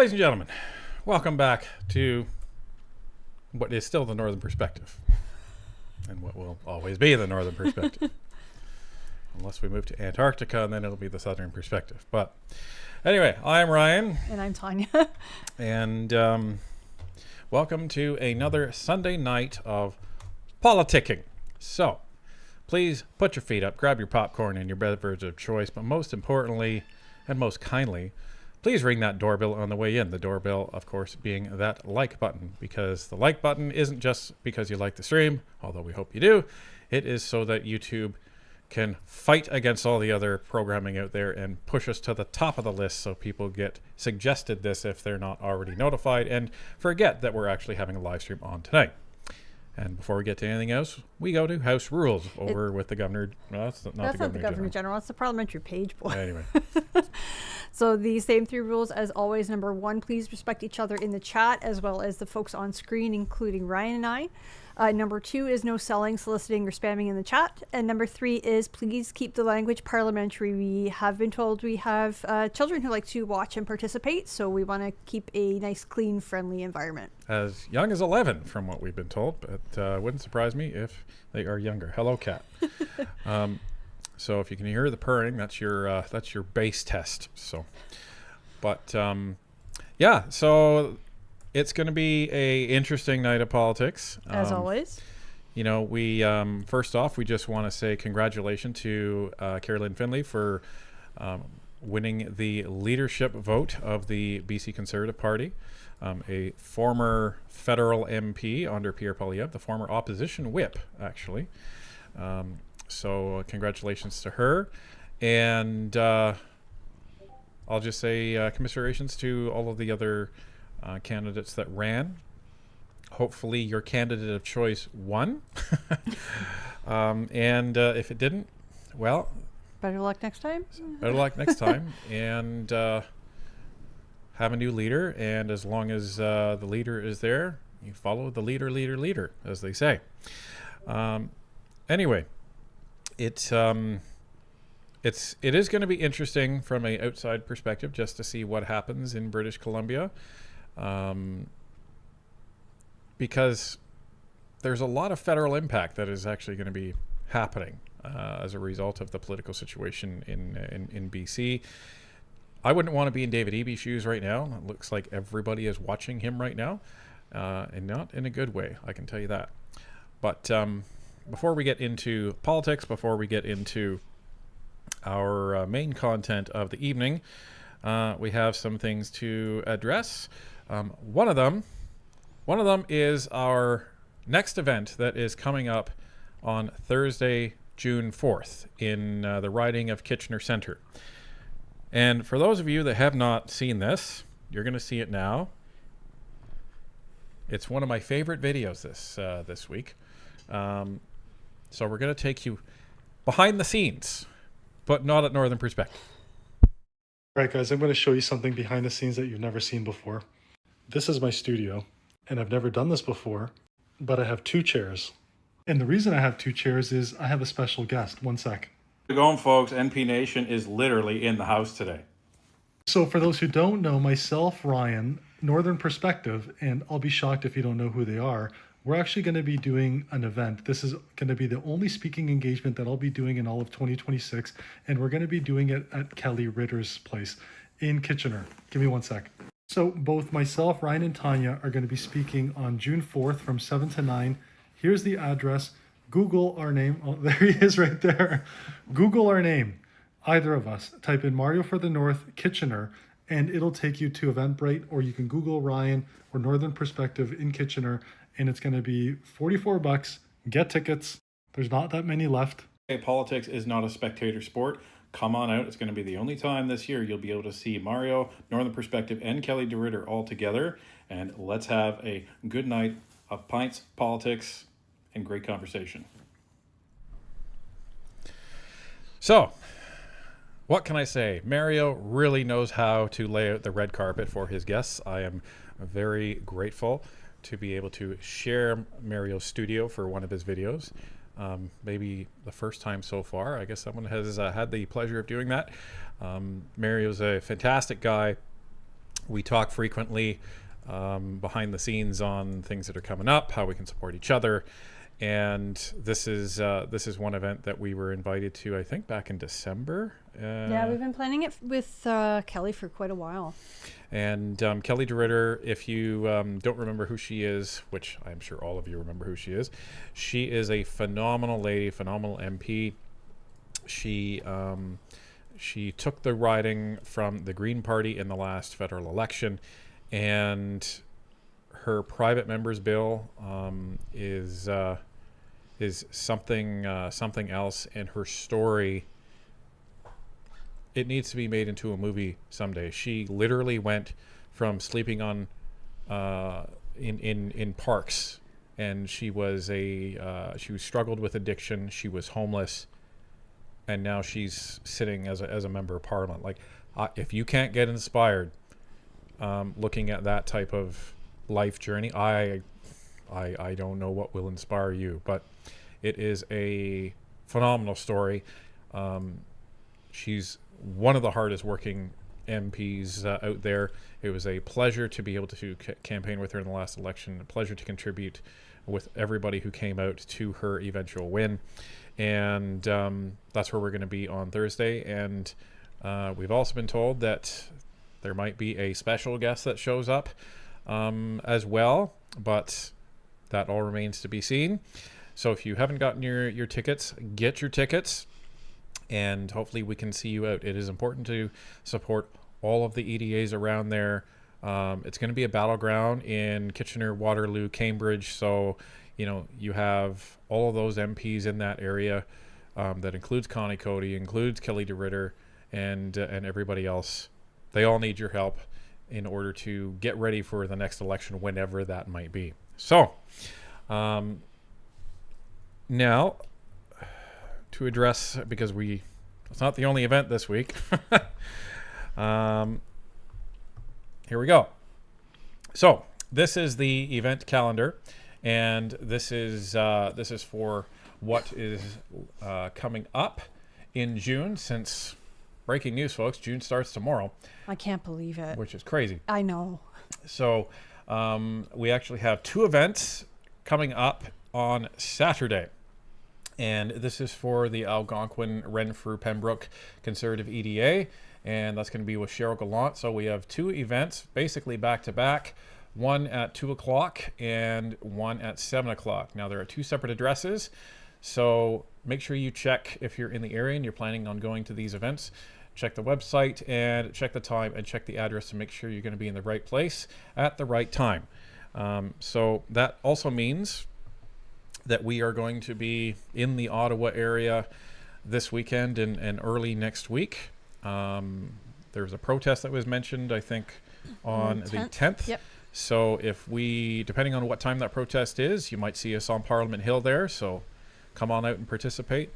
Ladies and gentlemen, welcome back to what is still the Northern Perspective, and what will always be the Northern Perspective. Unless we move to Antarctica, and then it'll be the Southern Perspective. But anyway, I'm Ryan. And I'm Tanya. And welcome to another Sunday night of politicking. So, please put your feet up, grab your popcorn and your beverage of choice, but most importantly, and most kindly, please ring that doorbell on the way in. The doorbell, of course, being that like button, because the like button isn't just because you like the stream, although we hope you do. It is so that YouTube can fight against all the other programming out there and push us to the top of the list so people get suggested this if they're not already notified and forget that we're actually having a live stream on tonight. And before we get to anything else, we go to House Rules over with the Governor. No, that's not the Governor General. It's the Parliamentary page boy. Anyway. So the same three rules as always. Number one, please respect each other in the chat as well as the folks on screen, including Ryan and I. Number two is no selling, soliciting, or spamming in the chat. And number three is please keep the language parliamentary. We have been told we have children who like to watch and participate, so we want to keep a nice, clean, friendly environment. As young as 11, from what we've been told, but wouldn't surprise me if they are younger. Hello, cat. So if you can hear the purring, that's your base test. So, but yeah, so. It's going to be a interesting night of politics. As always. You know, we first off, we just want to say congratulations to Carolyn Finlay for winning the leadership vote of the BC Conservative Party, a former federal MP under Pierre Poilievre, the former opposition whip, actually. So congratulations to her. And I'll just say commiserations to all of the other candidates that ran. Hopefully your candidate of choice won. And if it didn't, well, better luck next time. Better luck next time. And have a new leader. And as long as the leader is there, you follow the leader, as they say. Anyway, it is going to be interesting from an outside perspective just to see what happens in British Columbia. Because there's a lot of federal impact that is actually going to be happening as a result of the political situation in BC. I wouldn't want to be in David Eby's shoes right now. It looks like everybody is watching him right now, and not in a good way, I can tell you that. But before we get into politics, before we get into our main content of the evening, we have some things to address. One of them is our next event that is coming up on Thursday, June 4th in the riding of Kitchener Centre. And for those of you that have not seen this, you're going to see it now. It's one of my favorite videos this week. So we're going to take you behind the scenes, but not at Northern Perspective. All right, guys, I'm going to show you something behind the scenes that you've never seen before. This is my studio, and I've never done this before, but I have two chairs. And the reason I have two chairs is I have a special guest. One sec. How's it going, folks? NP Nation is literally in the house today. So for those who don't know, myself, Ryan, Northern Perspective, and I'll be shocked if you don't know who they are, we're actually going to be doing an event. This is going to be the only speaking engagement that I'll be doing in all of 2026, and we're going to be doing it at Kelly Ritter's place in Kitchener. Give me one sec. So both myself, Ryan, and Tanya are going to be speaking on June 4th from 7 to 9. Here's the address. Google our name. Oh, there he is right there. Google our name, either of us. Type in Mario for the North, Kitchener, and it'll take you to Eventbrite, or you can Google Ryan or Northern Perspective in Kitchener, and it's going to be $44. Get tickets. There's not that many left. Politics is not a spectator sport. Come on out. It's going to be the only time this year you'll be able to see Mario, Northern Perspective, and Kelly DeRitter all together. And let's have a good night of pints, politics, and great conversation. So, what can I say? Mario really knows how to lay out the red carpet for his guests. I am very grateful to be able to share Mario's studio for one of his videos. Maybe the first time so far. I guess someone has had the pleasure of doing that. Mario's a fantastic guy. We talk frequently behind the scenes on things that are coming up, how we can support each other. And this is one event that we were invited to, I think, back in December. Yeah, we've been planning it with Kelly for quite a while. And Kelly DeRitter, if you don't remember who she is, which I'm sure all of you remember who she is a phenomenal lady, phenomenal MP. She took the riding from the Green Party in the last federal election, and her private member's bill is something else, and her story, it needs to be made into a movie someday. She literally went from sleeping on in parks, and she struggled with addiction. She was homeless, and now she's sitting as a member of parliament. Like, if you can't get inspired looking at that type of life journey, I don't know what will inspire you, but it is a phenomenal story. She's one of the hardest working MPs out there. It was a pleasure to be able to campaign with her in the last election, a pleasure to contribute with everybody who came out to her eventual win. And that's where we're going to be on Thursday. And we've also been told that there might be a special guest that shows up as well, but that all remains to be seen. So if you haven't gotten your tickets, get your tickets, and hopefully we can see you out. It is important to support all of the EDAs around there. It's going to be a battleground in Kitchener, Waterloo, Cambridge. So, you have all of those MPs in that area. That includes Connie Cody, includes Kelly DeRitter, and everybody else. They all need your help in order to get ready for the next election, whenever that might be. So, now, to address, because it's not the only event this week. Here we go. So this is the event calendar, and this is for what is coming up in June. Since, breaking news, folks, June starts tomorrow. I can't believe it. Which is crazy. I know. So we actually have 2 events coming up on Saturday. And this is for the Algonquin Renfrew Pembroke Conservative EDA, and that's going to be with Cheryl Gallant. So we have 2 events basically back to back, one at 2 o'clock and one at 7 o'clock. Now there are 2 separate addresses, so make sure you check if you're in the area and you're planning on going to these events. Check the website and check the time and check the address to make sure you're going to be in the right place at the right time. So that also means that we are going to be in the Ottawa area this weekend and early next week. There's a protest that was mentioned, I think, on the 10th. Yep. So depending on what time that protest is, you might see us on Parliament Hill there. So come on out and participate,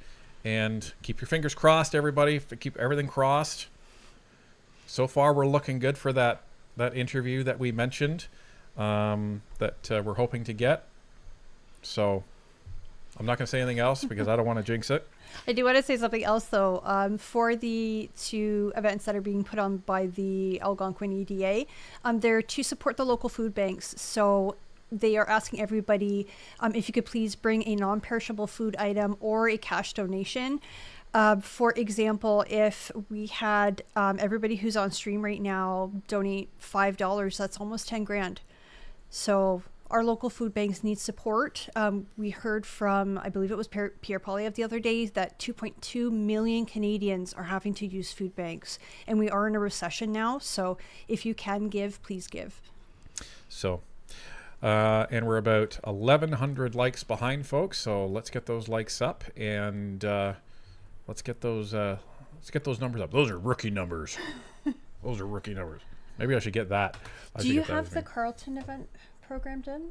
and keep your fingers crossed, everybody. Keep everything crossed. So far, we're looking good for that interview that we mentioned that we're hoping to get. So I'm not going to say anything else because I don't want to jinx it. I do want to say something else, though. For the 2 events that are being put on by the Algonquin EDA, they're to support the local food banks. So they are asking everybody if you could please bring a non-perishable food item or a cash donation. For example, if we had everybody who's on stream right now donate $5, that's almost 10 grand. So our local food banks need support. We heard from, I believe it was Pierre Poilievre the other day, that 2.2 million Canadians are having to use food banks. And we are in a recession now. So if you can give, please give. So, and we're about 1,100 likes behind, folks. So let's get those likes up, and let's get those numbers up. Those are rookie numbers. Those are rookie numbers. Maybe I should get that. Do you have the Carleton event programmed in?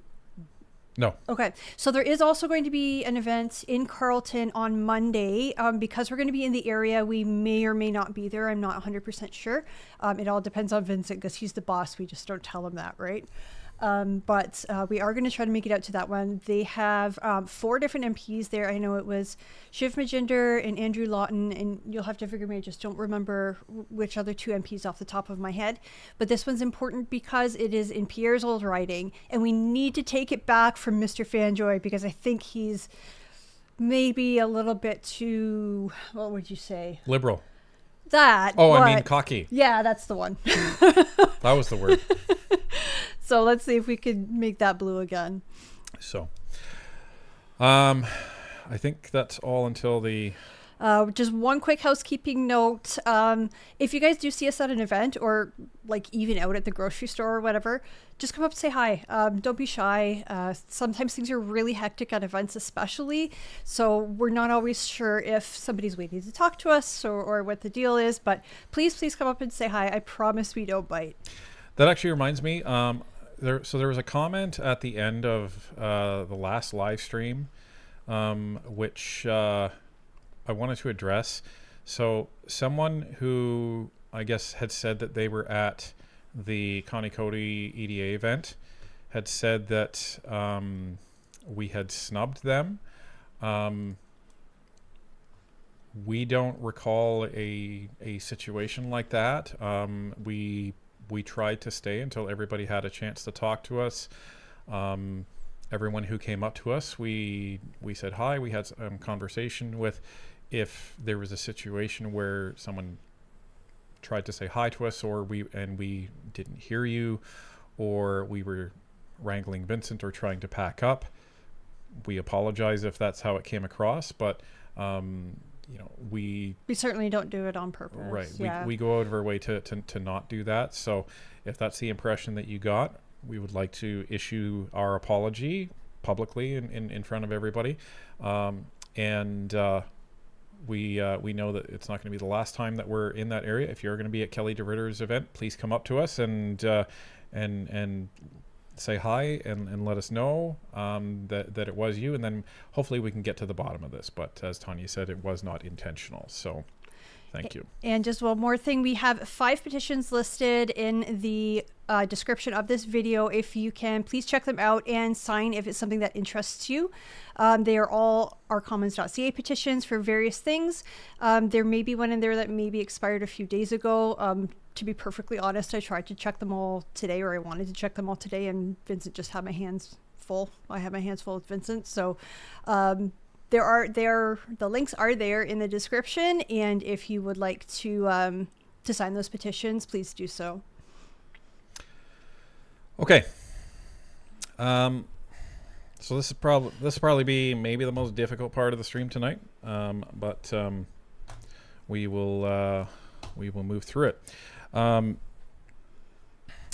No. Okay. So there is also going to be an event in Carleton on Monday. Because we're going to be in the area, we may or may not be there. I'm not 100% sure. It all depends on Vincent because he's the boss. We just don't tell him that, right? But we are going to try to make it out to that one. They have 4 different MPs there. I know it was Shiv Majinder and Andrew Lawton, and you'll have to forgive me, I just don't remember which other 2 MPs off the top of my head. But this one's important because it is in Pierre's old riding, and we need to take it back from Mr. Fanjoy because I think he's maybe a little bit too, what would you say? Liberal. That. Oh, I mean cocky. Yeah, that's the one. That was the word. So let's see if we could make that blue again. So, I think that's all until the... Just one quick housekeeping note. If you guys do see us at an event or like even out at the grocery store or whatever, just come up and say hi. Don't be shy. Sometimes things are really hectic at events especially. So we're not always sure if somebody's waiting to talk to us or what the deal is. But please come up and say hi. I promise we don't bite. That actually reminds me. There was a comment at the end of the last live stream, which I wanted to address. So someone who I guess had said that they were at the Teneycke EDA event had said that we had snubbed them. We don't recall a situation like that. We tried to stay until everybody had a chance to talk to us. Everyone who came up to us, we said hi. We had some conversation with. If there was a situation where someone tried to say hi to us, or we didn't hear you, or we were wrangling Vincent or trying to pack up, we apologize if that's how it came across. But we certainly don't do it on purpose. Right. Yeah. We go out of our way to not do that. So if that's the impression that you got, we would like to issue our apology publicly in front of everybody. We know that it's not going to be the last time that we're in that area. If you're going to be at Kelly DeRitter's event, please come up to us and say hi and let us know that it was you, and then hopefully we can get to the bottom of this. But as Tanya said, it was not intentional. So thank you. And just one more thing, we have 5 petitions listed in the description of this video. If you can, please check them out and sign if it's something that interests you. They are all ourcommons.ca petitions for various things. There may be one in there that maybe expired a few days ago. To be perfectly honest, I tried to check them all today, or I wanted to check them all today, and Vincent just had my hands full. I have my hands full with Vincent. So the links are there in the description, and if you would like to sign those petitions, please do so. Okay. So this will probably be maybe the most difficult part of the stream tonight, but we will move through it.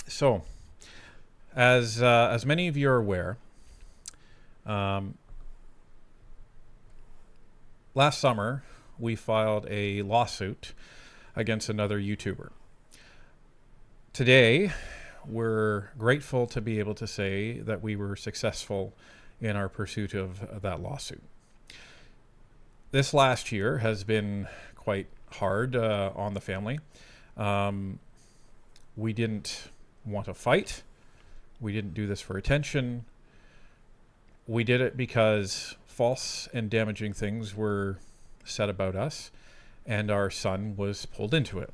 So, as many of you are aware, last summer we filed a lawsuit against another YouTuber. Today, we're grateful to be able to say that we were successful in our pursuit of that lawsuit. This last year has been quite hard on the family. We didn't want to fight. We didn't do this for attention. We did it because false and damaging things were said about us, and our son was pulled into it.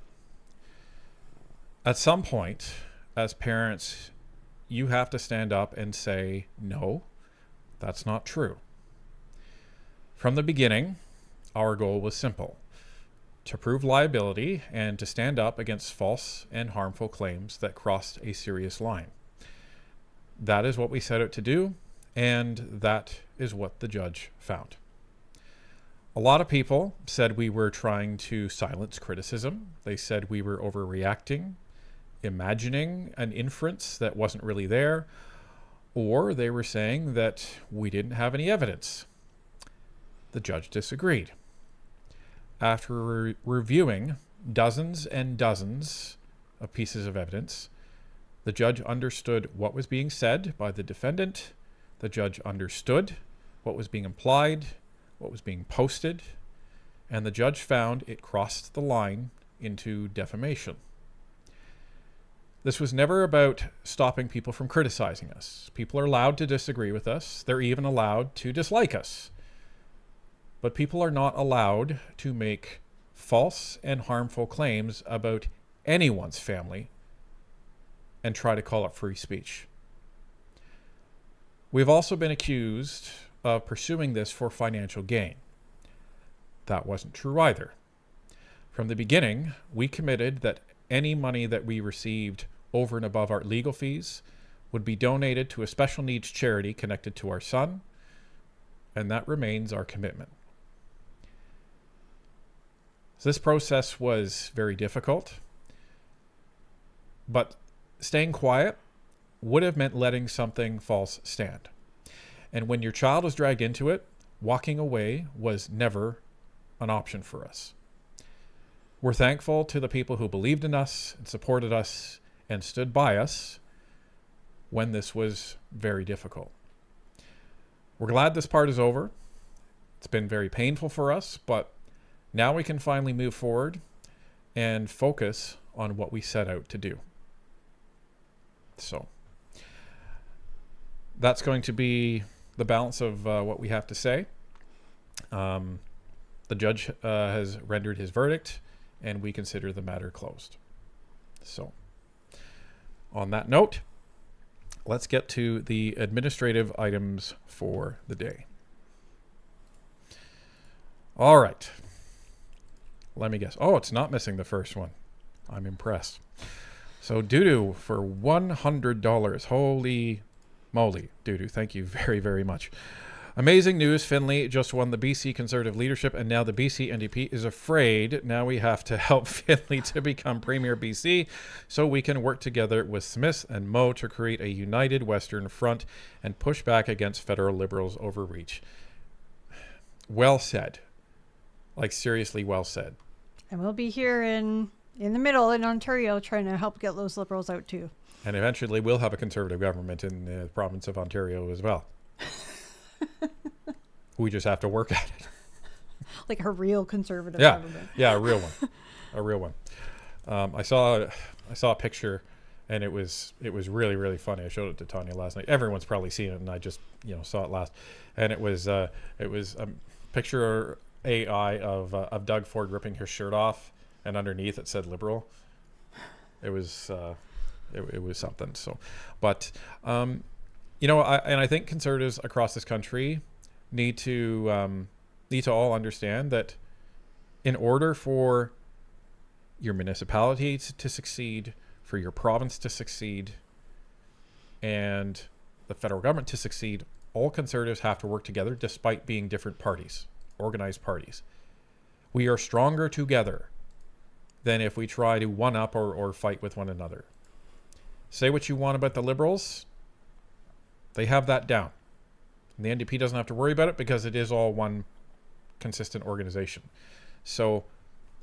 At some point, as parents, you have to stand up and say, no, that's not true. From the beginning, our goal was simple: to prove liability and to stand up against false and harmful claims that crossed a serious line. That is what we set out to do, and that is what the judge found. A lot of people said we were trying to silence criticism. They said we were overreacting, imagining an inference that wasn't really there, or they were saying that we didn't have any evidence. The judge disagreed. After reviewing dozens and dozens of pieces of evidence, the judge understood what was being said by the defendant. The judge understood what was being implied, what was being posted, and the judge found it crossed the line into defamation. This was never about stopping people from criticizing us. People are allowed to disagree with us. They're even allowed to dislike us. But people are not allowed to make false and harmful claims about anyone's family and try to call it free speech. We've also been accused of pursuing this for financial gain. That wasn't true either. From the beginning, we committed that any money that we received over and above our legal fees would be donated to a special needs charity connected to our son, and that remains our commitment. So this process was very difficult, but staying quiet would have meant letting something false stand. And when your child is dragged into it, walking away was never an option for us. We're thankful to the people who believed in us and supported us and stood by us when this was very difficult. We're glad this part is over. It's been very painful for us, but now we can finally move forward and focus on what we set out to do. So that's going to be the balance of what we have to say. The judge has rendered his verdict, and we consider the matter closed. So, on that note, let's get to the administrative items for the day. All right. Let me guess. Oh, it's not missing the first one. I'm impressed. So, Doodoo for $100. Holy moly, Doodoo. Thank you very, very much. Amazing news. Finlay just won the BC Conservative leadership, and now the BC NDP is afraid. Now we have to help Finlay to become Premier BC so we can work together with Smith and Moe to create a united Western Front and push back against federal Liberals' overreach. Well said. Like, seriously well said. And we'll be here in the middle in Ontario trying to help get those Liberals out too. And eventually we'll have a Conservative government in the province of Ontario as well. We just have to work at it. Like a real Conservative government. Yeah, a real one. A real one. I saw a picture, and it was really, really funny. I showed it to Tanya last night. Everyone's probably seen it, and I just saw it last. And it was a picture AI of Doug Ford ripping his shirt off, and underneath it said Liberal. It was it was something. So, but I think Conservatives across this country need to all understand that in order for your municipality to succeed, for your province to succeed, and the federal government to succeed, all Conservatives have to work together despite being different parties, organized parties. We are stronger together than if we try to one-up or fight with one another. Say what you want about the Liberals. They have that down. And the NDP doesn't have to worry about it because it is all one consistent organization. So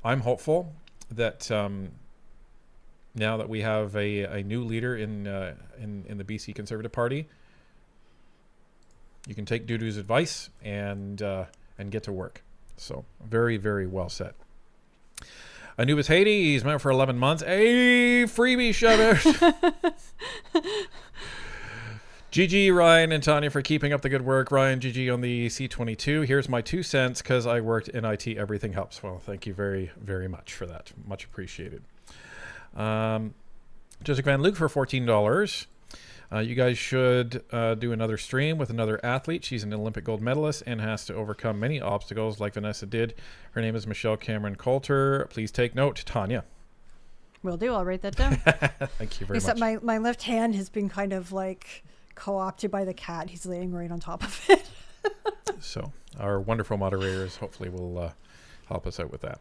I'm hopeful that now that we have a new leader in the BC Conservative Party, you can take Doodoo's advice and get to work. So very, very well said. Anubis Hades, member for 11 months. Hey, freebie shout out. GG, Ryan and Tanya, for keeping up the good work. Ryan, GG on the C22. Here's my 2 cents because I worked in IT. Everything helps. Well, thank you very, very much for that. Much appreciated. Jessica Van Luke for $14. You guys should do another stream with another athlete. She's an Olympic gold medalist and has to overcome many obstacles like Vanessa did. Her name is Michelle Cameron Coulter. Please take note, Tanya. Will do. I'll write that down. Thank you very Except much. my left hand has been kind of like co-opted by the cat. He's laying right on top of it. So our wonderful moderators hopefully will help us out with that.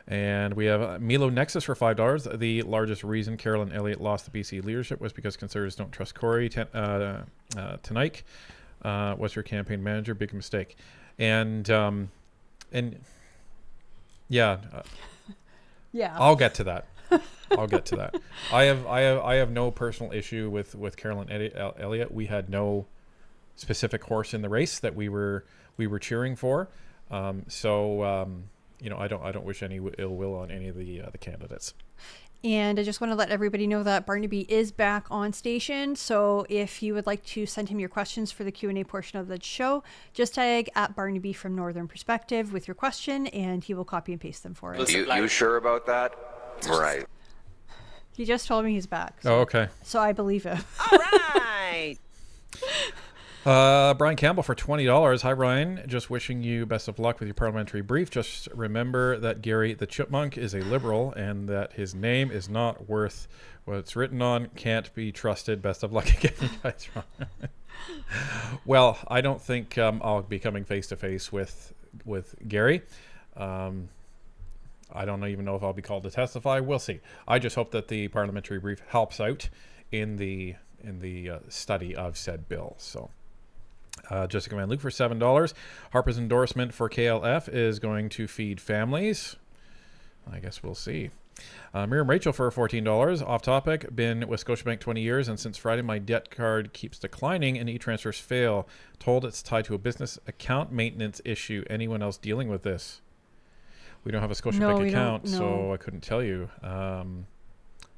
And we have Milo Nexus for $5. The largest reason Carolyn Elliott lost the BC leadership was because Conservatives don't trust Kory. Teneycke was her campaign manager. Big mistake. And yeah, I'll get to that. I have no personal issue with Carolyn Elliott. We had no specific horse in the race that we were cheering for. I don't wish any ill will on any of the candidates. And I just want to let everybody know that Barnaby is back on station. So if you would like to send him your questions for the Q&A portion of the show, just tag at Barnaby from Northern Perspective with your question, and he will copy and paste them for us. You sure about that? Right. He just told me he's back. Oh, okay. So I believe him. All right. Brian Campbell for $20. Hi, Ryan. Just wishing you best of luck with your parliamentary brief. Just remember that Gary the Chipmunk is a liberal and that his name is not worth what it's written on. Can't be trusted. Best of luck again, you guys. Well, I don't think I'll be coming face to face with Gary. I don't even know if I'll be called to testify. We'll see. I just hope that the parliamentary brief helps out in the study of said bill. So. Jessica Van Luke for $7. Harper's endorsement for KLF is going to feed families. I guess we'll see. Miriam Rachel for $14. Off topic. Been with Scotiabank 20 years, and since Friday my debt card keeps declining and e-transfers fail. Told it's tied to a business account maintenance issue. Anyone else dealing with this? We don't have a Scotiabank account, so I couldn't tell you.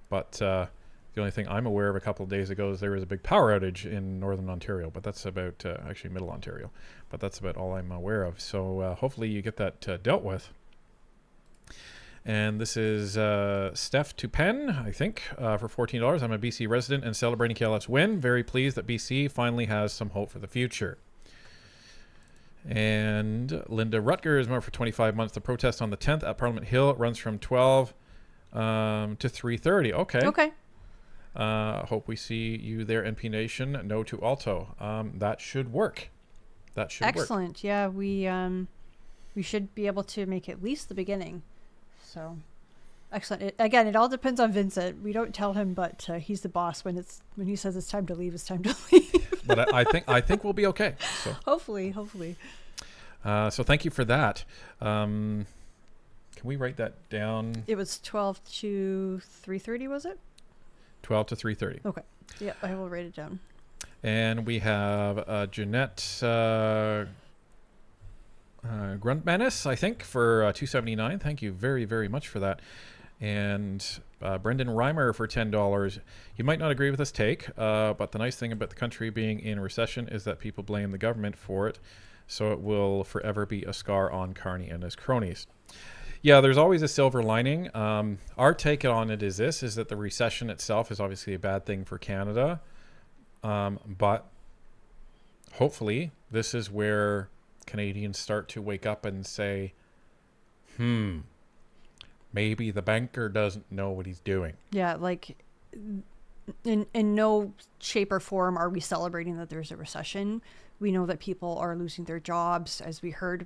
But the only thing I'm aware of a couple of days ago is there was a big power outage in Northern Ontario, but that's about, actually Middle Ontario, but that's about all I'm aware of. So hopefully you get that dealt with. And this is Steph Tupen, I think, for $14. I'm a BC resident and celebrating KLF's win. Very pleased that BC finally has some hope for the future. And Linda Rutgers more for 25 months. The protest on the 10th at Parliament Hill runs from 12 to 3:30. Okay. Okay. Hope we see you there, NP Nation. No to Alto. That should work. That should work. Excellent. Yeah, we should be able to make at least the beginning. So, excellent. It all depends on Vincent. We don't tell him, but he's the boss. When he says it's time to leave, it's time to leave. But I think we'll be okay. So. Hopefully. So thank you for that. Can we write that down? It was 12 to 3:30, was it? 12 to 3:30. Okay. Yep, I will write it down. And we have Jeanette Gruntmanis, I think, for $2.79. Thank you very, very much for that. And Brendan Reimer for $10. You might not agree with this take, but the nice thing about the country being in recession is that people blame the government for it, so it will forever be a scar on Carney and his cronies. Yeah, there's always a silver lining. Our take on it is that the recession itself is obviously a bad thing for Canada. But hopefully this is where Canadians start to wake up and say, maybe the banker doesn't know what he's doing. Yeah, like in no shape or form are we celebrating that there's a recession. We know that people are losing their jobs. As we heard,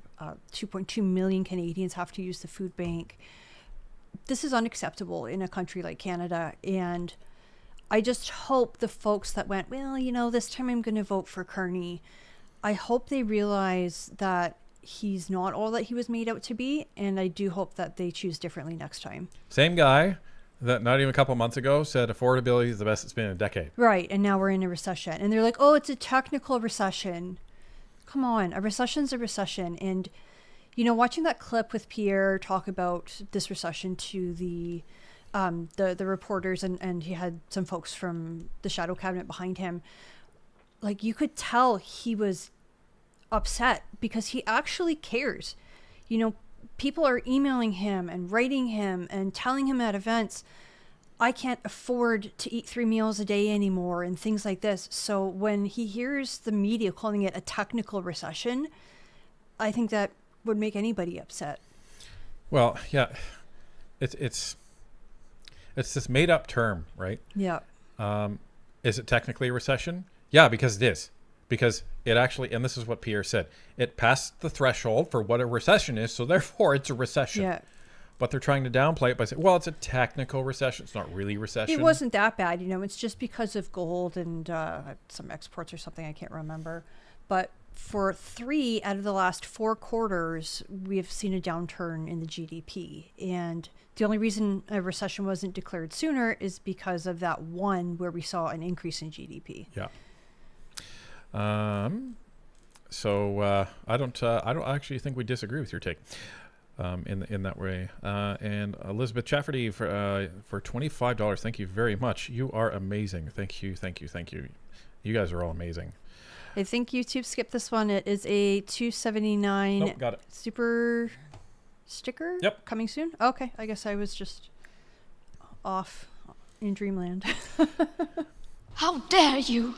2.2 million Canadians have to use the food bank. This is unacceptable in a country like Canada. And I just hope the folks that went, well, this time I'm going to vote for Carney, I hope they realize that he's not all that he was made out to be. And I do hope that they choose differently next time. Same guy that not even a couple months ago said affordability is the best it's been in a decade. Right. And now we're in a recession. And they're like, oh, it's a technical recession. Come on. A recession's a recession. And, watching that clip with Pierre talk about this recession to the reporters, and he had some folks from the shadow cabinet behind him, like you could tell he was upset because he actually cares. People are emailing him and writing him and telling him at events, I can't afford to eat 3 meals a day anymore and things like this. So when he hears the media calling it a technical recession, I think that would make anybody upset. Well, yeah, it's this made up term, right? Yeah. Is it technically a recession? Yeah, because it is. Because it actually, and this is what Pierre said, it passed the threshold for what a recession is, so therefore it's a recession. Yeah. But they're trying to downplay it by saying, well, it's a technical recession. It's not really recession. It wasn't that bad, it's just because of gold and some exports or something, I can't remember. But for 3 out of the last 4 quarters, we have seen a downturn in the GDP. And the only reason a recession wasn't declared sooner is because of that one where we saw an increase in GDP. Yeah. So I don't actually think we disagree with your take. in that way. And Elizabeth Chafferty for $25. Thank you very much. You are amazing. Thank you. You guys are all amazing. I think YouTube skipped this one. It is a $2.79 Oh, got it. super sticker. Yep. Coming soon. Okay, I guess I was just off in dreamland. How dare you!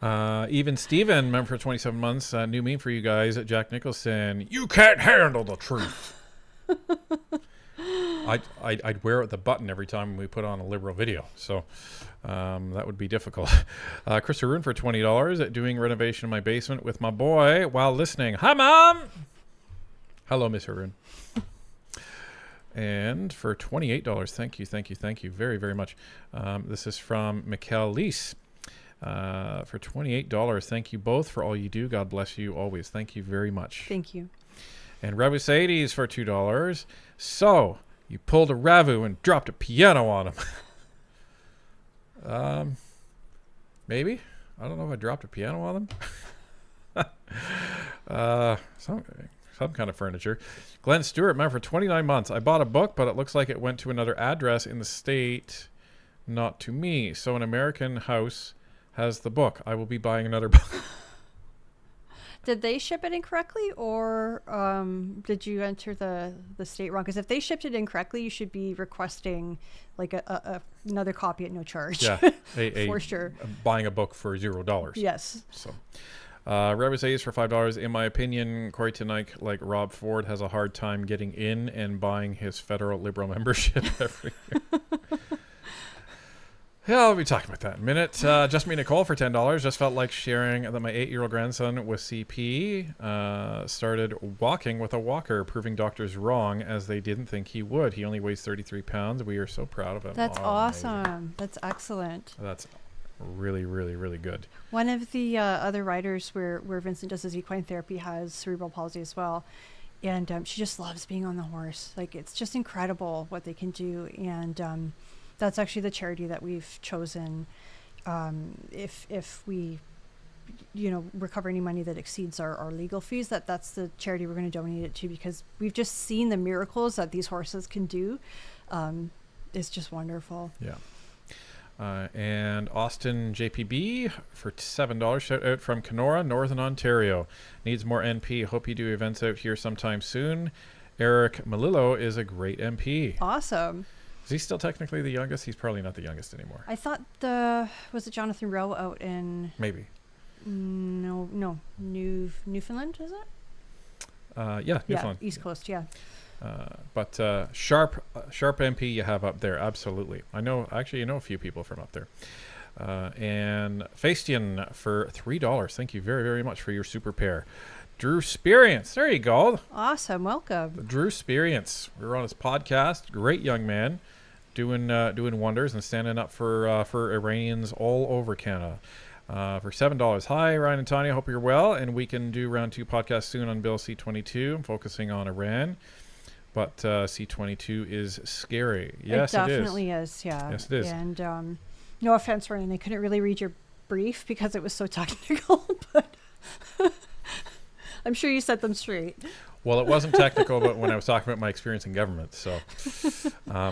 Even Steven, member for 27 months, new meme for you guys. Jack Nicholson, you can't handle the truth. I'd wear the button every time we put on a Liberal video, so that would be difficult. Chris Haroon for $20, doing renovation in my basement with my boy while listening. Hi, Mom! Hello, Miss Haroon. And for $28, thank you very, very much. This is from Mikkel Leese. For $28, thank you both for all you do. God bless you always. Thank you very much. Thank you. And Ravu Sades for $2. So, you pulled a Ravu and dropped a piano on him. Maybe. I don't know if I dropped a piano on them. Some kind of furniture. Glenn Stewart, member for 29 months. I bought a book, but it looks like it went to another address in the state, not to me. So an American house has the book. I will be buying another book. Did they ship it incorrectly, or did you enter the state wrong? Because if they shipped it incorrectly, you should be requesting like another copy at no charge. Yeah, for sure. Buying a book for $0. Yes. So, Rebus A's for $5. In my opinion, Kory Teneycke, like Rob Ford, has a hard time getting in and buying his federal Liberal membership every year. Yeah, I'll be talking about that in a minute. Just me Nicole for $10. Just felt like sharing that my 8-year-old grandson with CP started walking with a walker, proving doctors wrong as they didn't think he would. He only weighs 33 pounds. We are so proud of him. That's awesome. Amazing. That's excellent. That's really, really, really good. One of the other writers where Vincent does his equine therapy has cerebral palsy as well. And she just loves being on the horse. Like, it's just incredible what they can do. And that's actually the charity that we've chosen. If we, recover any money that exceeds our legal fees, that's the charity we're going to donate it to, because we've just seen the miracles that these horses can do. It's just wonderful. Yeah. And Austin JPB for $7. Shout out from Kenora, Northern Ontario. Needs more NP. Hope you do events out here sometime soon. Eric Melillo is a great MP. Awesome. Is he still technically the youngest? He's probably not the youngest anymore. I thought was it Jonathan Rowe out in... Maybe. No, Newfoundland, is it? Yeah, Newfoundland. East Coast, yeah. But sharp MP you have up there, absolutely. I know a few people from up there. And Fastian for $3. Thank you very, very much for your super pair. Drew Sperience, there you go. Awesome, welcome. Drew Sperience. We were on his podcast. Great young man, doing wonders and standing up for Iranians all over Canada. For $7. Hi, Ryan and Tanya. Hope you're well, and we can do round 2 podcast soon on Bill C-22. I'm focusing on Iran. But C-22 is scary. Yes, it definitely is. Yeah. Yes, it is. And no offense, Ryan, I couldn't really read your brief because it was so technical, but I'm sure you set them straight. Well, it wasn't technical, but when I was talking about my experience in government. So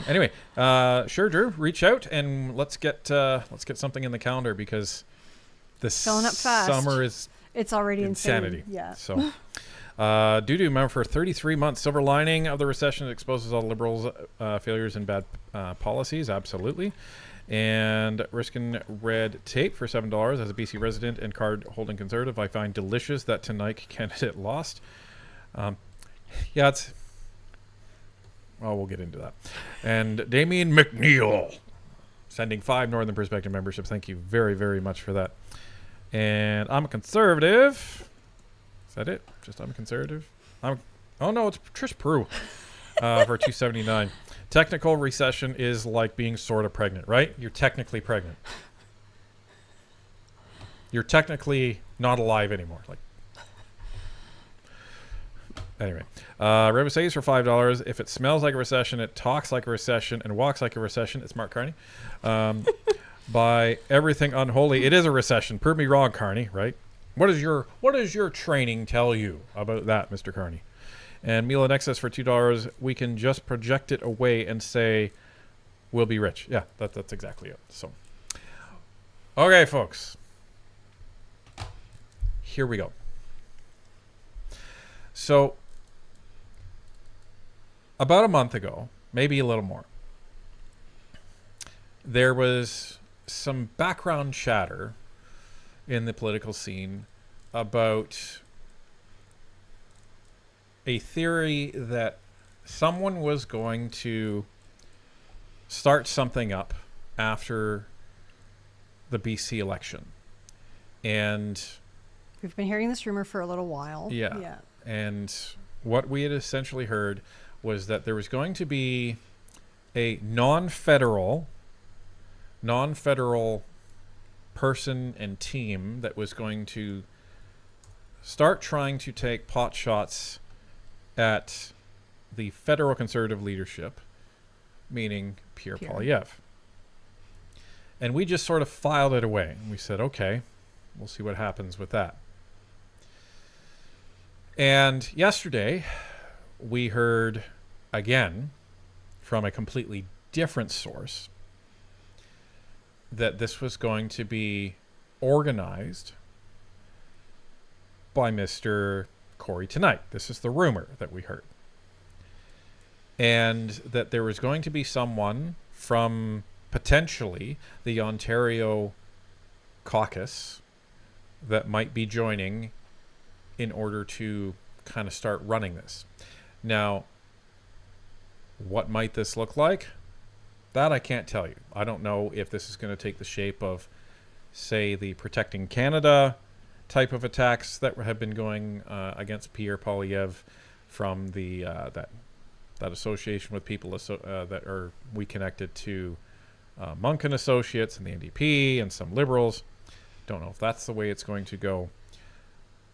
anyway, sure, Drew, reach out and let's get something in the calendar, because this filling up fast. Summer is already insanity. Insane. Yeah. So. Doo-doo, member for 33 months. Silver lining of the recession exposes all Liberals' failures and bad policies. Absolutely. And Riskin Red Tape for $7. As a BC resident and card-holding Conservative, I find delicious that Teneycke candidate lost. Yeah, we'll get into that. And Damien McNeil sending 5 Northern Perspective memberships. Thank you very, very much for that. And I'm a Conservative. Is that it? Just I'm a Conservative? Oh no, it's Trish Prue for $2.79. Technical recession is like being sort of pregnant, right? You're technically pregnant. You're technically not alive anymore. Like, anyway, Rebus A's for $5. If it smells like a recession, it talks like a recession, and walks like a recession. It's Mark Carney. By everything unholy, it is a recession. Prove me wrong, Carney. Right? What does your training tell you about that, Mr. Carney? And Mila Next says for $2, we can just project it away and say, we'll be rich. Yeah, that's exactly it. So, okay, folks. Here we go. So, about a month ago, maybe a little more, there was some background chatter in the political scene about a theory that someone was going to start something up after the BC election. And we've been hearing this rumor for a little while. Yeah. And what we had essentially heard was that there was going to be a non-federal person and team that was going to start trying to take pot shots at the federal conservative leadership, meaning Pierre Poilievre. And we just sort of filed it away. We said, okay, we'll see what happens with that. And yesterday, we heard again from a completely different source that this was going to be organized by Mr. Kory Teneycke. This is the rumor that we heard. And that there was going to be someone from potentially the Ontario caucus that might be joining in order to kind of start running this. Now, what might this look like? That I can't tell you. I don't know if this is going to take the shape of, say, the Protecting Canada type of attacks that have been going against Pierre Poilievre from the that association with people that are we connected to Monk and Associates and the NDP and some Liberals. Don't know if that's the way it's going to go.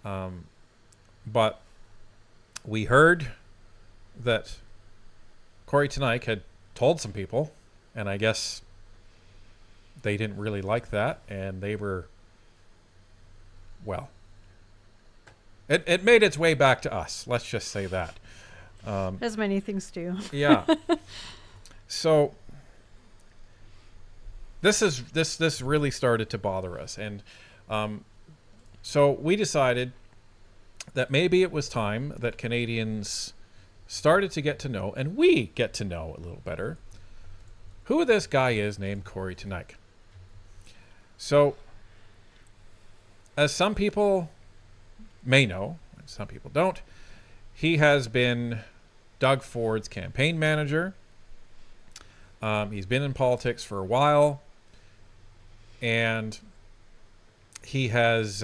But we heard that Kory Teneycke had told some people, and I guess they didn't really like that, and they were, well, it made its way back to us. Let's just say that. As many things do. Yeah. So this really started to bother us, and so we decided that maybe it was time that Canadians started to get to know, and we get to know a little better, who this guy is named Kory Teneycke. So, as some people may know, and some people don't, he has been Doug Ford's campaign manager. He's been in politics for a while, and he has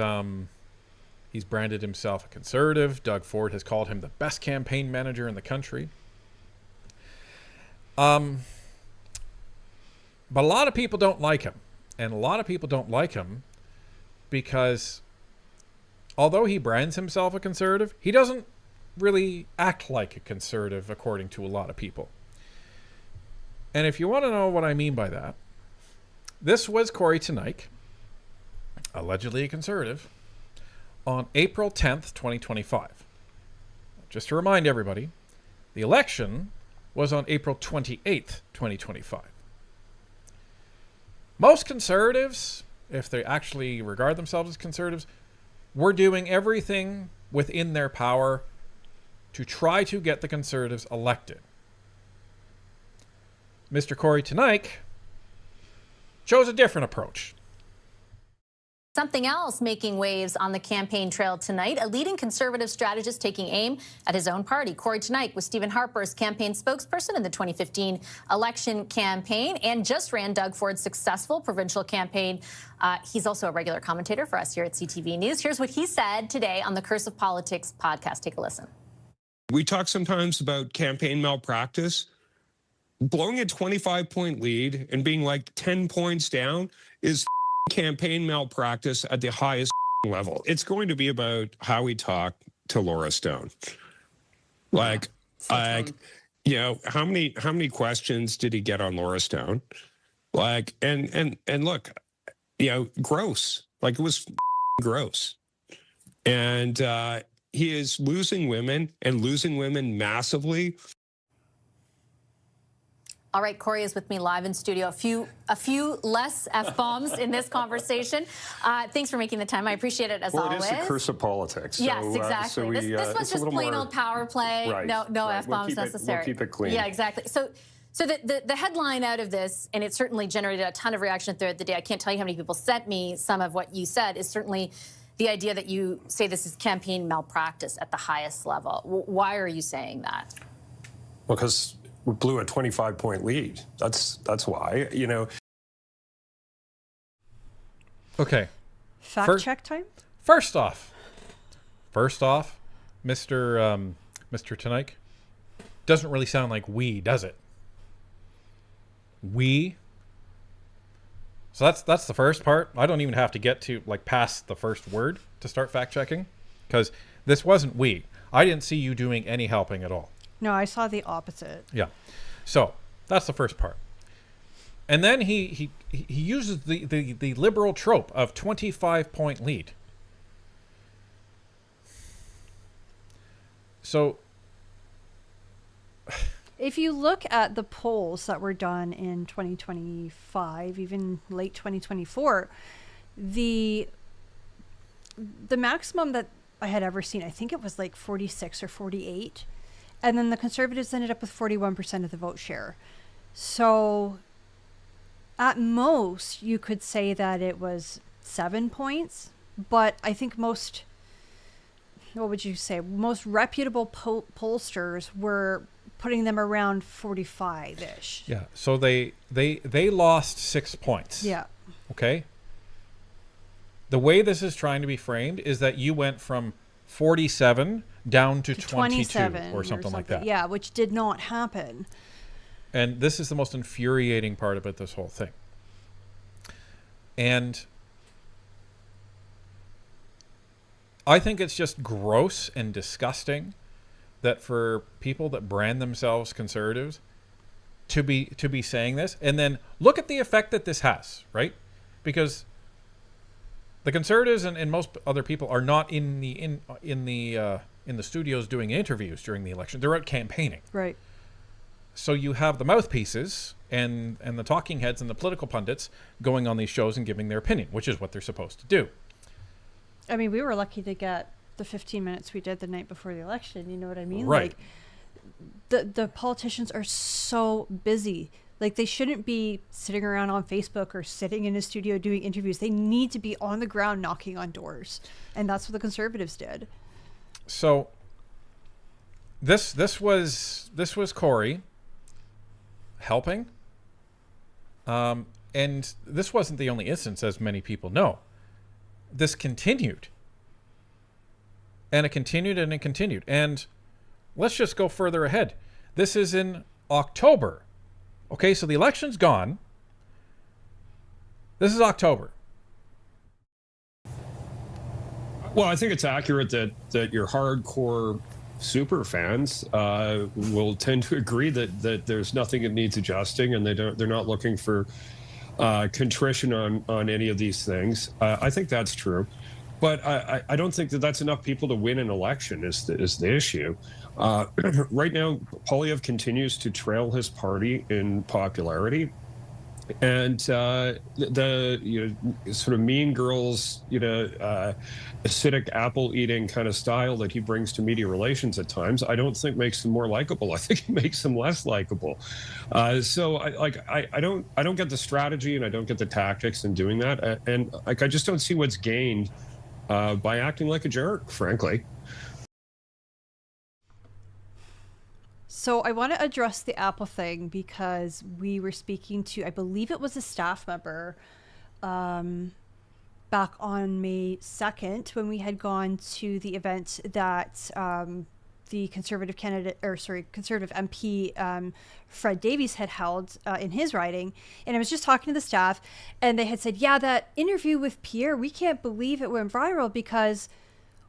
he's branded himself a conservative. Doug Ford has called him the best campaign manager in the country. But a lot of people don't like him. And a lot of people don't like him because although he brands himself a conservative, he doesn't really act like a conservative according to a lot of people. And if you want to know what I mean by that, this was Kory Teneycke, allegedly a conservative, on April 10th, 2025. Just to remind everybody, the election was on April 28th, 2025. Most conservatives, if they actually regard themselves as conservatives, were doing everything within their power to try to get the Conservatives elected. Mr. Kory Teneycke chose a different approach. Something else making waves on the campaign trail tonight, a leading conservative strategist taking aim at his own party. Kory Teneycke was Stephen Harper's campaign spokesperson in the 2015 election campaign and just ran Doug Ford's successful provincial campaign. He's also a regular commentator for us here at CTV News. Here's what he said today on the Curse of Politics podcast. Take a listen. We talk sometimes about campaign malpractice. Blowing a 25-point lead and being like 10 points down is campaign malpractice at the highest level. It's going to be about how we talk to Laura Stone. Like, you know, how many questions did he get on Laura Stone? Like, and look, you know, gross. Like, it was gross. And he is losing women and losing women massively. All right, Kory is with me live in studio. A few less F-bombs in this conversation. Thanks for making the time. I appreciate it as always. Well, it is the curse of politics. Yes, exactly. This was just plain old power play. Right, no right. F-bombs necessary. We'll keep it clean. Yeah, exactly. So the headline out of this, and it certainly generated a ton of reaction throughout the day. I can't tell you how many people sent me some of what you said, is certainly the idea that you say this is campaign malpractice at the highest level. Why are you saying that? Well, because we blew a 25-point lead. That's why, you know. Okay. Fact check time? First off, Mr. Teneycke, doesn't really sound like we, does it? We. So that's the first part. I don't even have to get to like past the first word to start fact checking, because this wasn't we. I didn't see you doing any helping at all. No, I saw the opposite. Yeah. So that's the first part. And then he uses the liberal trope of 25-point lead. So if you look at the polls that were done in 2025, even late 2024, the maximum that I had ever seen, I think it was like 46 or 48. And then the Conservatives ended up with 41% of the vote share. So at most, you could say that it was 7 points. But I think most, what would you say, most reputable pollsters were putting them around 45-ish. yeah, so they lost 6 points. Yeah. Okay. The way this is trying to be framed is that you went from 47 down to 22 or something like that. Yeah, which did not happen. And this is the most infuriating part about this whole thing. And I think it's just gross and disgusting that for people that brand themselves conservatives to be saying this, and then look at the effect that this has, right? Because the Conservatives and most other people are not in the studios doing interviews during the election. They're out campaigning. Right. So you have the mouthpieces and the talking heads and the political pundits going on these shows and giving their opinion, which is what they're supposed to do. I mean, we were lucky to get the 15 minutes we did the night before the election. You know what I mean? Right. Like, the politicians are so busy. Like, they shouldn't be sitting around on Facebook or sitting in a studio doing interviews. They need to be on the ground knocking on doors. And that's what the Conservatives did. So this was Kory helping. And this wasn't the only instance, as many people know. This continued. And it continued and it continued. And let's just go further ahead. This is in October. Okay, so the election's gone. This is October. Well, I think it's accurate that your hardcore super fans will tend to agree that there's nothing that needs adjusting, and they're not looking for contrition on any of these things. I think that's true, but I don't think that that's enough people to win an election is the issue. Right now, Poilievre continues to trail his party in popularity, and the sort of Mean Girls, acidic apple eating kind of style that he brings to media relations at times, I don't think makes him more likable. I think it makes him less likable. So I don't get the strategy, and I don't get the tactics in doing that, and I just don't see what's gained by acting like a jerk, frankly. So I want to address the Apple thing because we were speaking to, I believe it was a staff member back on May 2nd when we had gone to the event that the Conservative MP Fred Davies had held in his riding. And I was just talking to the staff, and they had said, yeah, that interview with Pierre, we can't believe it went viral because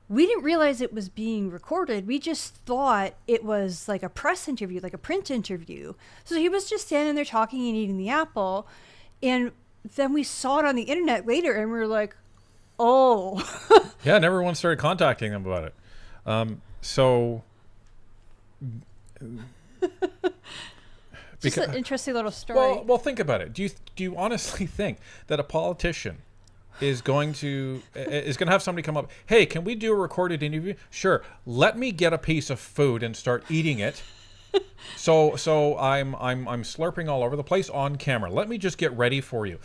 we didn't realize it was being recorded. We just thought it was like a press interview, like a print interview. So he was just standing there talking and eating the apple. And then we saw it on the internet later, and we were like, oh. Yeah, and everyone started contacting them about it. Just an interesting little story. Well, think about it. Do you honestly think that a politician is going to have somebody come up? Hey, can we do a recorded interview? Sure. Let me get a piece of food and start eating it. So I'm slurping all over the place on camera. Let me just get ready for you.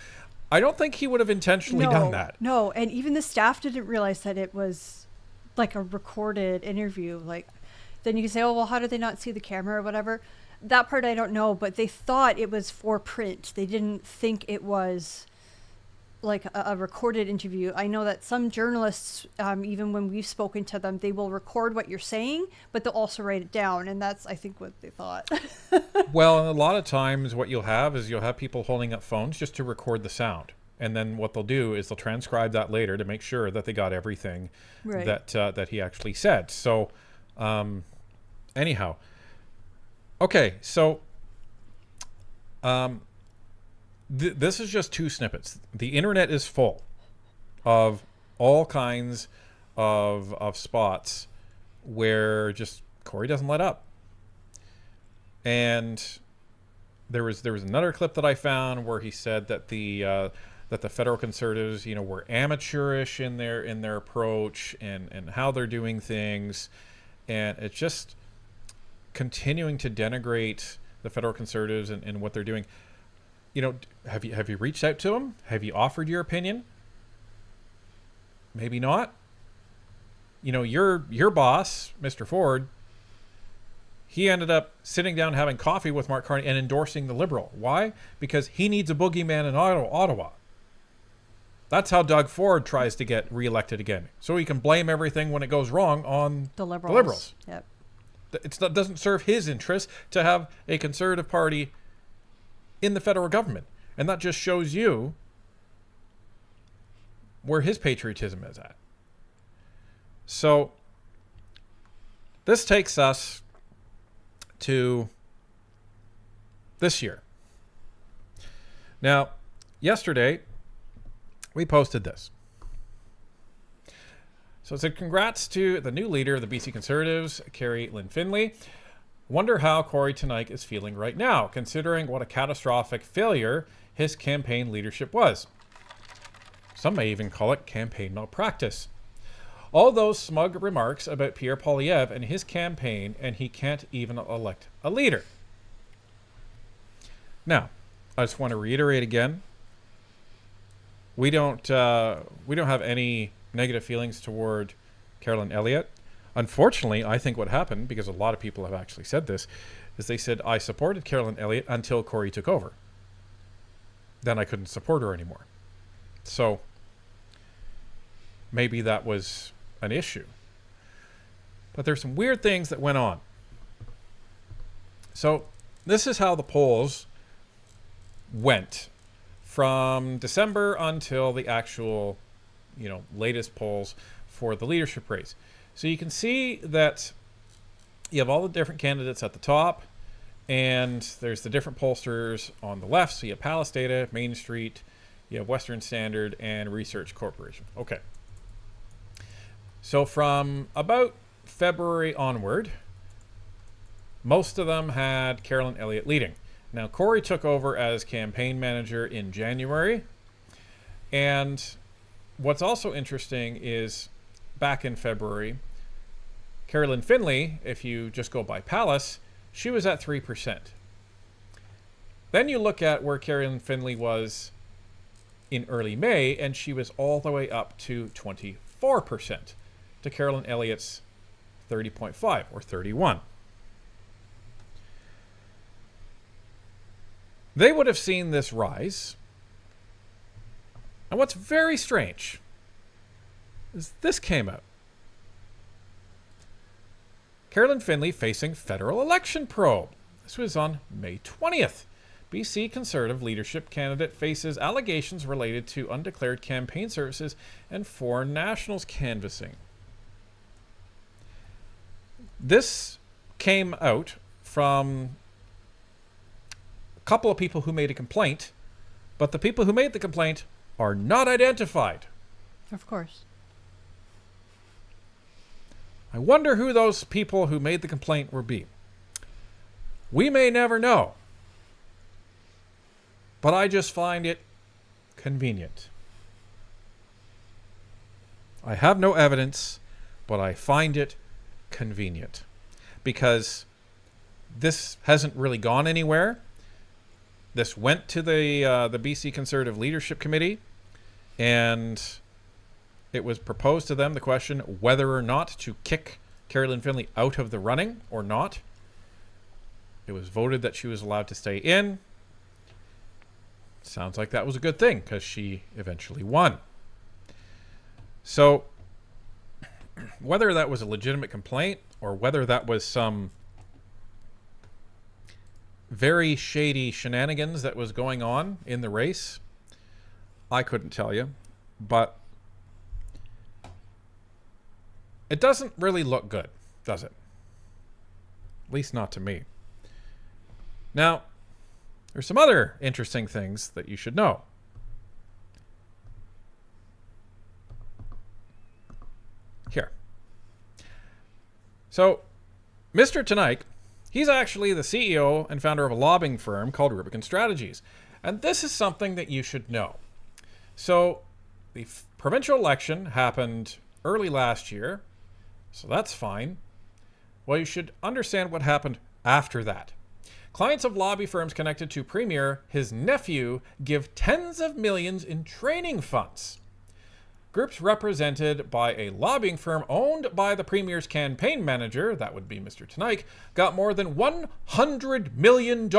I don't think he would have intentionally done that. No, and even the staff didn't realize that it was like a recorded interview. Like, then you can say, oh, well, how did they not see the camera or whatever? That part I don't know, but they thought it was for print. They didn't think it was like a recorded interview. I know that some journalists, even when we've spoken to them, they will record what you're saying, but they'll also write it down. And that's, I think, what they thought. Well, and a lot of times what you'll have is you'll have people holding up phones just to record the sound. And then what they'll do is they'll transcribe that later to make sure that they got everything that he actually said. So anyhow, okay, so this is just 2 snippets. The internet is full of all kinds of spots where just Kory doesn't let up. And there was another clip that I found where he said that the federal conservatives, were amateurish in their approach and how they're doing things, and it's just continuing to denigrate the federal conservatives and what they're doing. Have you reached out to them? Have you offered your opinion? Maybe not. Your boss, Mr. Ford, he ended up sitting down having coffee with Mark Carney and endorsing the Liberal. Why? Because he needs a boogeyman in Ottawa. That's how Doug Ford tries to get reelected again. So he can blame everything when it goes wrong on the Liberals. Yep. It doesn't serve his interest to have a Conservative Party in the federal government. And that just shows you where his patriotism is at. So this takes us to this year. Now, yesterday, we posted this. So it said, congrats to the new leader of the BC Conservatives, Carrie Lynn Finlay. Wonder how Kory Teneycke is feeling right now, considering what a catastrophic failure his campaign leadership was. Some may even call it campaign malpractice. All those smug remarks about Pierre Poilievre and his campaign, and he can't even elect a leader. Now, I just want to reiterate again, we don't have any negative feelings toward Carolyn Elliott. Unfortunately, I think what happened, because a lot of people have actually said this, is they said, I supported Carolyn Elliott until Kory took over. Then I couldn't support her anymore. So maybe that was an issue. But there's some weird things that went on. So this is how the polls went from December until the actual, latest polls for the leadership race. So you can see that you have all the different candidates at the top, and there's the different pollsters on the left. So you have Palace Data, Main Street, you have Western Standard, and Research Corporation. Okay. So from about February onward, most of them had Carolyn Elliott leading. Now, Kory took over as campaign manager in January. And what's also interesting is back in February, Carolyn Finlay, if you just go by Palace, she was at 3%. Then you look at where Carolyn Finlay was in early May, and she was all the way up to 24%, to Carolyn Elliott's 30.5 or 31. They would have seen this rise. And what's very strange is this came out. Carolyn Finlay facing federal election probe. This was on May 20th. BC Conservative leadership candidate faces allegations related to undeclared campaign services and foreign nationals canvassing. This came out from a couple of people who made a complaint, but the people who made the complaint are not identified. Of course. I wonder who those people who made the complaint will be. We may never know, but I just find it convenient. I have no evidence, but I find it convenient because this hasn't really gone anywhere. This went to the BC Conservative Leadership Committee, and it was proposed to them the question whether or not to kick Carolyn Finley out of the running or not. It was voted that she was allowed to stay in. Sounds like that was a good thing because she eventually won. So whether that was a legitimate complaint or whether that was some very shady shenanigans that was going on in the race, I couldn't tell you. But it doesn't really look good, does it? At least not to me. Now, there's some other interesting things that you should know. Here. So, Mr. Teneycke, he's actually the CEO and founder of a lobbying firm called Rubicon Strategies. And this is something that you should know. So, the provincial election happened early last year, so that's fine. Well, you should understand what happened after that. Clients of lobby firms connected to Premier, his nephew, give tens of millions in training funds. Groups represented by a lobbying firm owned by the Premier's campaign manager, that would be Mr. Teneycke, got more than $100 million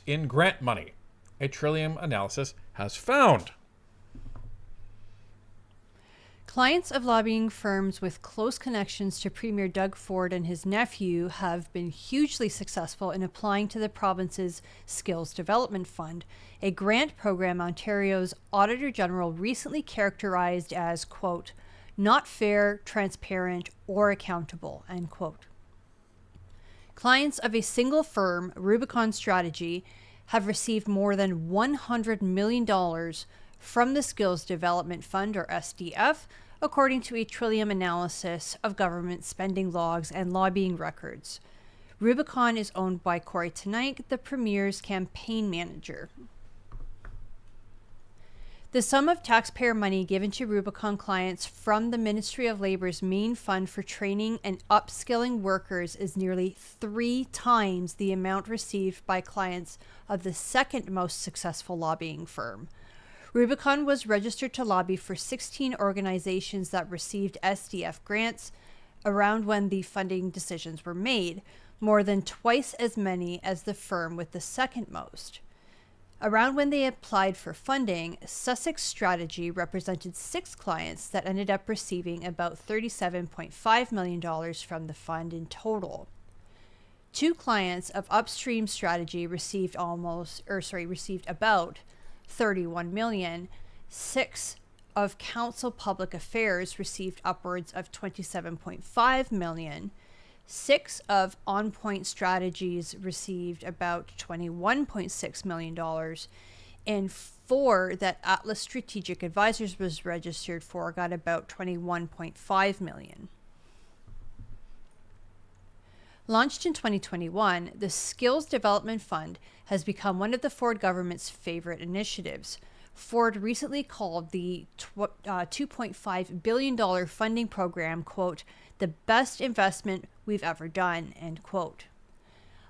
in grant money, a Trillium analysis has found. Clients of lobbying firms with close connections to Premier Doug Ford and his nephew have been hugely successful in applying to the province's Skills Development Fund, a grant program Ontario's Auditor General recently characterized as, quote, not fair, transparent, or accountable, end quote. Clients of a single firm, Rubicon Strategy, have received more than $100 million from the Skills Development Fund, or SDF, according to a Trillium analysis of government spending logs and lobbying records. Rubicon is owned by Kory Teneycke, the Premier's campaign manager. The sum of taxpayer money given to Rubicon clients from the Ministry of Labor's main fund for training and upskilling workers is nearly 3 times the amount received by clients of the second most successful lobbying firm. Rubicon was registered to lobby for 16 organizations that received SDF grants around when the funding decisions were made, more than twice as many as the firm with the second most. Around when they applied for funding, Sussex Strategy represented 6 clients that ended up receiving about $37.5 million from the fund in total. 2 clients of Upstream Strategy received about $31 million. 6 of Council Public Affairs received upwards of $27.5 million. 6 of On Point Strategies received about $21.6 million. And 4 that Atlas Strategic Advisors was registered for got about $21.5 million. Launched in 2021, the Skills Development Fund has become one of the Ford government's favorite initiatives. Ford recently called the $2.5 billion funding program, quote, the best investment we've ever done, end quote.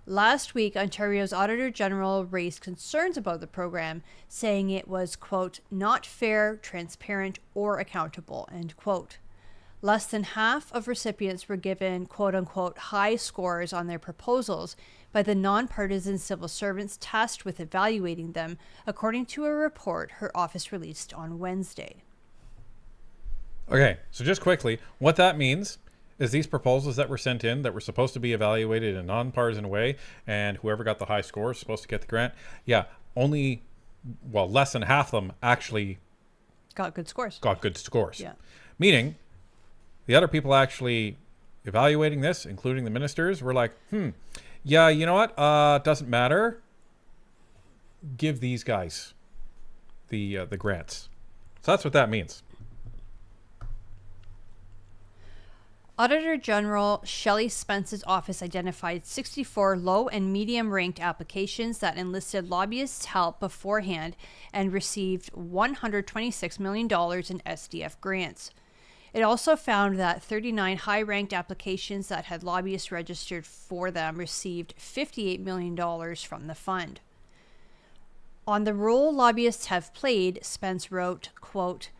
Last week, Ontario's Auditor General raised concerns about the program, saying it was, quote, not fair, transparent, or accountable, end quote. Less than half of recipients were given quote-unquote high scores on their proposals by the non-partisan civil servants tasked with evaluating them, according to a report her office released on Wednesday. Okay, so just quickly, what that means is these proposals that were sent in that were supposed to be evaluated in a non-partisan way, and whoever got the high score is supposed to get the grant. Yeah, less than half of them actually got good scores. Yeah. Meaning, the other people actually evaluating this, including the ministers, were like, yeah, you know what? Doesn't matter. Give these guys the grants. So that's what that means. Auditor General Shelley Spence's office identified 64 low and medium ranked applications that enlisted lobbyists' help beforehand and received $126 million in SDF grants. It also found that 39 high ranked applications that had lobbyists registered for them received $58 million from the fund. On the role lobbyists have played, Spence wrote, quote,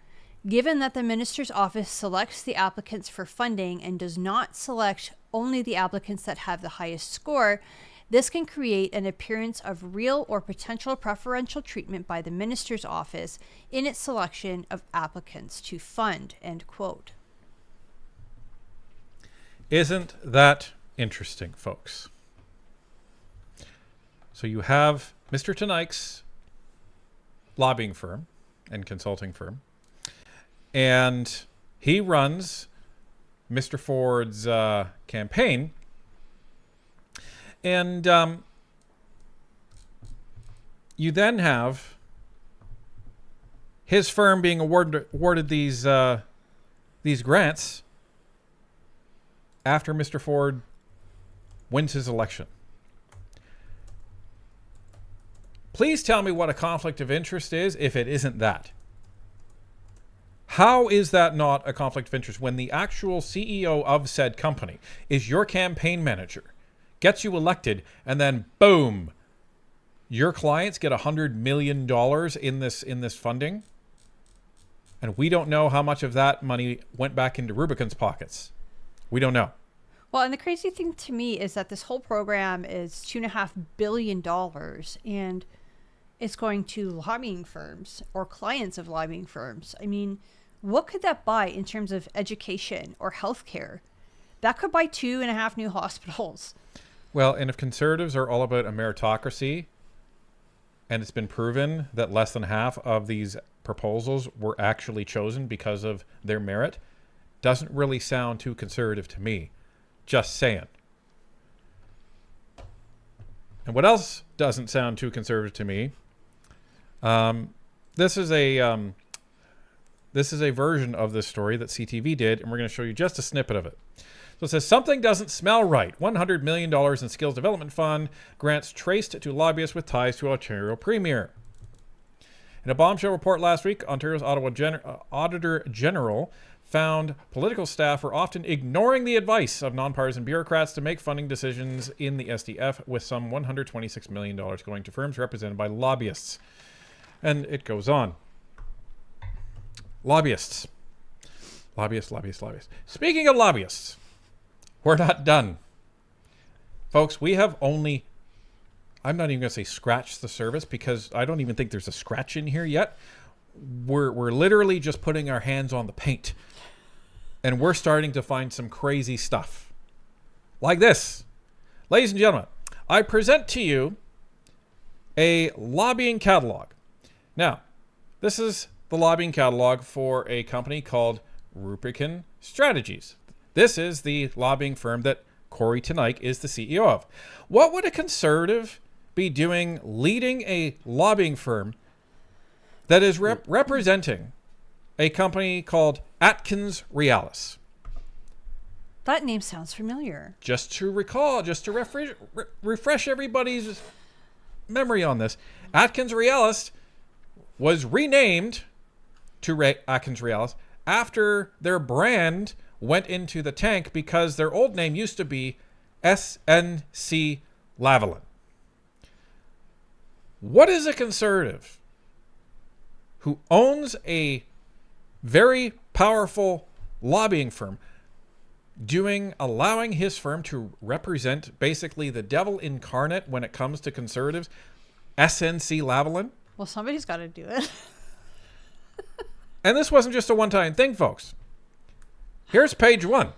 "Given that the minister's office selects the applicants for funding and does not select only the applicants that have the highest score, this can create an appearance of real or potential preferential treatment by the minister's office in its selection of applicants to fund," end quote. Isn't that interesting, folks? So you have Mr. Teneycke's lobbying firm and consulting firm, and he runs Mr. Ford's campaign. And you then have his firm being awarded these grants after Mr. Ford wins his election. Please tell me what a conflict of interest is if it isn't that. How is that not a conflict of interest when the actual CEO of said company is your campaign manager, gets you elected, and then boom, your clients get $100 million in this funding, and we don't know how much of that money went back into Rubicon's pockets. We don't know. Well, and the crazy thing to me is that this whole program is $2.5 billion, and it's going to lobbying firms or clients of lobbying firms. I mean, what could that buy in terms of education or healthcare? That could buy 2.5 new hospitals. Well, and if conservatives are all about a meritocracy, and it's been proven that less than half of these proposals were actually chosen because of their merit, doesn't really sound too conservative to me. Just saying. And what else doesn't sound too conservative to me? This is a version of this story that CTV did, and we're going to show you just a snippet of it. So it says, something doesn't smell right. $100 million in skills development fund grants traced to lobbyists with ties to Ontario Premier. In a bombshell report last week, Ontario's Auditor General found political staff were often ignoring the advice of nonpartisan bureaucrats to make funding decisions in the SDF, with some $126 million going to firms represented by lobbyists. And it goes on. Lobbyists. Lobbyists. Speaking of lobbyists, we're not done. Folks, we have only, I'm not even going to say scratch the surface, because I don't even think there's a scratch in here yet. We're literally just putting our hands on the paint. And we're starting to find some crazy stuff. Like this. Ladies and gentlemen, I present to you a lobbying catalog. Now, this is the lobbying catalog for a company called Rubicon Strategies. This is the lobbying firm that Kory Teneycke is the CEO of. What would a conservative be doing leading a lobbying firm that is representing a company called Atkins Realis? That name sounds familiar. Just to recall, just to refresh everybody's memory on this, Atkins Realis was renamed to Atkins Realis after their brand went into the tank because their old name used to be SNC Lavalin. What is a conservative who owns a very powerful lobbying firm doing, allowing his firm to represent basically the devil incarnate when it comes to conservatives? SNC Lavalin? Well, somebody's got to do it. And this wasn't just a one-time thing, folks. Here's page 1.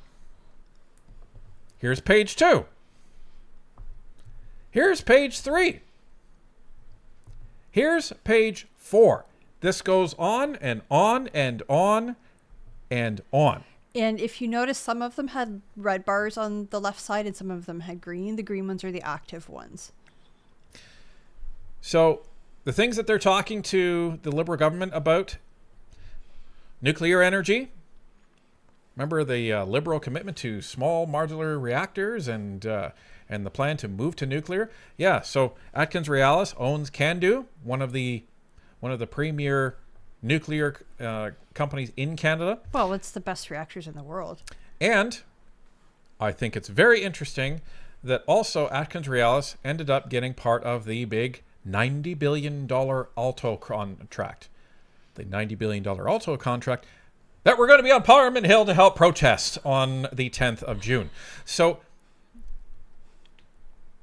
Here's page 2. Here's page 3. Here's page 4. This goes on and on and on and on. And if you notice, some of them had red bars on the left side and some of them had green. The green ones are the active ones. So the things that they're talking to the Liberal government about: nuclear energy, Remember the Liberal commitment to small modular reactors and the plan to move to nuclear? Yeah, so Atkins-Realis owns CANDU, one of the premier nuclear companies in Canada. Well, it's the best reactors in the world. And I think it's very interesting that also Atkins-Realis ended up getting part of the big $90 billion Alto contract. The $90 billion Alto contract that we're going to be on Parliament Hill to help protest on the 10th of June. So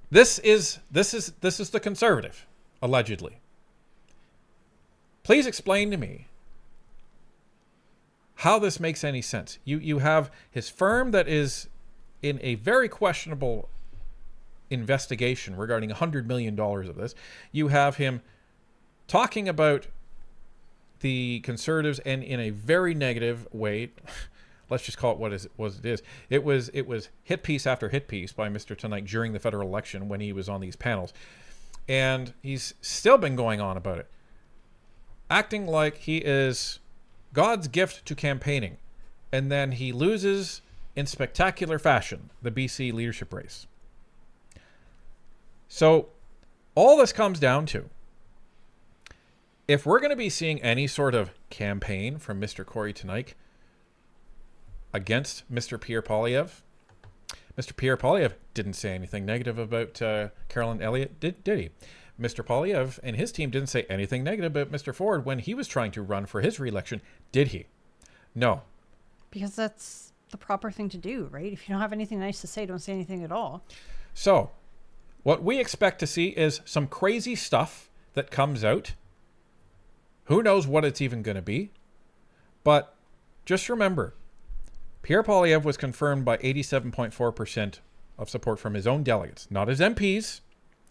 this is the Conservative, allegedly. Please explain to me how this makes any sense. You have his firm that is in a very questionable investigation regarding $100 million of this. You have him talking about the Conservatives and in a very negative way. Let's just call it what it is. It was hit piece after hit piece by Mr. Teneycke during the federal election when he was on these panels. And he's still been going on about it, acting like he is God's gift to campaigning. And then he loses in spectacular fashion the BC leadership race. So all this comes down to, if we're going to be seeing any sort of campaign from Mr. Kory Teneycke against Mr. Pierre Poilievre, Mr. Pierre Poilievre didn't say anything negative about Caroline Elliott, did he? Mr. Poilievre and his team didn't say anything negative about Mr. Ford when he was trying to run for his re-election, did he? No. Because that's the proper thing to do, right? If you don't have anything nice to say, don't say anything at all. So what we expect to see is some crazy stuff that comes out. Who knows what it's even going to be? But just remember, Pierre Poilievre was confirmed by 87.4% of support from his own delegates, not his MPs,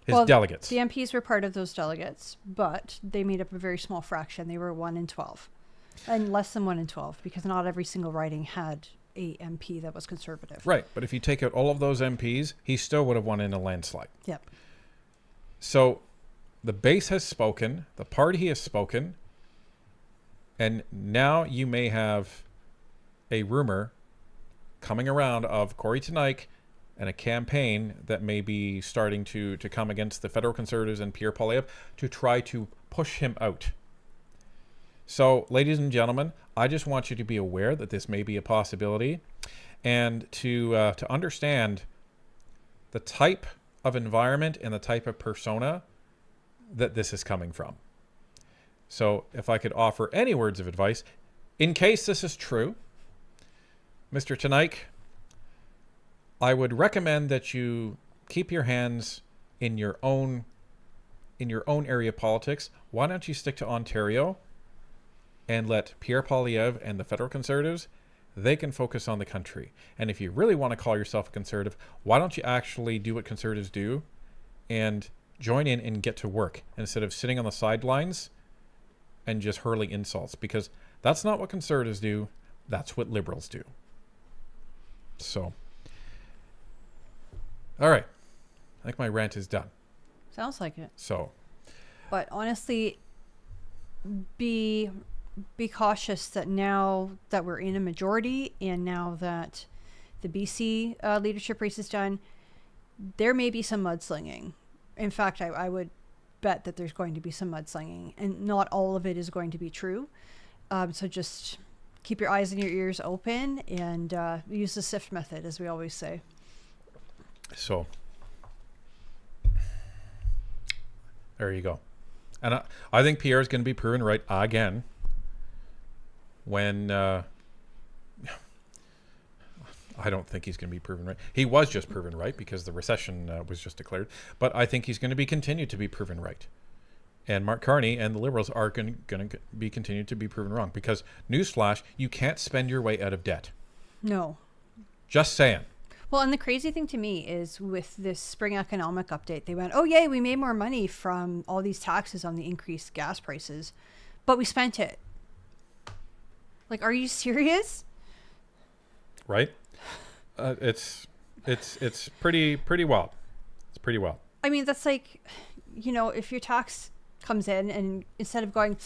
his delegates. The MPs were part of those delegates, but they made up a very small fraction. They were 1 in 12, and less than 1 in 12, because not every single riding had a MP that was Conservative. Right, but if you take out all of those MPs, he still would have won in a landslide. Yep. So the base has spoken, the party has spoken, and now you may have a rumor coming around of Kory Teneycke and a campaign that may be starting to come against the federal Conservatives and Pierre Poilievre to try to push him out. So, ladies and gentlemen, I just want you to be aware that this may be a possibility, and to understand the type of environment and the type of persona that this is coming from. So, if I could offer any words of advice, in case this is true, Mr. Teneycke, I would recommend that you keep your hands in your own area of politics. Why don't you stick to Ontario and let Pierre Poilievre and the federal Conservatives, they can focus on the country. And if you really want to call yourself a Conservative, why don't you actually do what Conservatives do and join in and get to work instead of sitting on the sidelines and just hurling insults? Because that's not what Conservatives do. That's what Liberals do. So, all right. I think my rant is done. Sounds like it. So, but honestly, be cautious that now that we're in a majority and now that the BC leadership race is done, there may be some mudslinging. In fact, I would bet that there's going to be some mudslinging, and not all of it is going to be true. So just keep your eyes and your ears open and use the SIFT method, as we always say. So there you go. And I think Pierre is going to be proven right again when I don't think he's going to be proven right. He was just proven right because the recession was just declared. But I think he's going to be continued to be proven right. And Mark Carney and the Liberals are going to be continued to be proven wrong. Because, newsflash, you can't spend your way out of debt. No. Just saying. Well, and the crazy thing to me is with this spring economic update, they went, oh, yay, we made more money from all these taxes on the increased gas prices, but we spent it. Like, are you serious? Right? It's pretty wild. It's pretty wild. I mean, that's like, you know, if your tax comes in, and instead of going,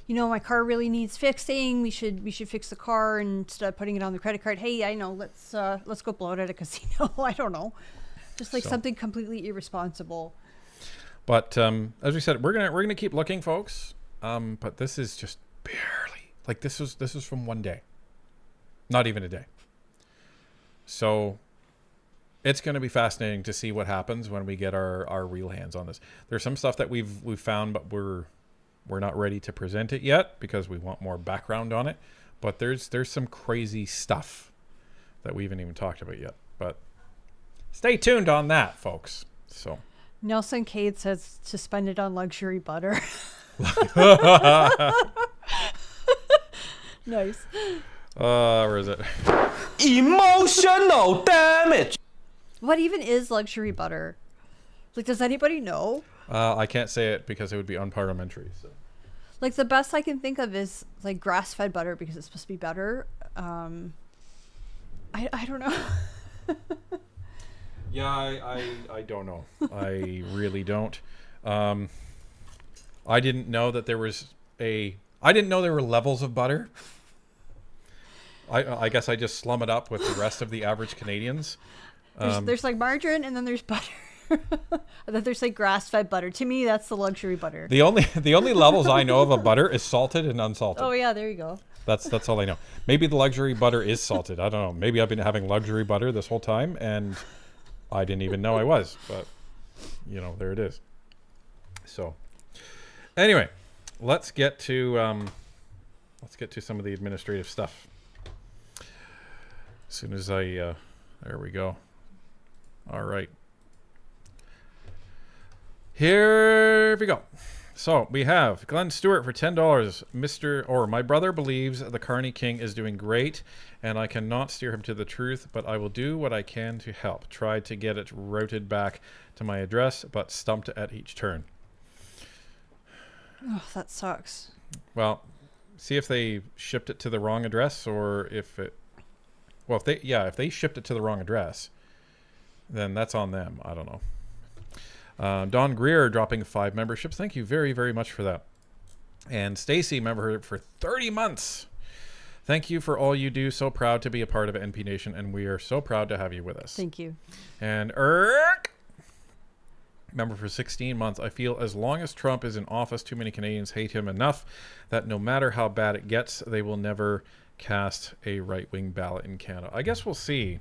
you know, my car really needs fixing, we should fix the car, and instead of putting it on the credit card, hey, I know, let's go blow it at a casino. I don't know, just like something completely irresponsible. But as we said, we're gonna keep looking, folks. But this is just barely, like, this is from one day, not even a day. So it's going to be fascinating to see what happens when we get our real hands on this. There's some stuff that we've found, but we're not ready to present it yet because we want more background on it. But there's some crazy stuff that we haven't even talked about yet. But stay tuned on that, folks. So Nelson Cade says suspended on luxury butter. Nice. Where is it? Emotional damage. What even is luxury butter? Like, does anybody know? I can't say it because it would be unparliamentary. So. Like, the best I can think of is like grass-fed butter because it's supposed to be better. I don't know. Yeah, I don't know. I really don't. I didn't know that there was I didn't know there were levels of butter. I guess I just slum it up with the rest of the average Canadians. There's like margarine, and then there's butter. And then there's like grass-fed butter. To me, that's the luxury butter. The only levels I know of a butter is salted and unsalted. Oh yeah, there you go. That's all I know. Maybe the luxury butter is salted. I don't know. Maybe I've been having luxury butter this whole time and I didn't even know I was. But you know, there it is. So anyway, let's get to some of the administrative stuff. As soon as there we go. All right. Here we go. So we have Glenn Stewart for $10. My brother believes the Carney King is doing great, and I cannot steer him to the truth, but I will do what I can to help. Tried to get it routed back to my address, but stumped at each turn. Oh, that sucks. Well, see if they shipped it to the wrong address, or if it... Well, if they shipped it to the wrong address, then that's on them. I don't know. Don Greer dropping 5 memberships. Thank you very, very much for that. And Stacy, member for 30 months. Thank you for all you do. So proud to be a part of NP Nation, and we are so proud to have you with us. Thank you. And member for 16 months. I feel as long as Trump is in office, too many Canadians hate him enough that no matter how bad it gets, they will never cast a right-wing ballot in Canada. I guess we'll see.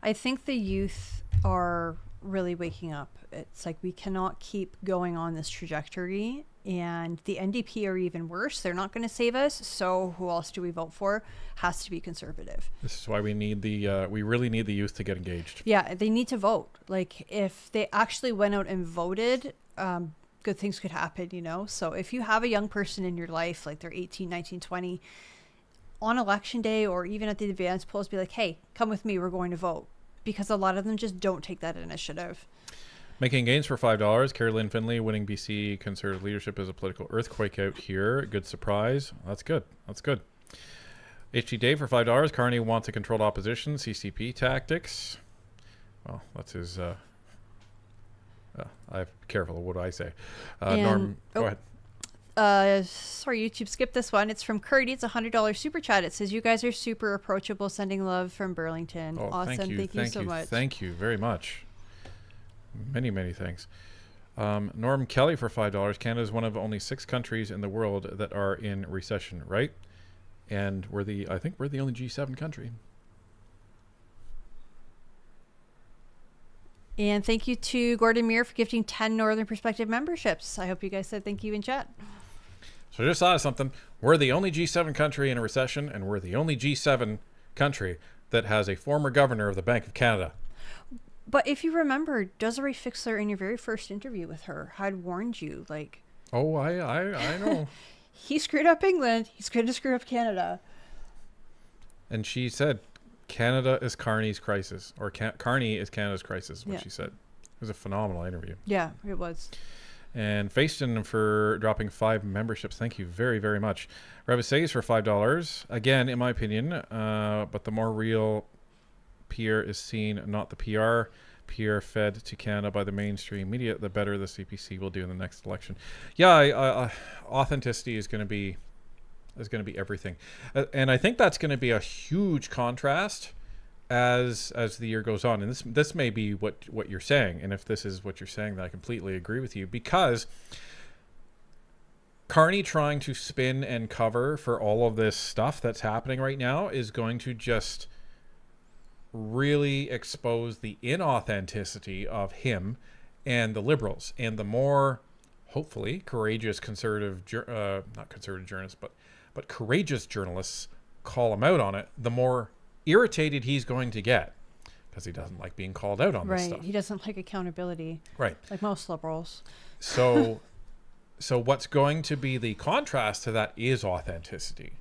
I think the youth are really waking up. It's like we cannot keep going on this trajectory, and the NDP are even worse. They're not going to save us, so who else do we vote for? Has to be Conservative. This is why we need we really need the youth to get engaged. Yeah, they need to vote. Like, if they actually went out and voted, good things could happen, you know? So if you have a young person in your life, like they're 18, 19, 20, on election day or even at the advance polls, be like, hey, come with me, we're going to vote. Because a lot of them just don't take that initiative. Making gains for $5. Carolyn Finley winning BC Conservative leadership is a political earthquake out here. Good surprise. That's good. HT Dave for $5. Carney wants a controlled opposition. CCP tactics. Well, that's his... I'm careful of what I say. Norm, go ahead. Sorry, YouTube skipped this one. It's from Kory. It's a $100 super chat. It says, you guys are super approachable. Sending love from Burlington. Oh, awesome. Thank you so much. Thank you very much. Many, many thanks. Norm Kelly for $5. Canada is one of only 6 countries in the world that are in recession, right? And I think we're the only G7 country. And thank you to Gordon Muir for gifting 10 Northern Perspective memberships. I hope you guys said thank you in chat. So I just thought of something. We're the only G7 country in a recession, and we're the only G7 country that has a former governor of the Bank of Canada. But if you remember, Desiree Fixler, in your very first interview with her, had warned you, like... Oh, I know. He screwed up England. He's going to screw up Canada. And she said, Canada is Carney's crisis, or Carney is Canada's crisis, what she said. It was a phenomenal interview. Yeah, it was. And Faiston for dropping 5 memberships. Thank you very, very much. Revisays for $5. Again, in my opinion, but the more real Pierre is seen, not the PR. Pierre fed to Canada by the mainstream media, the better the CPC will do in the next election. Yeah, authenticity is going to be everything, and I think that's going to be a huge contrast as the year goes on. And this may be what you're saying, and if this is what you're saying, then I completely agree with you, because Carney trying to spin and cover for all of this stuff that's happening right now is going to just really expose the inauthenticity of him and the Liberals. And the more, hopefully, courageous not conservative journalists, but courageous journalists call him out on it, the more irritated he's going to get, because he doesn't like being called out on this stuff. Right. He doesn't like accountability. Right. Like most Liberals. So what's going to be the contrast to that is authenticity.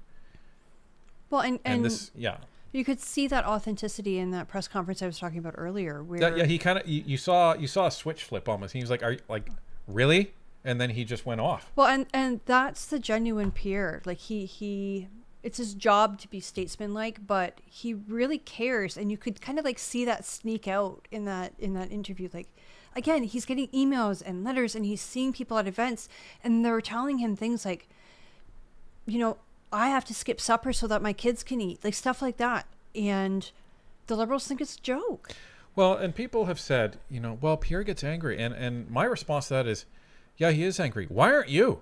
Well, and this, yeah. You could see that authenticity in that press conference I was talking about earlier. Where He kind of, you saw a switch flip almost. He was like, "Are you, like, really?" And then he just went off. Well, and that's the genuine Pierre. Like he it's his job to be statesman-like, but he really cares, and you could kind of like see that sneak out in that interview. Like, again, he's getting emails and letters, and he's seeing people at events, and they're telling him things like, you know, I have to skip supper so that my kids can eat, like stuff like that. And the Liberals think it's a joke. Well, and people have said, you know, well, Pierre gets angry. And my response to that is, yeah, he is angry. Why aren't you?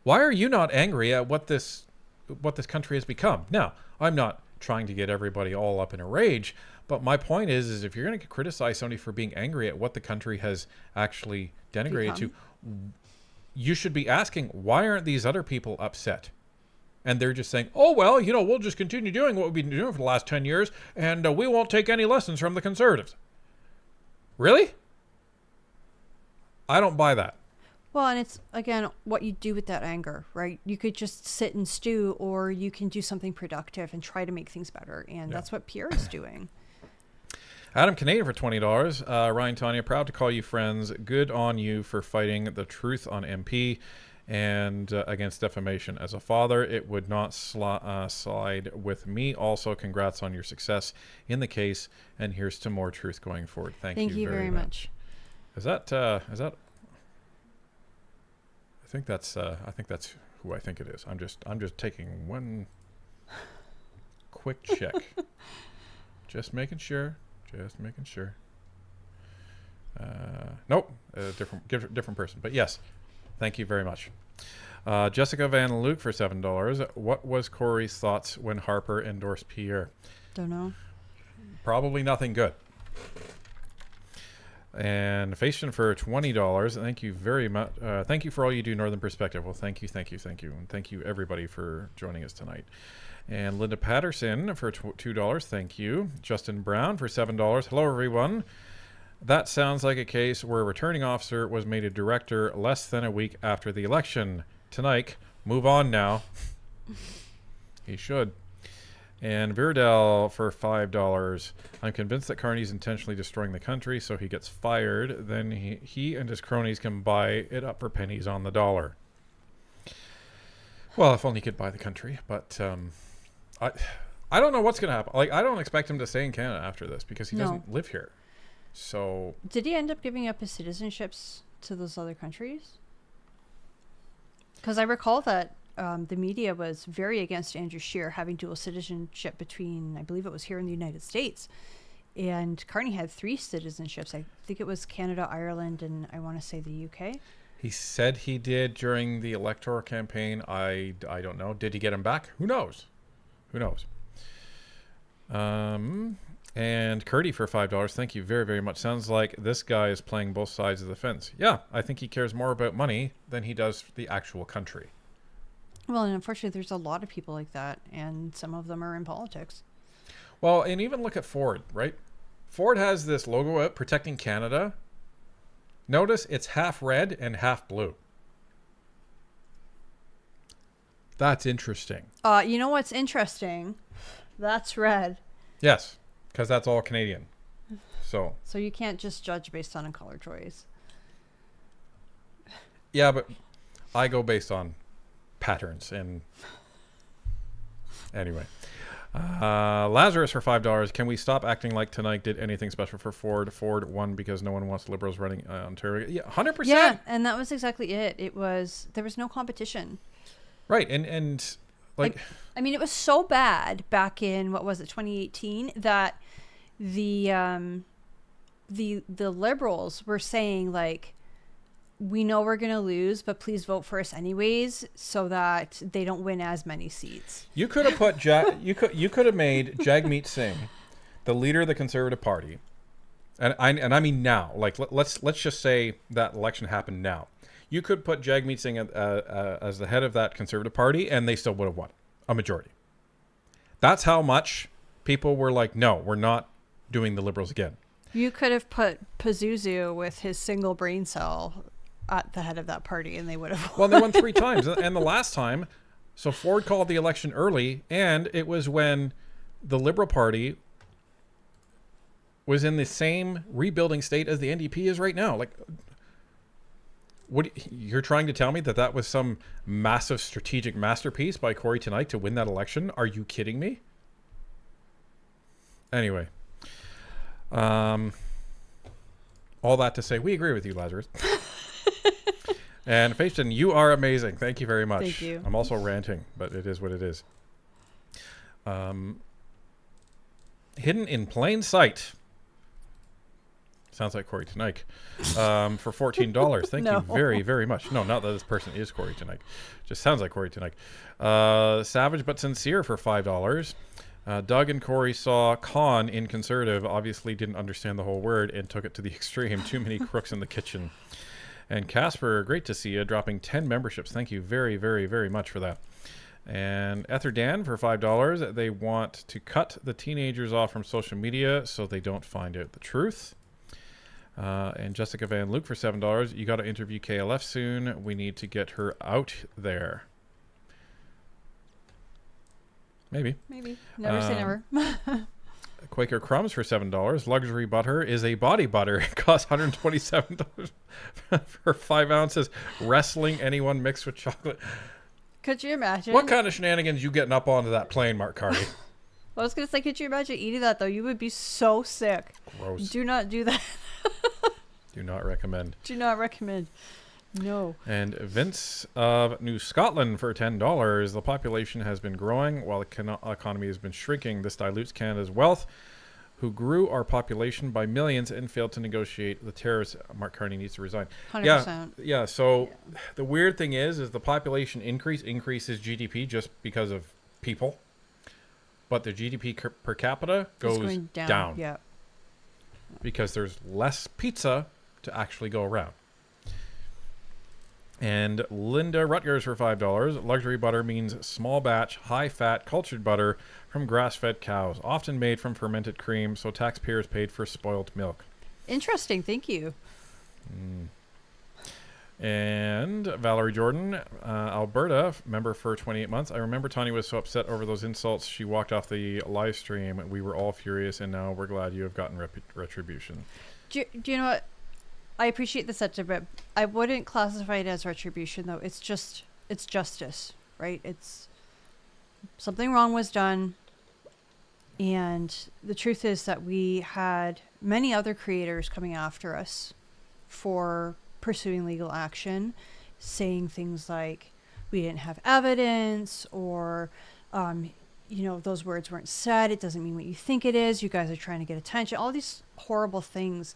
Why are you not angry at what this country has become? Now, I'm not trying to get everybody all up in a rage, but my point is if you're going to criticize somebody for being angry at what the country has actually denigrated to, you should be asking, why aren't these other people upset? And they're just saying, oh, well, you know, we'll just continue doing what we've been doing for the last 10 years, and we won't take any lessons from the Conservatives. Really? I don't buy that. Well, and it's, again, what you do with that anger, right? You could just sit and stew, or you can do something productive and try to make things better. And that's what Pierre is doing. Adam Canadian for $20. Ryan, Tanya, proud to call you friends. Good on you for fighting the truth on MP and against defamation. As a father, it would not slide with me. Also, congrats on your success in the case, and here's to more truth going forward. Thank you very much. Is that I think that's who I think it is. I'm just taking one quick check. Just making sure. Nope, different person. But yes, thank you very much. Jessica Van Luke for $7. What was Kory's thoughts when Harper endorsed Pierre? Don't know. Probably nothing good. And Facian for $20. Thank you very much. Thank you for all you do, Northern Perspective. Well, thank you. And thank you, everybody, for joining us tonight. And Linda Patterson for $2. Thank you. Justin Brown for $7. Hello, everyone. That sounds like a case where a returning officer was made a director less than a week after the election. Teneycke, move on now. He should. And Virdell for $5. I'm convinced that Carney's intentionally destroying the country, so he gets fired. Then he and his cronies can buy it up for pennies on the dollar. Well, if only he could buy the country. But I don't know what's going to happen. Like, I don't expect him to stay in Canada after this because he doesn't live here. So did he end up giving up his citizenships to those other countries? Because I recall that the media was very against Andrew Scheer having dual citizenship between, I believe it was here in the United States. And Carney had 3 citizenships. I think it was Canada, Ireland, and I want to say the UK. He said he did during the electoral campaign. I don't know. Did he get him back? Who knows? And Curdy for $5. Thank you very, very much. Sounds like this guy is playing both sides of the fence. Yeah, I think he cares more about money than he does the actual country. Well, and unfortunately, there's a lot of people like that, and some of them are in politics. Well, and even look at Ford, right? Ford has this logo out, Protecting Canada. Notice it's half red and half blue. That's interesting. You know what's interesting? That's red. Yes, because that's all Canadian. So you can't just judge based on a color choice. Yeah, but I go based on patterns. And anyway, Lazarus for $5. Can we stop acting like Teneycke did anything special for Ford? Ford won because no one wants Liberals running Ontario. Yeah, 100%. Yeah, and that was exactly it. There was no competition. Right, and like, I mean, it was so bad back in, what was it, 2018, that the Liberals were saying, like, we know we're going to lose, but please vote for us anyways, so that they don't win as many seats. you could have put you could have made Jagmeet Singh the leader of the Conservative Party, and I mean now, like, let's just say that election happened now. You could put Jagmeet Singh as the head of that Conservative Party, and they still would have won a majority. That's how much people were like, no, we're not doing the Liberals again. You could have put Pazuzu with his single brain cell at the head of that party, and they would have won. Well, they won 3 times. And the last time, so Ford called the election early, and it was when the Liberal Party was in the same rebuilding state as the NDP is right now. Like, what you're trying to tell me that was some massive strategic masterpiece by Kory Teneycke to win that election? Are you kidding me? Anyway, all that to say, we agree with you, Lazarus. And Faiston, you are amazing. Thank you very much. Thank you. I'm also ranting, but it is what it is. Hidden in plain sight. Sounds like Kory Teneycke. For $14. Thank you very, very much. No, not that this person is Kory Teneycke. Just sounds like Kory Teneycke. Savage but sincere for $5. Doug and Kory saw con in Conservative, obviously didn't understand the whole word and took it to the extreme. Too many crooks in the kitchen. And Casper, great to see you, dropping 10 memberships. Thank you very, very, very much for that. And Ether Dan for $5. They want to cut the teenagers off from social media so they don't find out the truth. And Jessica Van Luke for $7. You got to interview KLF soon. We need to get her out there. Maybe. Never say never. Quaker Crumbs for $7. Luxury butter is a body butter. It costs $127 for 5 ounces. Wrestling anyone mixed with chocolate. Could you imagine? What kind of shenanigans you getting up onto that plane, Mark Carty? I was going to say, could you imagine eating that, though? You would be so sick. Gross. Do not do that. Do not recommend. Do not recommend. No. And Vince of New Scotland for $10. The population has been growing while the economy has been shrinking. This dilutes Canada's wealth, who grew our population by millions and failed to negotiate the tariffs. Mark Carney needs to resign. 100%. Yeah. So the weird thing is the population increases GDP just because of people, but the GDP per capita goes down. Yeah. Because there's less pizza to actually go around. And Linda Rutgers for $5. Luxury butter means small batch, high fat, cultured butter from grass-fed cows, often made from fermented cream, so taxpayers paid for spoiled milk. Interesting. Thank you. And Valerie Jordan, Alberta, member for 28 months. I remember Tanya was so upset over those insults. She walked off the live stream. We were all furious, and now we're glad you have gotten retribution. Do you know what? I appreciate the sentiment. I wouldn't classify it as retribution, though. It's justice, right? It's something wrong was done. And the truth is that we had many other creators coming after us for pursuing legal action, saying things like we didn't have evidence, or, those words weren't said. It doesn't mean what you think it is. You guys are trying to get attention. All these horrible things.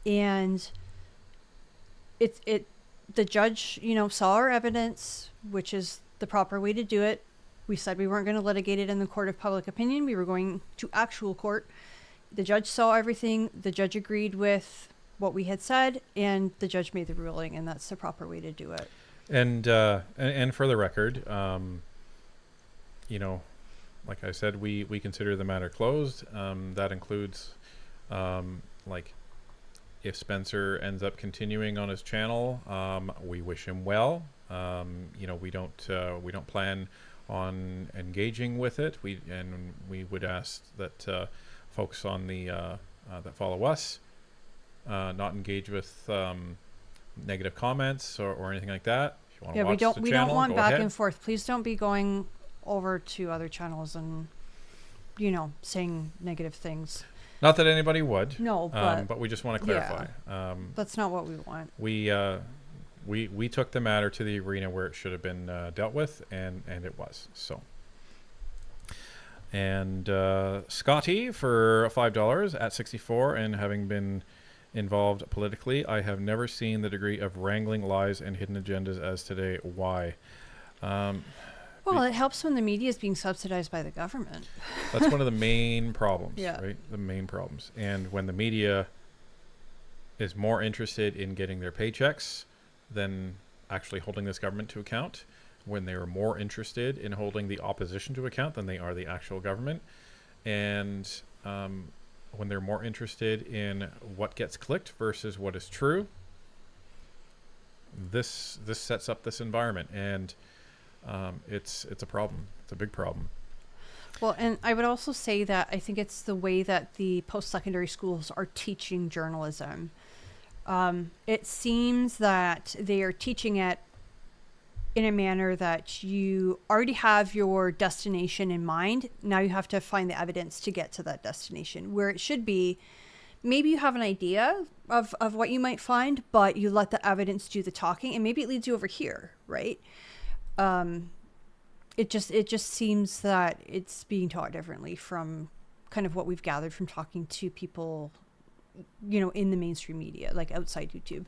And the judge, saw our evidence, which is the proper way to do it. We said we weren't going to litigate it in the court of public opinion. We were going to actual court. The judge saw everything. The judge agreed with what we had said, and the judge made the ruling, and that's the proper way to do it. And for the record, like I said, we consider the matter closed. That includes, if Spencer ends up continuing on his channel, we wish him well. We don't plan on engaging with it. We would ask that folks on the that follow us not engage with negative comments or anything like that. If you want to watch we don't want back ahead. and forth. Please don't be going over to other channels and you know, saying negative things. Not that anybody would. No, but we just want to clarify. That's not what we want. We took the matter to the arena where it should have been dealt with, and it was. So. And Scotty for $5 at 64, and having been involved politically, I have never seen the degree of wrangling, lies, and hidden agendas as today. Why? Well, it helps when the media is being subsidized by the government. That's one of the main problems, Yeah. right? The main problems. And when the media is more interested in getting their paychecks than actually holding this government to account, when they are more interested in holding the opposition to account than they are the actual government, and when they're more interested in what gets clicked versus what is true, this sets up this environment, and it's a problem. It's a big problem. Well, and I would also say that I think it's the way that the post-secondary schools are teaching journalism. It seems that they are teaching it in a manner that you already have your destination in mind. Now you have to find the evidence to get to that destination, where it should be, maybe you have an idea of what you might find, but you let the evidence do the talking, and maybe it leads you over here, right? It just seems that it's being taught differently from kind of what we've gathered from talking to people, you know, in the mainstream media, like outside YouTube.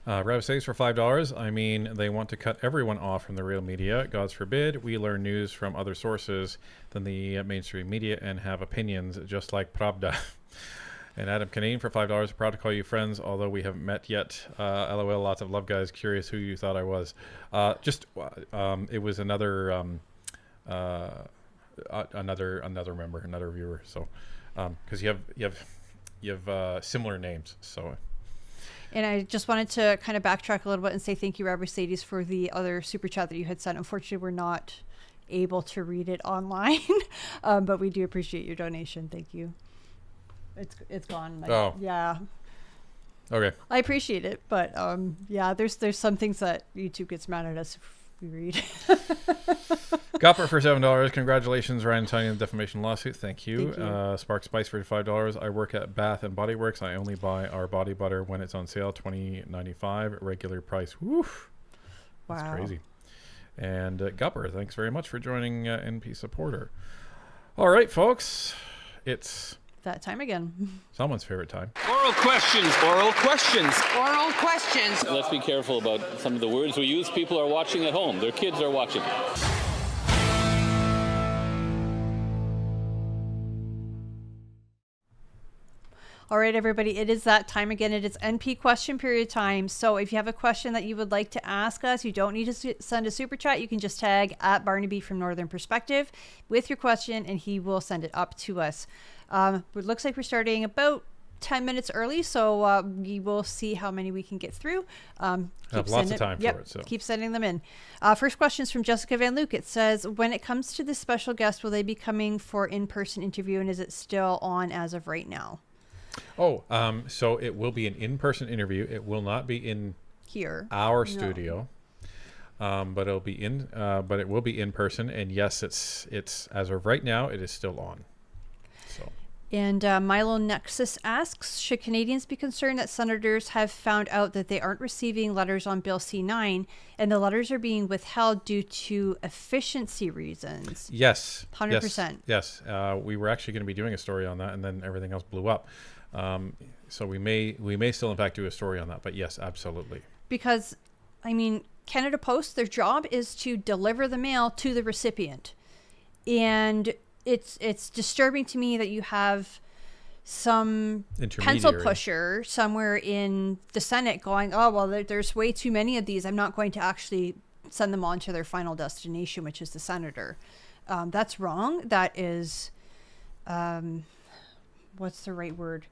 Rev says for $5, I mean, they want to cut everyone off from the real media. God's forbid we learn news from other sources than the mainstream media and have opinions just like Pravda. And Adam Canane for $5, proud to call you friends, although we haven't met yet. LOL, lots of love, guys. Curious who you thought I was. It was another member, another viewer. So, because you have similar names, so. And I just wanted to kind of backtrack a little bit and say thank you, Rob Mercedes, for the other super chat that you had sent. Unfortunately, we're not able to read it online, but we do appreciate your donation. Thank you. It's gone. Yeah. Okay. I appreciate it, but yeah, there's some things that YouTube gets mad at us if we read. Gopper for $7. Congratulations, Ryan and Tiny, on the defamation lawsuit. Thank you. Spark Spice for $5. I work at Bath and Body Works. I only buy our body butter when it's on sale, $20.95 regular price. Woof. Wow. That's crazy. And Gupper, thanks very much for joining NP Supporter. All right, folks. It's that time again. Someone's favorite time. Oral questions. Oral questions. Oral questions. Let's be careful about some of the words we use. People are watching at home. Their kids are watching. All right, everybody, it is that time again. It is NP question period time. So if you have a question that you would like to ask us, you don't need to send a super chat. You can just tag at Barnaby from Northern Perspective with your question, and he will send it up to us. It looks like we're starting about 10 minutes early, so we will see how many we can get through. Have lots of time for it. So keep sending them in. First question is from Jessica Van Luke. It says, when it comes to the special guest, will they be coming for in-person interview, and is it still on as of right now? So it will be an in-person interview. It will not be in our studio, but it'll be in. But it will be in person. And yes, it's as of right now, it is still on. So. And Milo Nexus asks, should Canadians be concerned that senators have found out that they aren't receiving letters on Bill C9, and the letters are being withheld due to efficiency reasons? Yes, 100%. Yes. We were actually going to be doing a story on that, and then everything else blew up. So we may still in fact do a story on that, but yes, absolutely. Because, I mean, Canada Post, their job is to deliver the mail to the recipient. And it's disturbing to me that you have some pencil pusher somewhere in the Senate going, oh, well, there's way too many of these. I'm not going to actually send them on to their final destination, which is the senator. That's wrong. That is, what's the right word?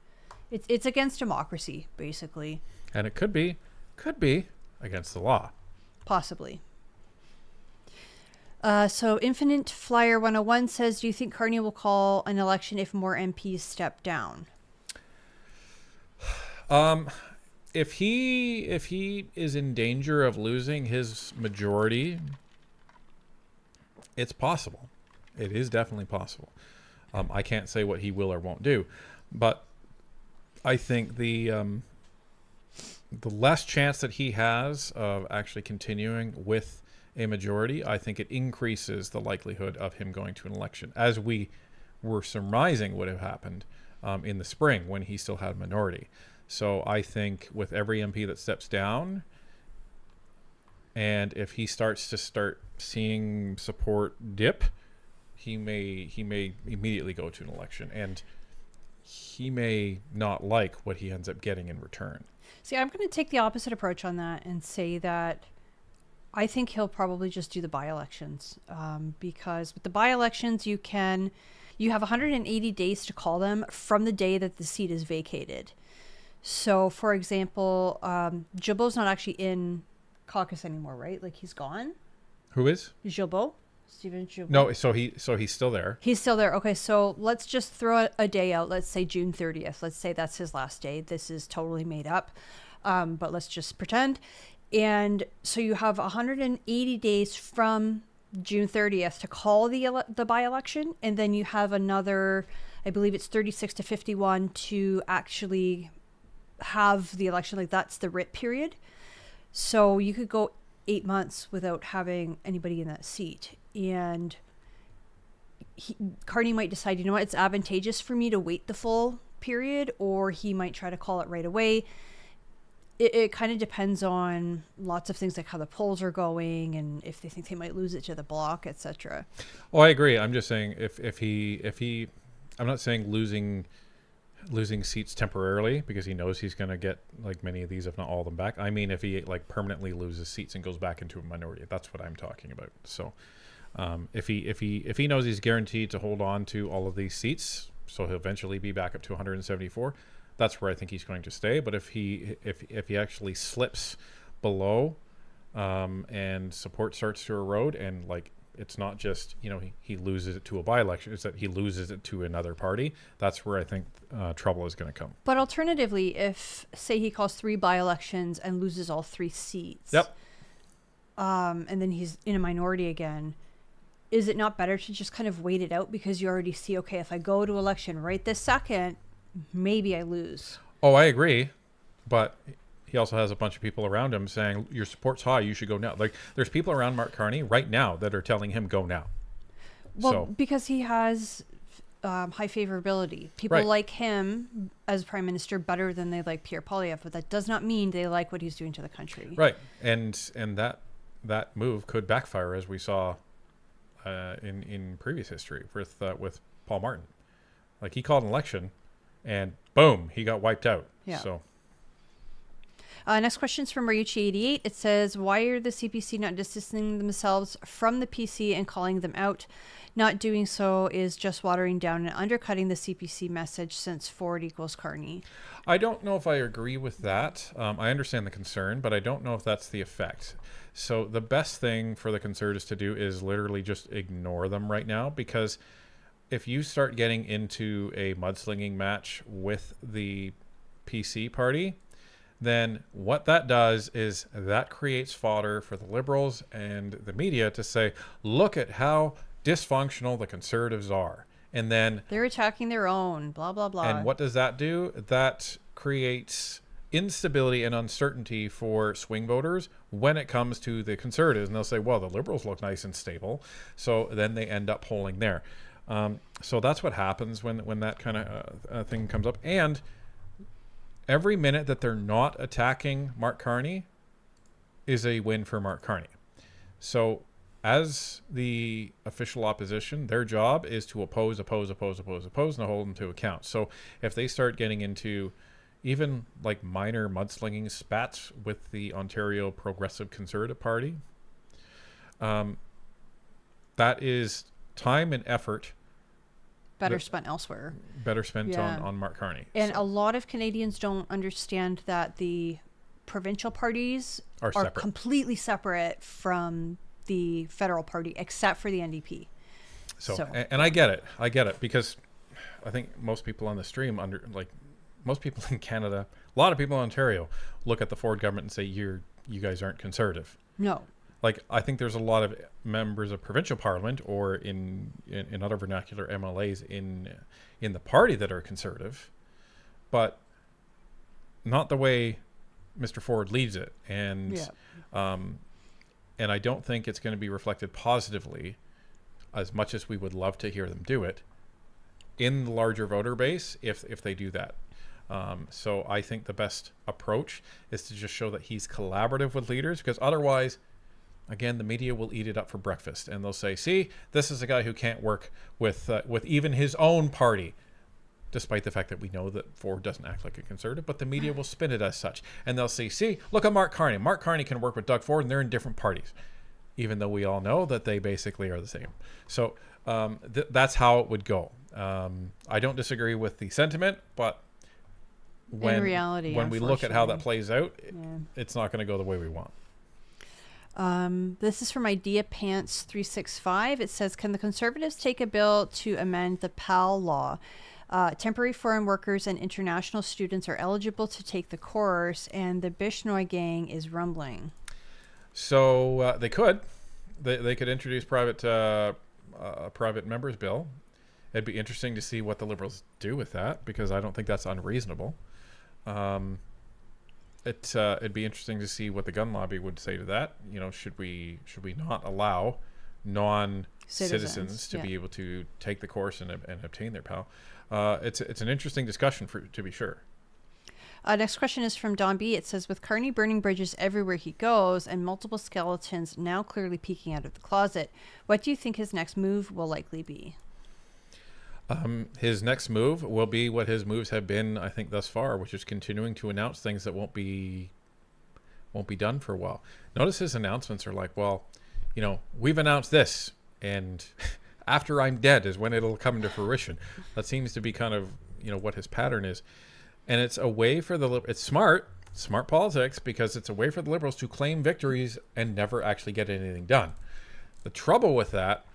It's against democracy, basically. And it could be against the law. Possibly. So Infinite Flyer 101 says, do you think Carney will call an election if more MPs step down? If he is in danger of losing his majority, it's possible. It is definitely possible. I can't say what he will or won't do, but I think the less chance that he has of actually continuing with a majority, I think it increases the likelihood of him going to an election, as we were surmising would have happened in the spring when he still had a minority. So I think with every MP that steps down, and if he starts seeing support dip, he may immediately go to an election, and he may not like what he ends up getting in return. See, I'm going to take the opposite approach on that and say that I think he'll probably just do the by-elections, because with the by-elections, you have 180 days to call them from the day that the seat is vacated. So, for example, Gilbo's not actually in caucus anymore, right? Like, he's gone. Who is? Gilbo. Stephen Gilbo. No, so he's still there. He's still there. Okay, so let's just throw a day out. Let's say June 30th. Let's say that's his last day. This is totally made up, but let's just pretend. And so you have 180 days from June 30th to call the by-election, and then you have another, I believe it's 36 to 51 to actually have the election. Like, that's the writ period. So you could go 8 months without having anybody in that seat. And Carney might decide, you know what, it's advantageous for me to wait the full period, or he might try to call it right away. It kind of depends on lots of things, like how the polls are going and if they think they might lose it to the bloc, etc. Oh, I agree. I'm just saying if he I'm not saying losing seats temporarily, because he knows he's going to get like many of these, if not all of them, back. I mean, if he like permanently loses seats and goes back into a minority, that's what I'm talking about. So if he knows he's guaranteed to hold on to all of these seats, so he'll eventually be back up to 174. That's where I think he's going to stay. But if he actually slips below and support starts to erode, and like it's not just, you know, he loses it to a by-election, it's that he loses it to another party, that's where I think trouble is going to come. But alternatively, if, say, he calls 3 by-elections and loses all 3 seats, yep, and then he's in a minority again, is it not better to just kind of wait it out, because you already see, okay, if I go to election right this second, maybe I lose? Oh, I agree. But he also has a bunch of people around him saying, your support's high, you should go now. Like, there's people around Mark Carney right now that are telling him, go now. Well, because he has high favorability. People like him as prime minister better than they like Pierre Poilievre, but that does not mean they like what he's doing to the country. Right. And that move could backfire, as we saw in previous history with Paul Martin. Like, he called an election and boom, he got wiped out. Yeah. So next question is from Ryuchi88. It says, why are the CPC not distancing themselves from the PC and calling them out? Not doing so is just watering down and undercutting the CPC message, since Ford equals Carney. I don't know if I agree with that. I understand the concern, but I don't know if that's the effect. So the best thing for the Conservatives to do is literally just ignore them right now, because if you start getting into a mudslinging match with the PC party, then what that does is that creates fodder for the Liberals and the media to say, look at how dysfunctional the Conservatives are. And then they're attacking their own, blah, blah, blah. And what does that do? That creates instability and uncertainty for swing voters when it comes to the Conservatives. And they'll say, well, the Liberals look nice and stable. So then they end up polling there. So that's what happens when that kind of thing comes up. And every minute that they're not attacking Mark Carney is a win for Mark Carney. So as the official opposition, their job is to oppose, and hold them to account. So if they start getting into even like minor mudslinging spats with the Ontario Progressive Conservative Party, that is time and effort better spent elsewhere. Better spent on Mark Carney. And a lot of Canadians don't understand that the provincial parties are completely separate from the federal party, except for the NDP. So. And I get it, because I think most people on the stream most people in Canada, a lot of people in Ontario look at the Ford government and say, you guys aren't conservative. No. like, I think there's a lot of members of provincial parliament, or in other vernacular, MLAs in the party that are conservative, but not the way Mr. Ford leads it. And I don't think it's going to be reflected positively, as much as we would love to hear them do it, in the larger voter base if they do that. So I think the best approach is to just show that he's collaborative with leaders, because otherwise, again, the media will eat it up for breakfast, and they'll say, see, this is a guy who can't work with even his own party, despite the fact that we know that Ford doesn't act like a conservative, but the media will spin it as such. And they'll say, see, look at Mark Carney. Mark Carney can work with Doug Ford, and they're in different parties, even though we all know that they basically are the same. So that's how it would go. I don't disagree with the sentiment, but in reality, when we look at how that plays out, it's not going to go the way we want. This is from Idea Pants 365. It says, can the Conservatives take a bill to amend the PAL law? Temporary foreign workers and international students are eligible to take the course, and the Bishnoi gang is rumbling. So they could introduce private members bill. It'd be interesting to see what the Liberals do with that, because I don't think that's unreasonable. It'd be interesting to see what the gun lobby would say to that. Should we not allow non-citizens to be able to take the course and obtain their PAL? It's an interesting discussion, to be sure. Next question is from Don B. It says, with Carney burning bridges everywhere he goes and multiple skeletons now clearly peeking out of the closet, what do you think his next move will likely be? His next move will be what his moves have been, I think, thus far, which is continuing to announce things that won't be done for a while. Notice his announcements are like, well, we've announced this, and after I'm dead is when it'll come into fruition. That seems to be kind of, what his pattern is. And it's a way for it's smart politics, because it's a way for the Liberals to claim victories and never actually get anything done. The trouble with that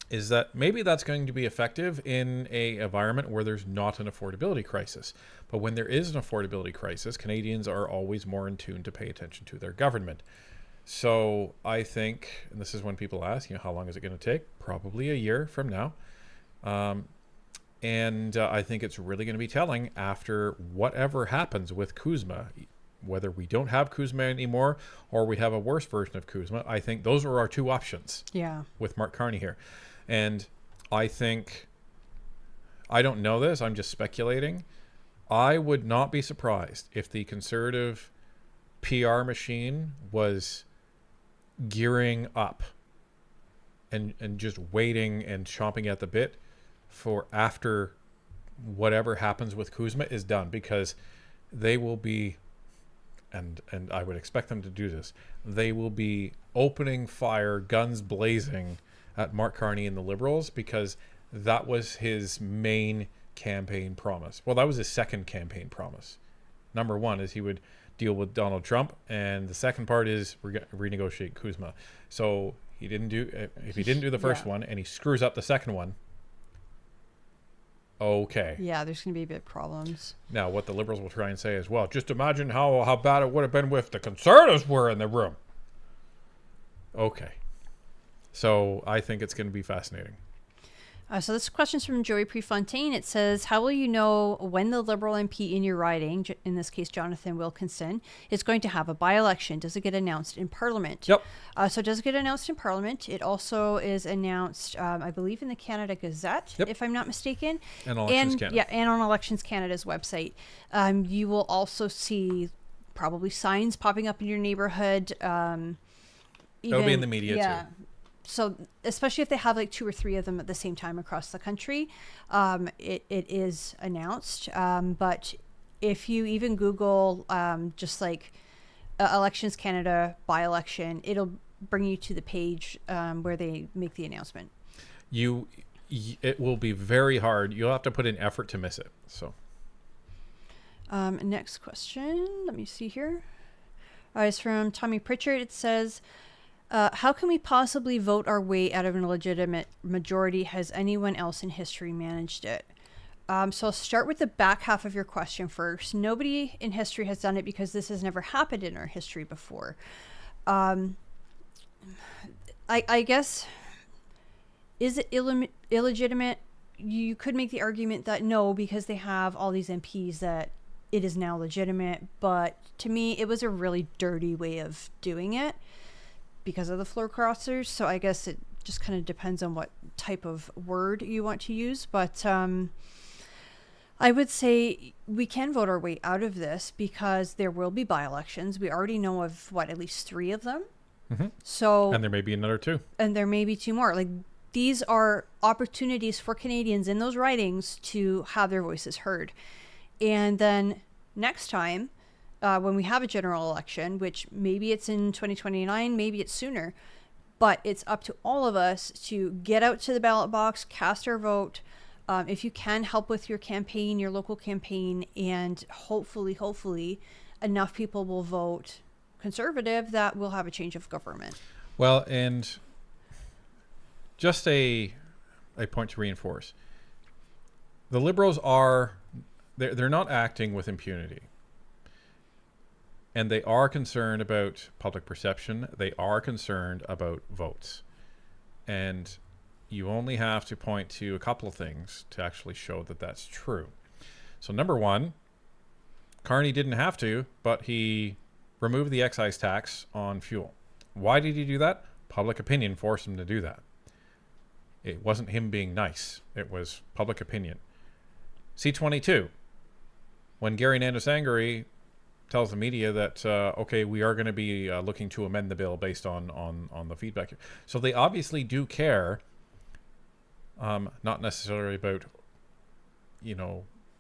is that maybe that's going to be effective in an environment where there's not an affordability crisis. But when there is an affordability crisis, Canadians are always more in tune to pay attention to their government. So I think, and this is when people ask, how long is it going to take? Probably a year from now. And I think it's really going to be telling after whatever happens with Kuzma, whether we don't have Kuzma anymore or we have a worse version of Kuzma. I think those are our two options. Yeah. With Mark Carney here. And I think, I don't know this, I'm just speculating. I would not be surprised if the Conservative PR machine was gearing up and just waiting and chomping at the bit for after whatever happens with Kuzma is done, because they will be, and I would expect them to do this, they will be opening fire, guns blazing at Mark Carney and the Liberals, because that was his main campaign promise. Well, that was his second campaign promise. Number one is he would deal with Donald Trump, and the second part is renegotiate Kuzma. So if he didn't do the first one and he screws up the second one, okay. Yeah, there's going to be big problems. Now, what the Liberals will try and say is, well, just imagine how bad it would have been if the Conservatives were in the room. Okay. So I think it's going to be fascinating. So this question's from Joey Prefontaine. It says, how will you know when the Liberal MP in your riding, in this case Jonathan Wilkinson, is going to have a by-election? Does it get announced in Parliament? Yep. So it does get announced in Parliament. It also is announced, I believe, in the Canada Gazette, if I'm not mistaken. And Elections Canada. Yeah, and on Elections Canada's website. You will also see probably signs popping up in your neighborhood. It'll be in the media too. So especially if they have like 2 or 3 of them at the same time across the country, it is announced. But if you even Google just like Elections Canada by-election, it'll bring you to the page where they make the announcement. It will be very hard. You'll have to put in effort to miss it. So next question, let me see here. It's from Tommy Pritchard. It says, how can we possibly vote our way out of an illegitimate majority? Has anyone else in history managed it? So I'll start with the back half of your question first. Nobody in history has done it because this has never happened in our history before. I guess, is it illegitimate? You could make the argument that no, because they have all these MPs, that it is now legitimate. But to me, it was a really dirty way of doing it because of the floor crossers. So I guess it just kind of depends on what type of word you want to use. But I would say we can vote our way out of this because there will be by-elections. We already know of at least 3 of them. Mm-hmm. So, and there may be another 2. And there may be 2 more. Like, these are opportunities for Canadians in those ridings to have their voices heard. And then next time, when we have a general election, which maybe it's in 2029, maybe it's sooner, but it's up to all of us to get out to the ballot box, cast our vote. If you can, help with your campaign, your local campaign, and hopefully enough people will vote Conservative that we'll have a change of government. Well, and just a point to reinforce. The Liberals they're not acting with impunity. And they are concerned about public perception. They are concerned about votes. And you only have to point to a couple of things to actually show that that's true. So number 1, Carney didn't have to, but he removed the excise tax on fuel. Why did he do that? Public opinion forced him to do that. It wasn't him being nice. It was public opinion. C-22. When Gary Nandasangari tells the media that, okay, we are going to be looking to amend the bill based on the feedback. So they obviously do care, not necessarily about,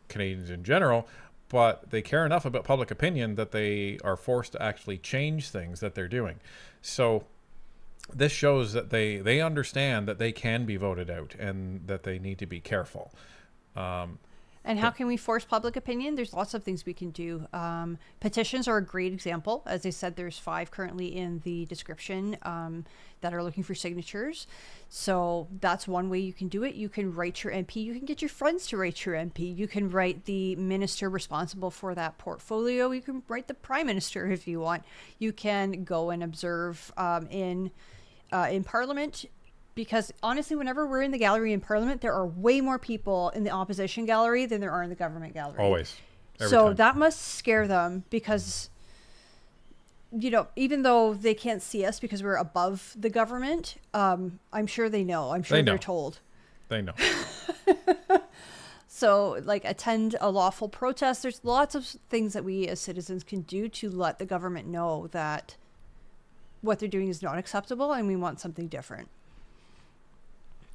Canadians in general, but they care enough about public opinion that they are forced to actually change things that they're doing. So this shows that they understand that they can be voted out and that they need to be careful. And how can we force public opinion? There's lots of things we can do. Petitions are a great example. As I said, there's 5 currently in the description that are looking for signatures. So that's one way you can do it. You can write your MP. You can get your friends to write your MP. You can write the minister responsible for that portfolio. You can write the prime minister if you want. You can go and observe in Parliament. Because honestly, whenever we're in the gallery in Parliament, there are way more people in the opposition gallery than there are in the government gallery. Always. Every so time. That must scare them because, even though they can't see us because we're above the government, I'm sure they know. I'm sure they're told. They know. So, attend a lawful protest. There's lots of things that we as citizens can do to let the government know that what they're doing is not acceptable and we want something different.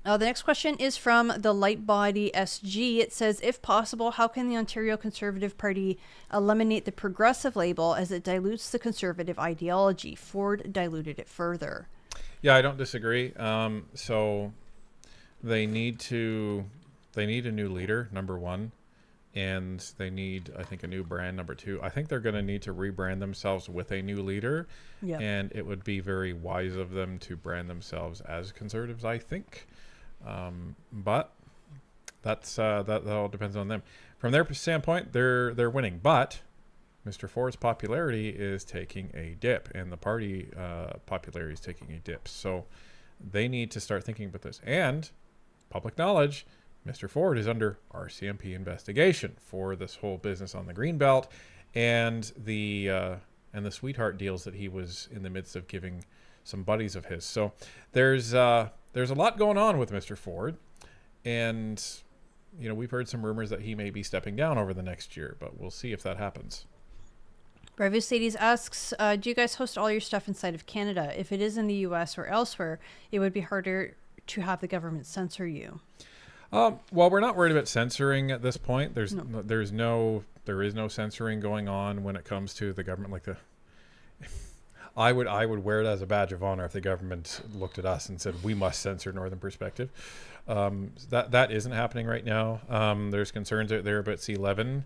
The next question is from the Light Body SG. It says, if possible, how can the Ontario Conservative Party eliminate the progressive label as it dilutes the conservative ideology? Ford diluted it further. Yeah, I don't disagree. So they need a new leader, number 1. And they need, I think, a new brand, number 2. I think they're going to need to rebrand themselves with a new leader. Yep. And it would be very wise of them to brand themselves as Conservatives, I think. But that all depends on them. From their standpoint, they're winning. But Mr. Ford's popularity is taking a dip, and the party popularity is taking a dip. So they need to start thinking about this. And public knowledge, Mr. Ford is under RCMP investigation for this whole business on the Greenbelt and the sweetheart deals that he was in the midst of giving some buddies of his. So there's a lot going on with Mr. Ford, and we've heard some rumors that he may be stepping down over the next year, but we'll see if that happens. Breviciades asks, do you guys host all your stuff inside of Canada? If it is in the US or elsewhere, it would be harder to have the government censor you. Well, we're not worried about censoring at this point. There is no censoring going on when it comes to the government. I would wear it as a badge of honor if the government looked at us and said we must censor Northern Perspective. That isn't happening right now. There's concerns out there about C11.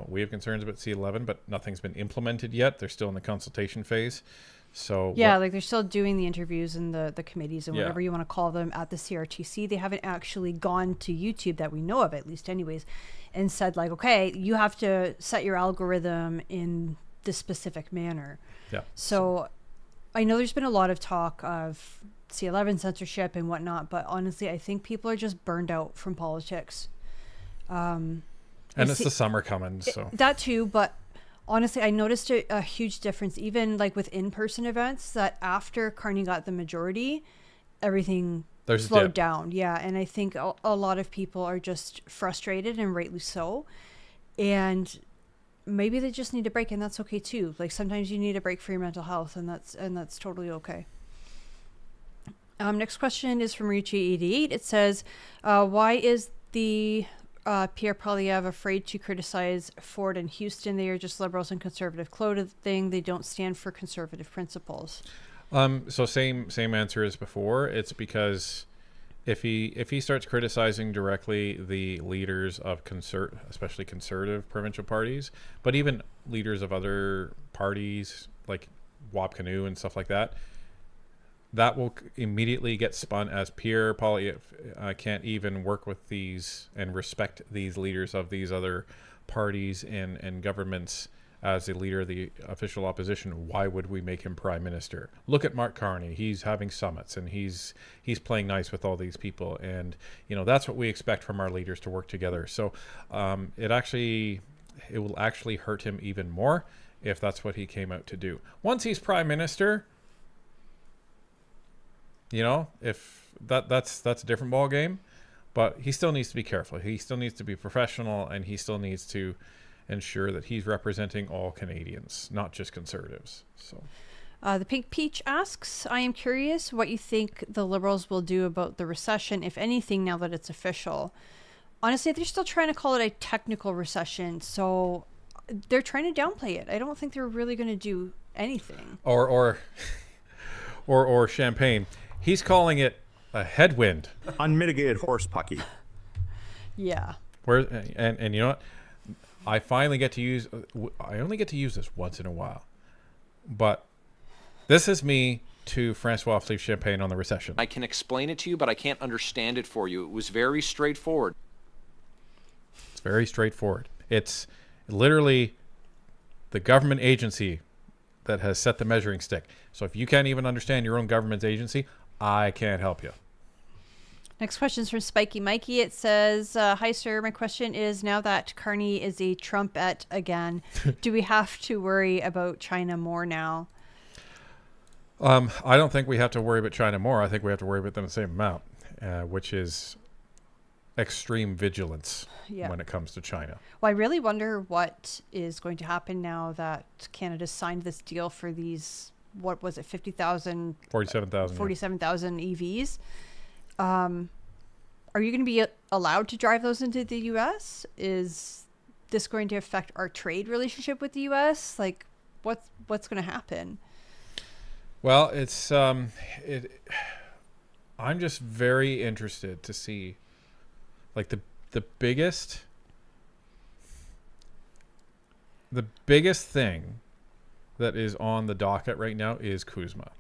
We have concerns about C11, but nothing's been implemented yet. They're still in the consultation phase. So yeah, they're still doing the interviews and the committees and whatever you want to call them at the CRTC. They haven't actually gone to YouTube that we know of, at least anyways, and said okay, you have to set your algorithm in this specific manner. Yeah. So I know there's been a lot of talk of C11 censorship and whatnot, but honestly, I think people are just burned out from politics. And it's the summer coming, so. That too, but honestly, I noticed a huge difference, even like with in-person events, that after Carney got the majority, everything slowed down. Yeah, and I think a lot of people are just frustrated, and rightly so. And maybe they just need a break, and that's okay too. Like sometimes you need a break for your mental health, and that's totally okay. Next question is from Richie88. It says, why is the Pierre Poilievre afraid to criticize Ford and Houston? They are just liberals in conservative clothing. They don't stand for conservative principles. So same answer as before. It's because if he starts criticizing directly the leaders of especially conservative provincial parties, but even leaders of other parties like Wapcanoe and stuff like that, that will immediately get spun as Pierre Poilievre can't even work with these and respect these leaders of these other parties and governments as the leader of the official opposition. Why would we make him prime minister? Look at Mark Carney. He's having summits and he's playing nice with all these people. And, that's what we expect from our leaders, to work together. So it will actually hurt him even more if that's what he came out to do. Once he's prime minister, if that's a different ball game, but he still needs to be careful. He still needs to be professional, and he still needs to ensure that he's representing all Canadians, not just conservatives. So, the Pink Peach asks, I am curious what you think the Liberals will do about the recession, if anything, now that it's official. Honestly, they're still trying to call it a technical recession, so they're trying to downplay it. I don't think they're really going to do anything. Or Champagne. He's calling it a headwind. Unmitigated horse pucky. Yeah. And you know what? I only get to use this once in a while. But this is me to Francois Philippe Champagne on the recession. I can explain it to you, but I can't understand it for you. It was very straightforward. It's very straightforward. It's literally the government agency that has set the measuring stick. So if you can't even understand your own government's agency, I can't help you. Next question is from Spiky Mikey. It says, hi, sir. My question is, now that Carney is a Trumpette again, do we have to worry about China more now? I don't think we have to worry about China more. I think we have to worry about them the same amount, which is extreme vigilance when it comes to China. Well, I really wonder what is going to happen now that Canada signed this deal for these, what was it, 47,000 EVs. Are you going to be allowed to drive those into the U.S.? Is this going to affect our trade relationship with the U.S.? Like, what's going to happen? Well, it's I'm just very interested to see, like, the biggest thing that is on the docket right now is Kuzma.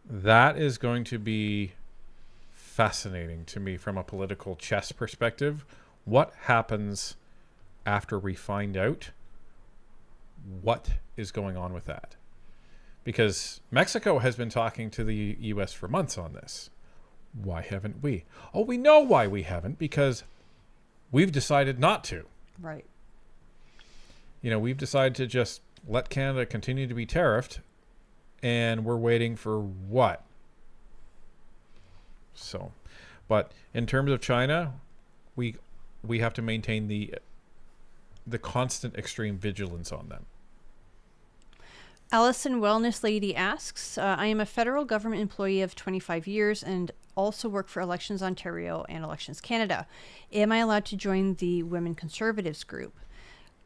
That is going to be fascinating to me from a political chess perspective. What happens after we find out what is going on with that? Because Mexico has been talking to the U.S. for months on this. Why haven't we? Oh, we know why we haven't, because we've decided not to. Right. We've decided to just let Canada continue to be tariffed, and we're waiting for what? So, but in terms of China, we have to maintain the constant extreme vigilance on them. Allison Wellness Lady asks, I am a federal government employee of 25 years and also work for Elections Ontario and Elections Canada. Am I allowed to join the Women Conservatives group?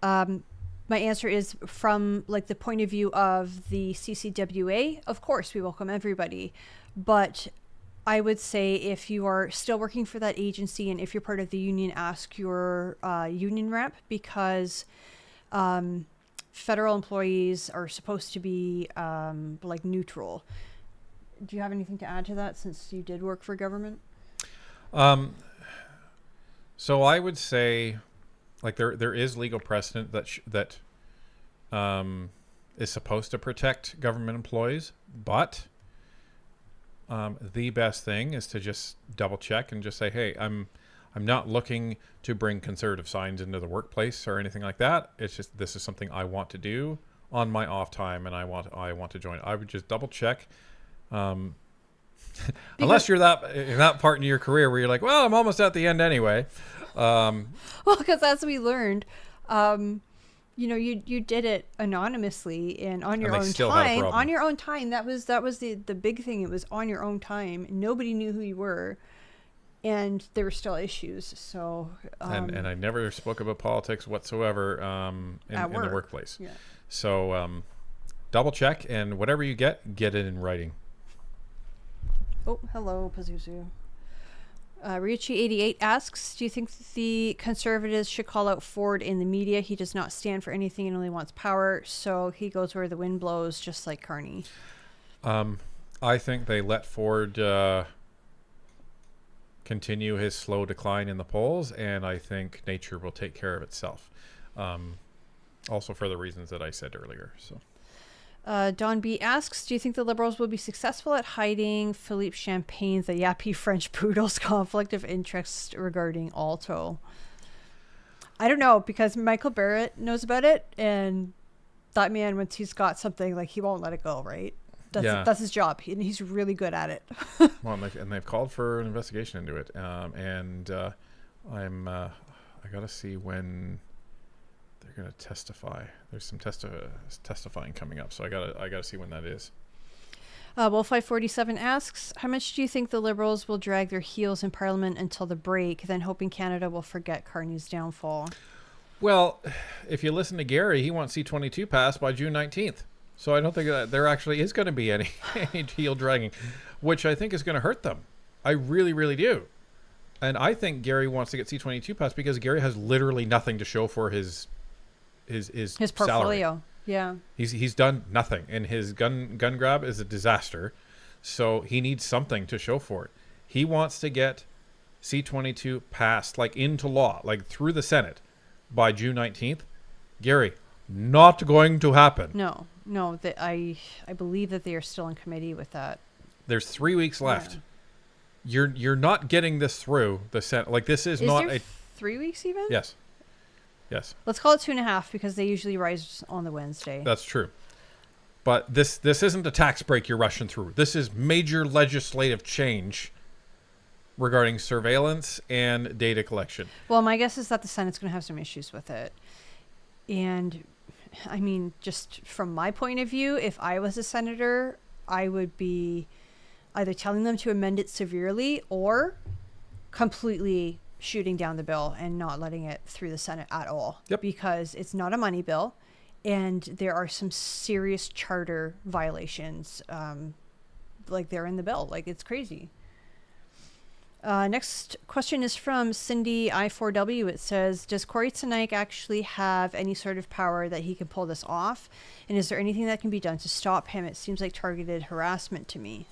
My answer is, from like the point of view of the CCWA, of course we welcome everybody, but I would say if you are still working for that agency and if you're part of the union, ask your union rep, because federal employees are supposed to be like neutral. Do you have anything to add to that, since you did work for government? So I would say, like, there is legal precedent that is supposed to protect government employees, but the best thing is to just double check and just say, hey, I'm not looking to bring conservative signs into the workplace or anything like that. It's just, this is something I want to do on my off time, and I want to join. I would just double check. Unless you're in that part in your career where you're like, well, I'm almost at the end anyway. Well, because as we learned, you did it anonymously and on your own time. On your own time. That was the big thing. It was on your own time. Nobody knew who you were, and there were still issues. So and I never spoke about politics whatsoever in the workplace. Yeah. So double check, and whatever you get it in writing. Oh, hello, Pazuzu. Ricci88 asks, do you think the Conservatives should call out Ford in the media? He does not stand for anything and only wants power, so he goes where the wind blows, just like Carney. I think they let Ford continue his slow decline in the polls, and I think nature will take care of itself. Also for the reasons that I said earlier. So. Don B asks, do you think the Liberals will be successful at hiding Philippe Champagne's, the yappy French poodle's conflict of interest regarding Alto? I don't know, because Michael Barrett knows about it, and that man, once he's got something, like, he won't let it go, right? That's his job, and he's really good at it. Well, and they've called for an investigation into it, and I gotta see when they're going to testify. There's some testifying coming up, so I gotta see when that is. Wolf547 asks, how much do you think the Liberals will drag their heels in Parliament until the break, then hoping Canada will forget Carney's downfall? Well, if you listen to Gary, he wants C-22 passed by June 19th. So I don't think that there actually is going to be any heel dragging, which I think is going to hurt them. I really, really do. And I think Gary wants to get C-22 passed because Gary has literally nothing to show for his portfolio. Salary. Yeah. He's done nothing, and his gun grab is a disaster. So he needs something to show for it. He wants to get C-22 passed, like, into law, like through the Senate by June 19th. Gary, not going to happen. No, I believe that they are still in committee with that. There's 3 weeks left. Yeah. You're not getting this through the Senate. Like, this is not there 3 weeks even? Yes. Let's call it 2.5 because they usually rise on the Wednesday. That's true. But this isn't a tax break you're rushing through. This is major legislative change regarding surveillance and data collection. Well, my guess is that the Senate's going to have some issues with it. And, I mean, just from my point of view, if I was a senator, I would be either telling them to amend it severely or completely shooting down the bill and not letting it through the Senate at all. Yep. Because it's not a money bill, and there are some serious charter violations, like they're in the bill. Like, it's crazy. Next question is from Cindy I4W. It says, does Kory Teneycke actually have any sort of power that he can pull this off? And is there anything that can be done to stop him? It seems like targeted harassment to me.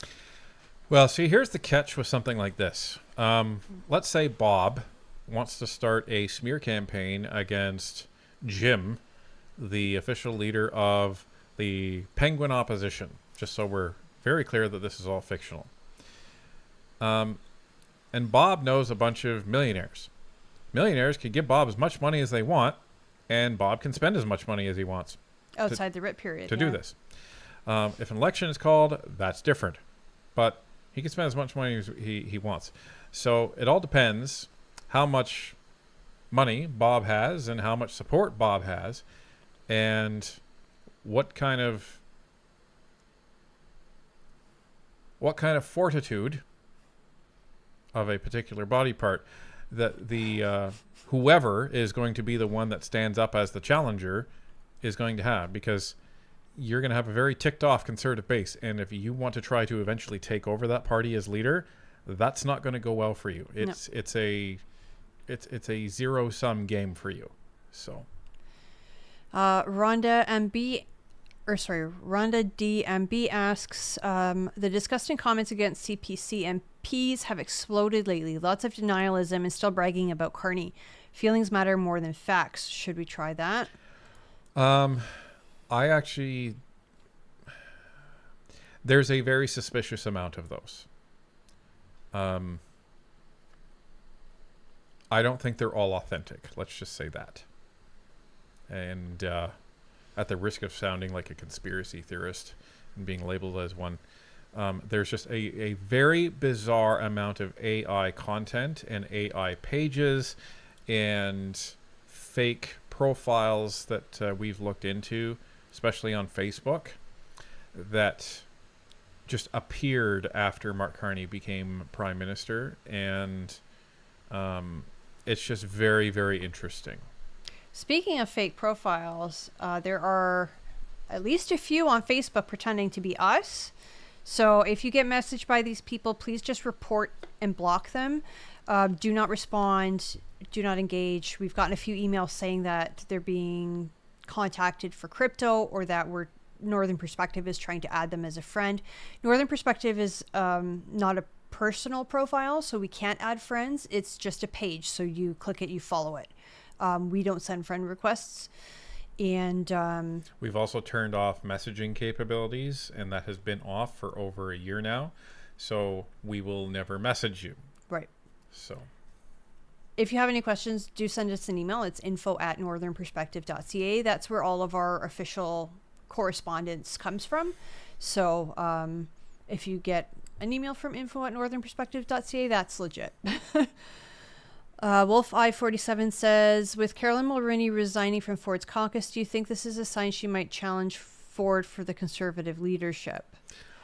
Well, see, here's the catch with something like this. Let's say Bob wants to start a smear campaign against Jim, the official leader of the Penguin opposition, just so we're very clear that this is all fictional. And Bob knows a bunch of millionaires. Millionaires can give Bob as much money as they want, and Bob can spend as much money as he wants. Outside the RIP period. To do this. If an election is called, that's different. But he can spend as much money as he wants. So it all depends how much money Bob has and how much support Bob has and what kind of fortitude of a particular body part that the whoever is going to be the one that stands up as the challenger is going to have, because you're going to have a very ticked off conservative base, and if you want to try to eventually take over that party as leader, that's not going to go well for you. It's a zero-sum game for you. So Rhonda DMB asks, the disgusting comments against CPC MPs have exploded lately. Lots of denialism and still bragging about Carney. Feelings matter more than facts. Should we try that? I actually, there's a very suspicious amount of those. I don't think they're all authentic. Let's just say that. And at the risk of sounding like a conspiracy theorist and being labeled as one, there's just a very bizarre amount of AI content and AI pages and fake profiles that we've looked into, especially on Facebook, that just appeared after Mark Carney became Prime Minister. And it's just very, very interesting. Speaking of fake profiles, there are at least a few on Facebook pretending to be us. So if you get messaged by these people, please just report and block them. Do not respond. Do not engage. We've gotten a few emails saying that they're being contacted for crypto, or that Northern Perspective is trying to add them as a friend. Northern Perspective is not a personal profile, so we can't add friends. It's just a page. So you click it, you follow it. We don't send friend requests. And we've also turned off messaging capabilities, and that has been off for over a year now. So we will never message you. Right. So if you have any questions, do send us an email. It's info@northernperspective.ca. That's where all of our official correspondence comes from. So if you get an email from info@northernperspective.ca, that's legit. Wolf I-47 says, with Carolyn Mulroney resigning from Ford's caucus, do you think this is a sign she might challenge Ford for the Conservative leadership?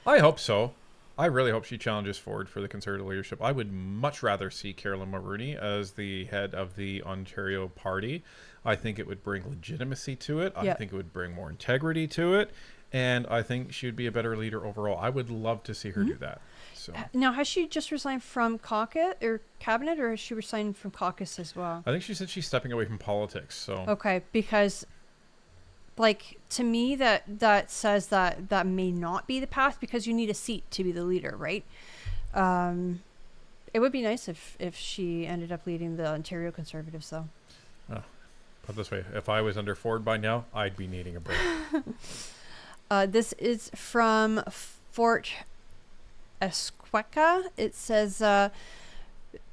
I hope so. I really hope she challenges Ford for the Conservative leadership. I would much rather see Carolyn Mulroney as the head of the Ontario Party. I think it would bring legitimacy to it. I think it would bring more integrity to it. And I think she would be a better leader overall. I would love to see her do that. So now, has she just resigned from caucus or cabinet, or has she resigned from caucus as well? I think she said she's stepping away from politics. So okay, because like to me that says that may not be the path, because you need a seat to be the leader, right? It would be nice if she ended up leading the Ontario Conservatives, though. Oh, put it this way, if I was under Ford by now, I'd be needing a break. This is from Fort Esqueca. It says,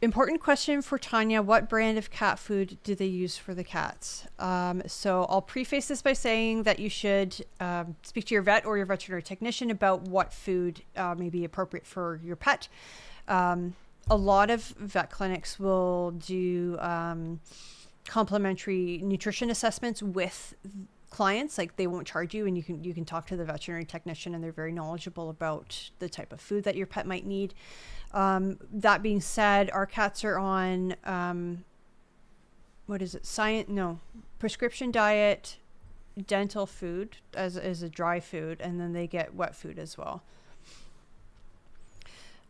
important question for Tanya. What brand of cat food do they use for the cats? So I'll preface this by saying that you should speak to your vet or your veterinary technician about what food may be appropriate for your pet. A lot of vet clinics will do complimentary nutrition assessments with clients. Like, they won't charge you, and you can talk to the veterinary technician, and they're very knowledgeable about the type of food that your pet might need. That being said, our cats are on prescription diet, dental food as a dry food, and then they get wet food as well.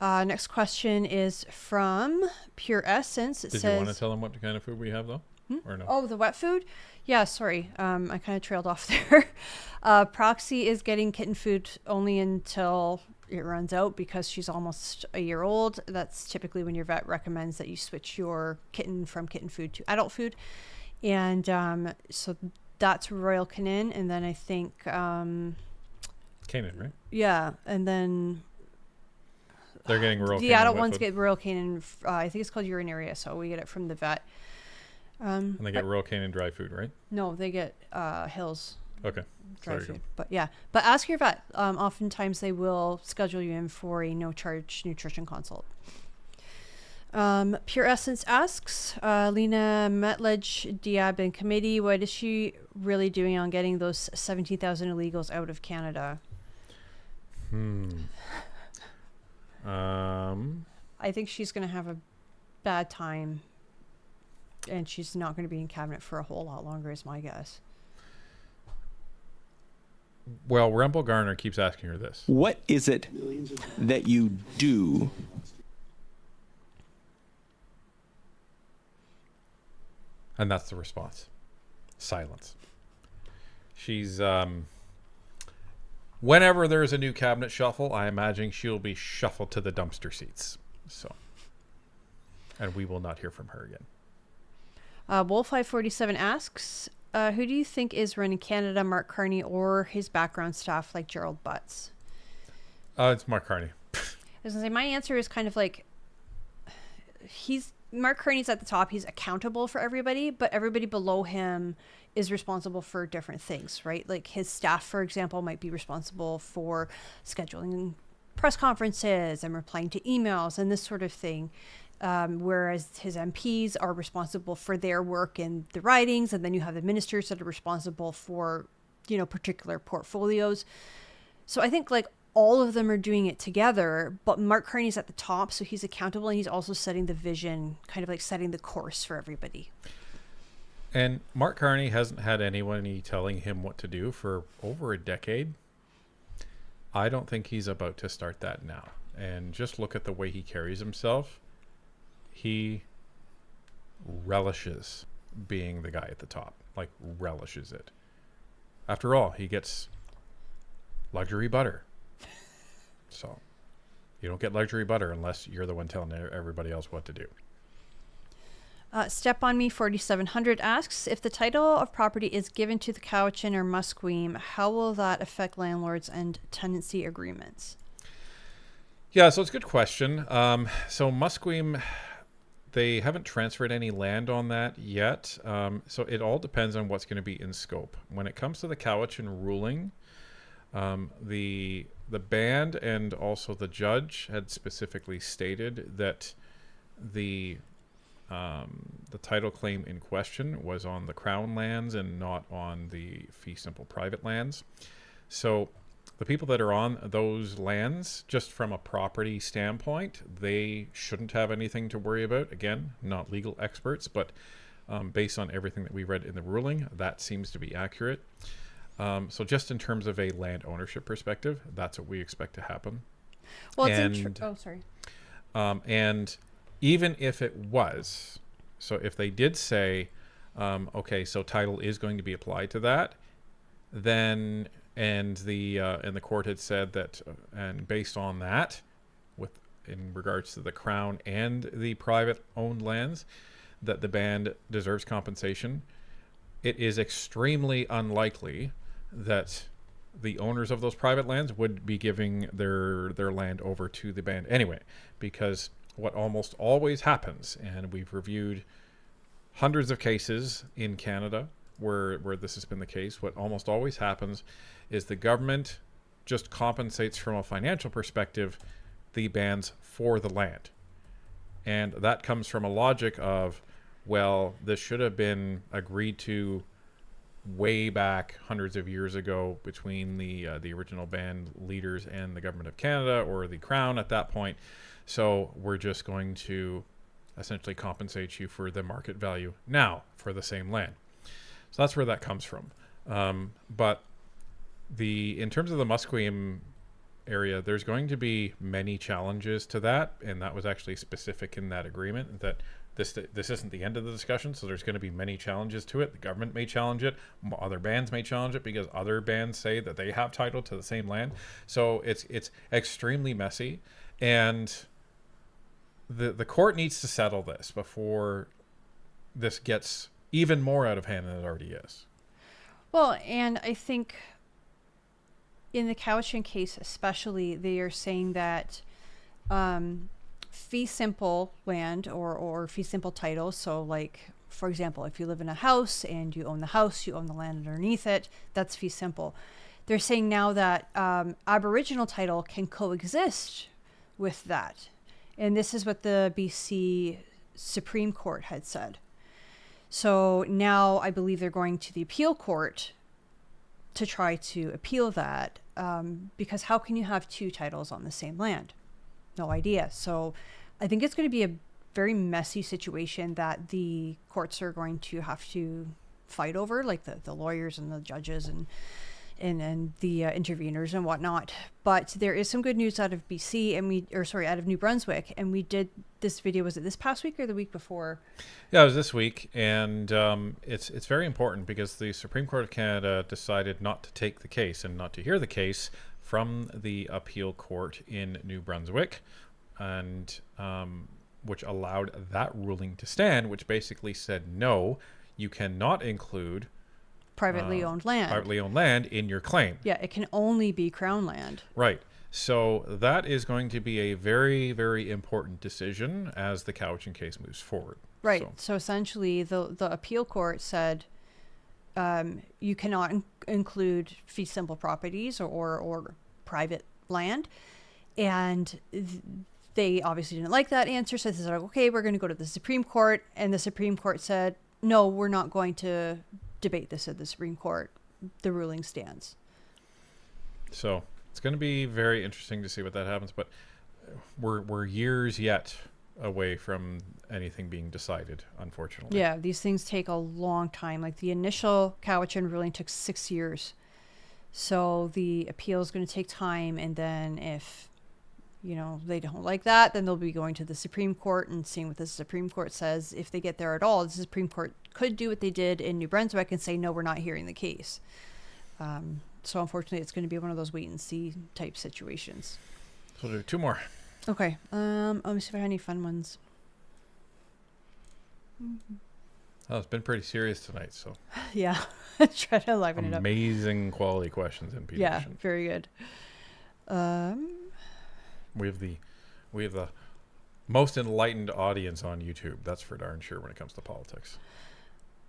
Next question is from Pure Essence. It says, you want to tell them what kind of food we have, though? Or no? Oh, the wet food? Yeah, sorry. I kind of trailed off there. Proxy is getting kitten food only until it runs out, because she's almost a year old. That's typically when your vet recommends that you switch your kitten from kitten food to adult food. And so that's Royal Canin. And then I think... Canin, right? Yeah. And then... They're getting Royal Canin. The adult ones get Royal Canin. I think it's called urinaria, so we get it from the vet. And they get Royal Canin dry food, right? No, they get Hills. Okay. Dry food. But yeah, but ask your vet. Oftentimes they will schedule you in for a no-charge nutrition consult. Pure Essence asks, Lena Metledge, Diab and committee, what is she really doing on getting those 17,000 illegals out of Canada? I think she's going to have a bad time, and she's not going to be in cabinet for a whole lot longer, is my guess. Well, Rempel Garner keeps asking her this. What is it that you do? And that's the response. Silence. She's, whenever there's a new cabinet shuffle, I imagine she'll be shuffled to the dumpster seats. So, and we will not hear from her again. Wolf547 asks, who do you think is running Canada, Mark Carney, or his background staff like Gerald Butts? It's Mark Carney. I was gonna say my answer is kind of like Mark Carney's at the top. He's accountable for everybody, but everybody below him is responsible for different things, right? Like his staff, for example, might be responsible for scheduling press conferences and replying to emails and this sort of thing. Whereas his MPs are responsible for their work in the ridings, and then you have the ministers that are responsible for, you know, particular portfolios. So I think like all of them are doing it together, but Mark Carney's at the top, so he's accountable, and he's also setting the vision, kind of like setting the course for everybody. And Mark Carney hasn't had anyone telling him what to do for over a decade. I don't think he's about to start that now. And just look at the way he carries himself. He relishes being the guy at the top, like relishes it. After all, he gets luxury butter. So you don't get luxury butter unless you're the one telling everybody else what to do. Step on Me 4700 asks, if the title of property is given to the Cowichan or Musqueam, how will that affect landlords and tenancy agreements? Yeah, so it's a good question. So Musqueam, they haven't transferred any land on that yet. So it all depends on what's going to be in scope. When it comes to the Cowichan ruling, the band and also the judge had specifically stated that the title claim in question was on the Crown lands and not on the fee simple private lands. So the people that are on those lands, just from a property standpoint, they shouldn't have anything to worry about. Again, not legal experts, but based on everything that we read in the ruling, that seems to be accurate. So just in terms of a land ownership perspective, that's what we expect to happen. Well, and even if it was, so if they did say, okay, so title is going to be applied to that, then and the court had said that, and based on that, in regards to the Crown and the private owned lands, that the band deserves compensation, it is extremely unlikely that the owners of those private lands would be giving their land over to the band anyway, because what almost always happens, and we've reviewed hundreds of cases in Canada where this has been the case, what almost always happens is the government just compensates from a financial perspective the bands for the land. And that comes from a logic of, well, this should have been agreed to way back hundreds of years ago between the original band leaders and the government of Canada, or the Crown at that point. So we're just going to essentially compensate you for the market value now for the same land. So that's where that comes from. But in terms of the Musqueam area, there's going to be many challenges to that, and that was actually specific in that agreement, that this isn't the end of the discussion, so there's going to be many challenges to it. The government may challenge it, other bands may challenge it, because other bands say that they have title to the same land. So it's extremely messy, and the court needs to settle this before this gets even more out of hand than it already is. Well, and I think in the Cowichan case especially, they are saying that fee simple land or fee simple title, so like, for example, if you live in a house and you own the house, you own the land underneath it, that's fee simple. They're saying now that Aboriginal title can coexist with that. And this is what the BC Supreme Court had said. So now I believe they're going to the appeal court to try to appeal that, because how can you have two titles on the same land? No idea. So I think it's going to be a very messy situation that the courts are going to have to fight over, like the lawyers and the judges and the interveners and whatnot. But there is some good news out of BC, out of New Brunswick, and we did this video. Was it this past week or the week before? Yeah, it was this week, and it's very important because the Supreme Court of Canada decided not to take the case and not to hear the case from the appeal court in New Brunswick, and which allowed that ruling to stand, which basically said no, you cannot include privately owned land. Privately owned land in your claim. Yeah, it can only be Crown land. Right. So that is going to be a very, very important decision as the Cowichan case moves forward. Right. So essentially, the appeal court said you cannot include fee simple properties or private land, and they obviously didn't like that answer. So they said, okay, we're going to go to the Supreme Court, and the Supreme Court said, no, we're not going to debate this at the Supreme Court. The ruling stands. So it's going to be very interesting to see what that happens, but we're years yet away from anything being decided, unfortunately. Yeah, these things take a long time. Like the initial Cowichan ruling took 6 years. So the appeal is going to take time, and then if they don't like that, then they'll be going to the Supreme Court and seeing what the Supreme Court says. If they get there at all, the Supreme Court could do what they did in New Brunswick and say, no, we're not hearing the case. So unfortunately, it's going to be one of those wait and see type situations. So we'll do 2 more. Okay. Let me see if I have any fun ones. Oh, it's been pretty serious tonight, so. Yeah. Try to liven it up. Amazing quality questions in petition. Yeah, very good. We have the most enlightened audience on YouTube. That's for darn sure when it comes to politics.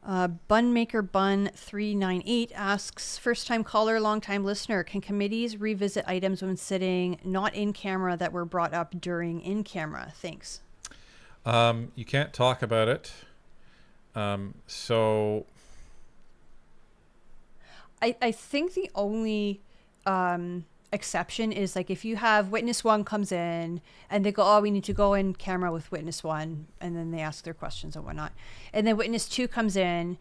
Bunmaker Bun 398 asks, first time caller, long time listener, can committees revisit items when sitting not in camera that were brought up during in camera? Thanks. You can't talk about it. So I think the only exception is like if you have witness 1 comes in and they go, oh, we need to go in camera with witness 1, and then they ask their questions and whatnot, and then witness 2 comes in,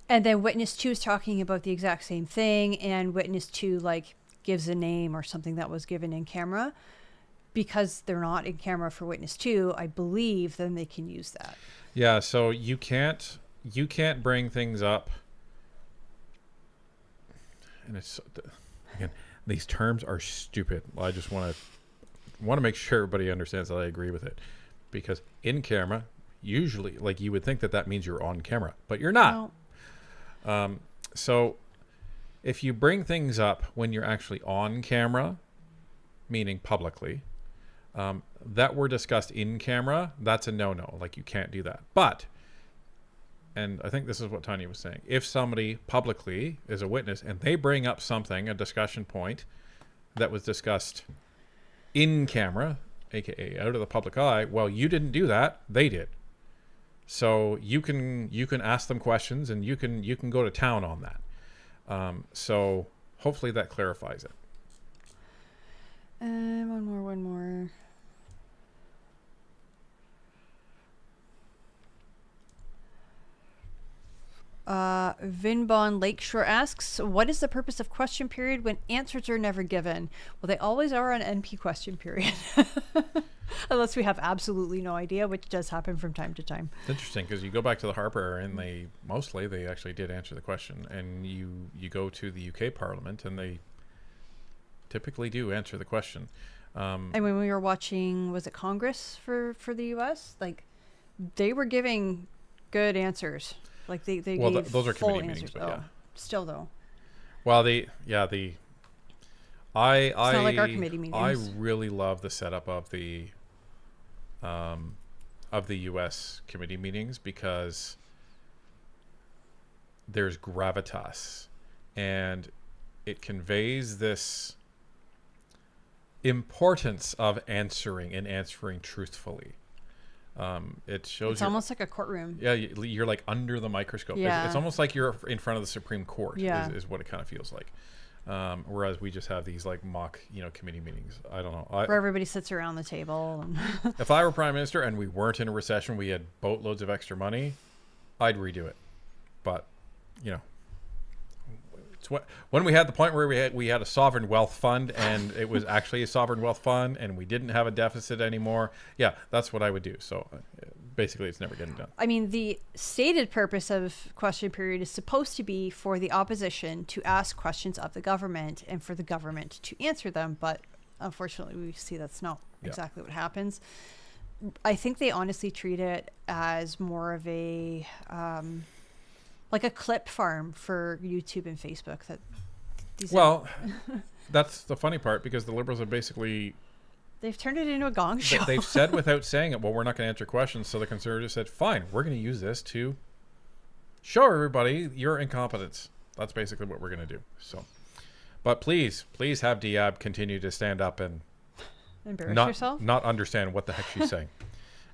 and then witness 2 is talking about the exact same thing, and witness 2 like gives a name or something that was given in camera, because they're not in camera for witness 2, I believe then they can use that. Yeah, so you can't bring things up, and it's again, these terms are stupid. I just want to make sure everybody understands that I agree with it, because in camera, usually, like you would think that means you're on camera, but you're not. No. So if you bring things up when you're actually on camera, meaning publicly, that were discussed in camera, that's a no-no. Like you can't do that. But, and I think this is what Tanya was saying, if somebody publicly is a witness and they bring up something, a discussion point that was discussed in camera, aka out of the public eye, well, you didn't do that, they did. So you can ask them questions, and you can go to town on that. So hopefully that clarifies it. One more. Vinbon Lakeshore asks, what is the purpose of question period when answers are never given? Well, they always are on NP question period. Unless we have absolutely no idea, which does happen from time to time. It's interesting because you go back to the Harper and they actually did answer the question, and you go to the UK Parliament and they typically do answer the question. And when we were watching, was it Congress for the US? Like they were giving good answers. Like they gave those are full committee answers. meetings, but yeah. Still though. Well, it's not like our committee meetings. I really love the setup of the U.S. committee meetings, because there's gravitas, and it conveys this importance of answering truthfully. It shows it's almost like a courtroom. Yeah, you're like under the microscope. Yeah. It's almost like you're in front of the Supreme Court. Yeah. is what it kind of feels like. Whereas we just have these like mock, committee meetings. I don't know. Where everybody sits around the table. And if I were Prime Minister and we weren't in a recession, we had boatloads of extra money, I'd redo it. But, it's when we had the point where we had a sovereign wealth fund, and it was actually a sovereign wealth fund, and we didn't have a deficit anymore. Yeah, that's what I would do. So basically, it's never getting done. I mean, the stated purpose of question period is supposed to be for the opposition to ask questions of the government and for the government to answer them. But unfortunately, we see that's not exactly what happens. I think they honestly treat it as more of a like a clip farm for YouTube and Facebook. That's the funny part, because the Liberals have basically... They've turned it into a gong show. They've said without saying it, well, we're not going to answer questions. So the Conservatives said, fine, we're going to use this to show everybody your incompetence. That's basically what we're going to do. So, but please have Diab continue to stand up and embarrass yourself, not understand what the heck she's saying.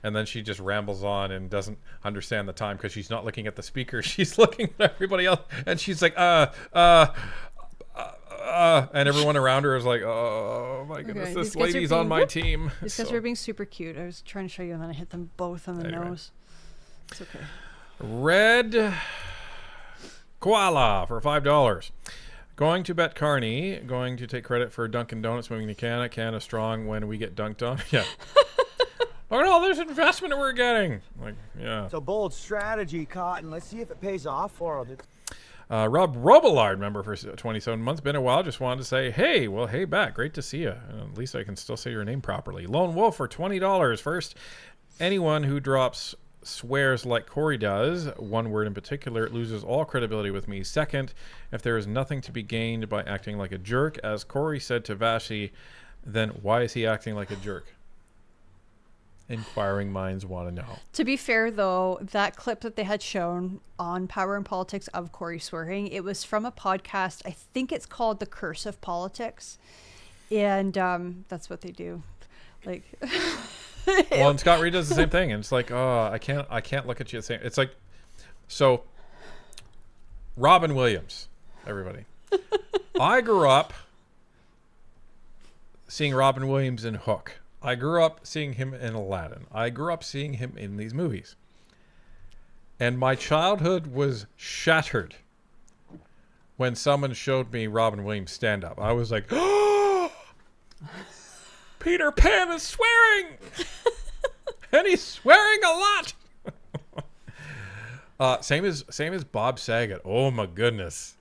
And then she just rambles on and doesn't understand the time because she's not looking at the speaker. She's looking at everybody else. And she's like, and everyone around her is like, oh my goodness, Okay, this lady's on my team. These guys were being super cute. I was trying to show you, and then I hit them both on the nose. It's okay. Red Koala for $5. Going to bet Carney. Going to take credit for Dunkin' Donuts moving to Canada. Canada strong when we get dunked on. Yeah. Look at all this investment we're getting. Like, yeah. It's a bold strategy, Cotton. Let's see if it pays off for them. Rob Robillard, member for 27 months. Been a while. Just wanted to say, hey, back. Great to see you. At least I can still say your name properly. Lone Wolf for $20. First, anyone who drops swears like Kory does, one word in particular, loses all credibility with me. Second, if there is nothing to be gained by acting like a jerk, as Kory said to Vashi, then why is he acting like a jerk? Inquiring minds want to know. To be fair, though, that clip that they had shown on Power and Politics of Kory swearing, it was from a podcast. I think it's called The Curse of Politics, and that's what they do. Like, well, and Scott Reed does the same thing, and it's like, oh, I can't look at you the same. It's like, so Robin Williams, everybody. I grew up seeing Robin Williams in Hook. I grew up seeing him in Aladdin. I grew up seeing him in these movies. And my childhood was shattered when someone showed me Robin Williams stand up. I was like, oh, Peter Pan is swearing. And he's swearing a lot. Same as Bob Saget. Oh my goodness.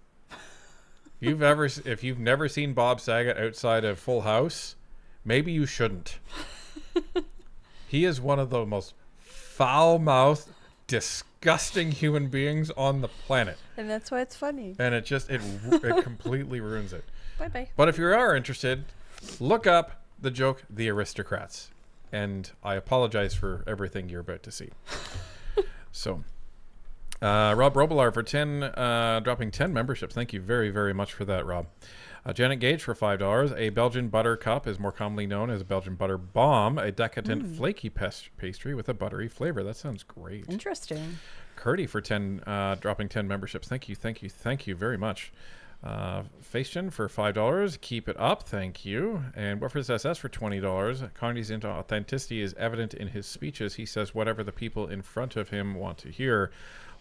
If you've never seen Bob Saget outside of Full House, maybe you shouldn't. He is one of the most foul-mouthed, disgusting human beings on the planet. And that's why it's funny. And it completely ruins it. Bye-bye. But if you are interested, look up the joke, The Aristocrats. And I apologize for everything you're about to see. So, Rob Robillard for 10, dropping 10 memberships. Thank you very, very much for that, Rob. Janet Gage for $5. A Belgian butter cup is more commonly known as a Belgian butter bomb, a decadent flaky pastry with a buttery flavor. That sounds great. Interesting. Curdy for 10, dropping 10 memberships. Thank you very much. Facian for $5. Keep it up. Thank you. And Buffers SS for $20. Carney's authenticity is evident in his speeches. He says whatever the people in front of him want to hear.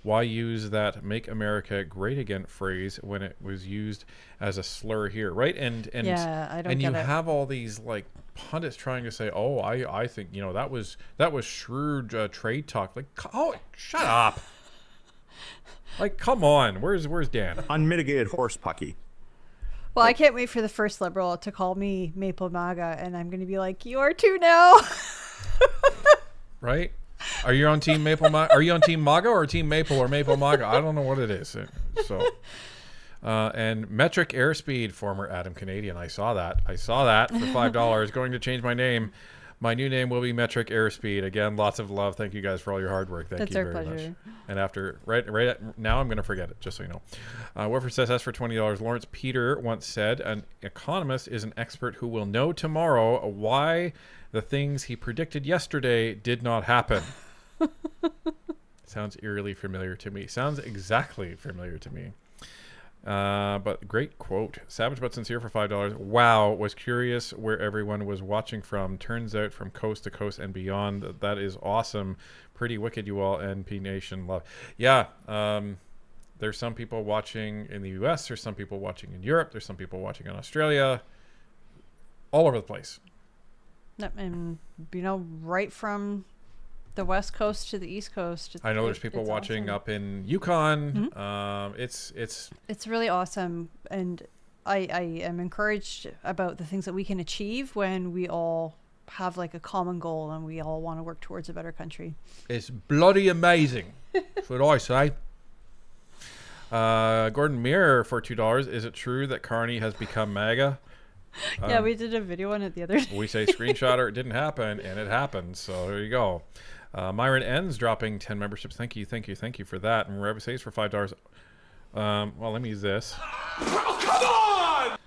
Why use that "Make America Great Again" phrase when it was used as a slur here, right? And yeah, I don't and get you it. have all these like pundits trying to say, "Oh, I think that was shrewd trade talk." Like, oh, shut up! Like, come on, where's Dan? Unmitigated horse pucky. Well, I can't wait for the first Liberal to call me Maple MAGA, and I'm going to be like, "You are too now." Right? Are you on Team Maple? Are you on Team MAGA or Team Maple or Maple MAGA? I don't know what it is. So, and Metric Airspeed, former Adam Canadian. I saw that for $5. Going to change my name. My new name will be Metric Airspeed. Again, lots of love. Thank you guys for all your hard work. Thank you very much. And after right now, I'm going to forget it. Just so you know. Wilford says S for $20. Lawrence Peter once said, "An economist is an expert who will know tomorrow why the things he predicted yesterday did not happen." Sounds eerily familiar to me. Sounds exactly familiar to me. But great quote. Savage but sincere for $5. Wow, was curious where everyone was watching from. Turns out from coast to coast and beyond. That is awesome. Pretty wicked, you all. NP Nation love. Yeah, there's some people watching in the US. There's some people watching in Europe. There's some people watching in Australia. All over the place. And right from the West Coast to the East Coast. I know there's people watching awesome. Up in Yukon. Mm-hmm. It's really awesome, and I am encouraged about the things that we can achieve when we all have like a common goal and we all want to work towards a better country. It's bloody amazing. That's what I say. Gordon Muir for $2. Is it true that Carney has become MAGA? Yeah, we did a video on it the other day. We say screenshotter, it didn't happen, and it happened. So there you go. Myron Ends dropping 10 memberships. Thank you for that. And Rev says for $5. Well, let me use this. Oh, come on!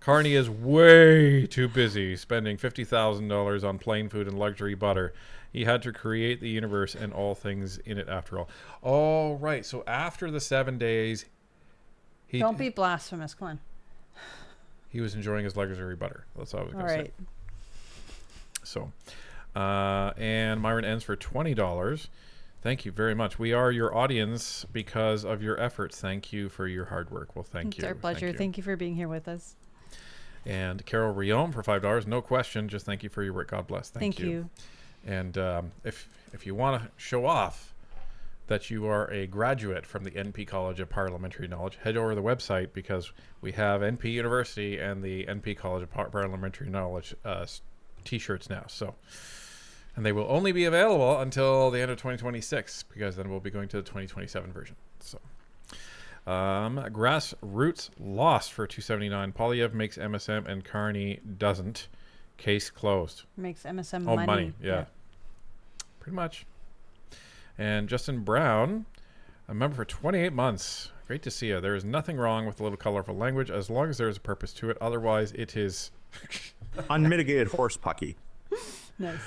Carney is way too busy spending $50,000 on plain food and luxury butter. He had to create the universe and all things in it after all. Oh, right. So after the 7 days, Don't be blasphemous. Come on. He was enjoying his luxury butter. That's what I was going to say. So, and Myron Ends for $20. Thank you very much. We are your audience because of your efforts. Thank you for your hard work. Well, thank you. It's our pleasure. Thank you for being here with us. And Carol Riom for $5. No question. Just thank you for your work. God bless. Thank you. And if you want to show off that you are a graduate from the NP College of Parliamentary Knowledge, head over to the website because we have NP University and the NP College of Parliamentary Knowledge t-shirts now. So, and they will only be available until the end of 2026 because then we'll be going to the 2027 version. So, Grassroots lost for $2.79. Poilievre makes MSM and Carney doesn't. Case closed. Makes MSM money. Yeah. Pretty much. And Justin Brown, a member for 28 months. Great to see you. There is nothing wrong with a little colorful language as long as there is a purpose to it. Otherwise, it is unmitigated horse pucky. Nice.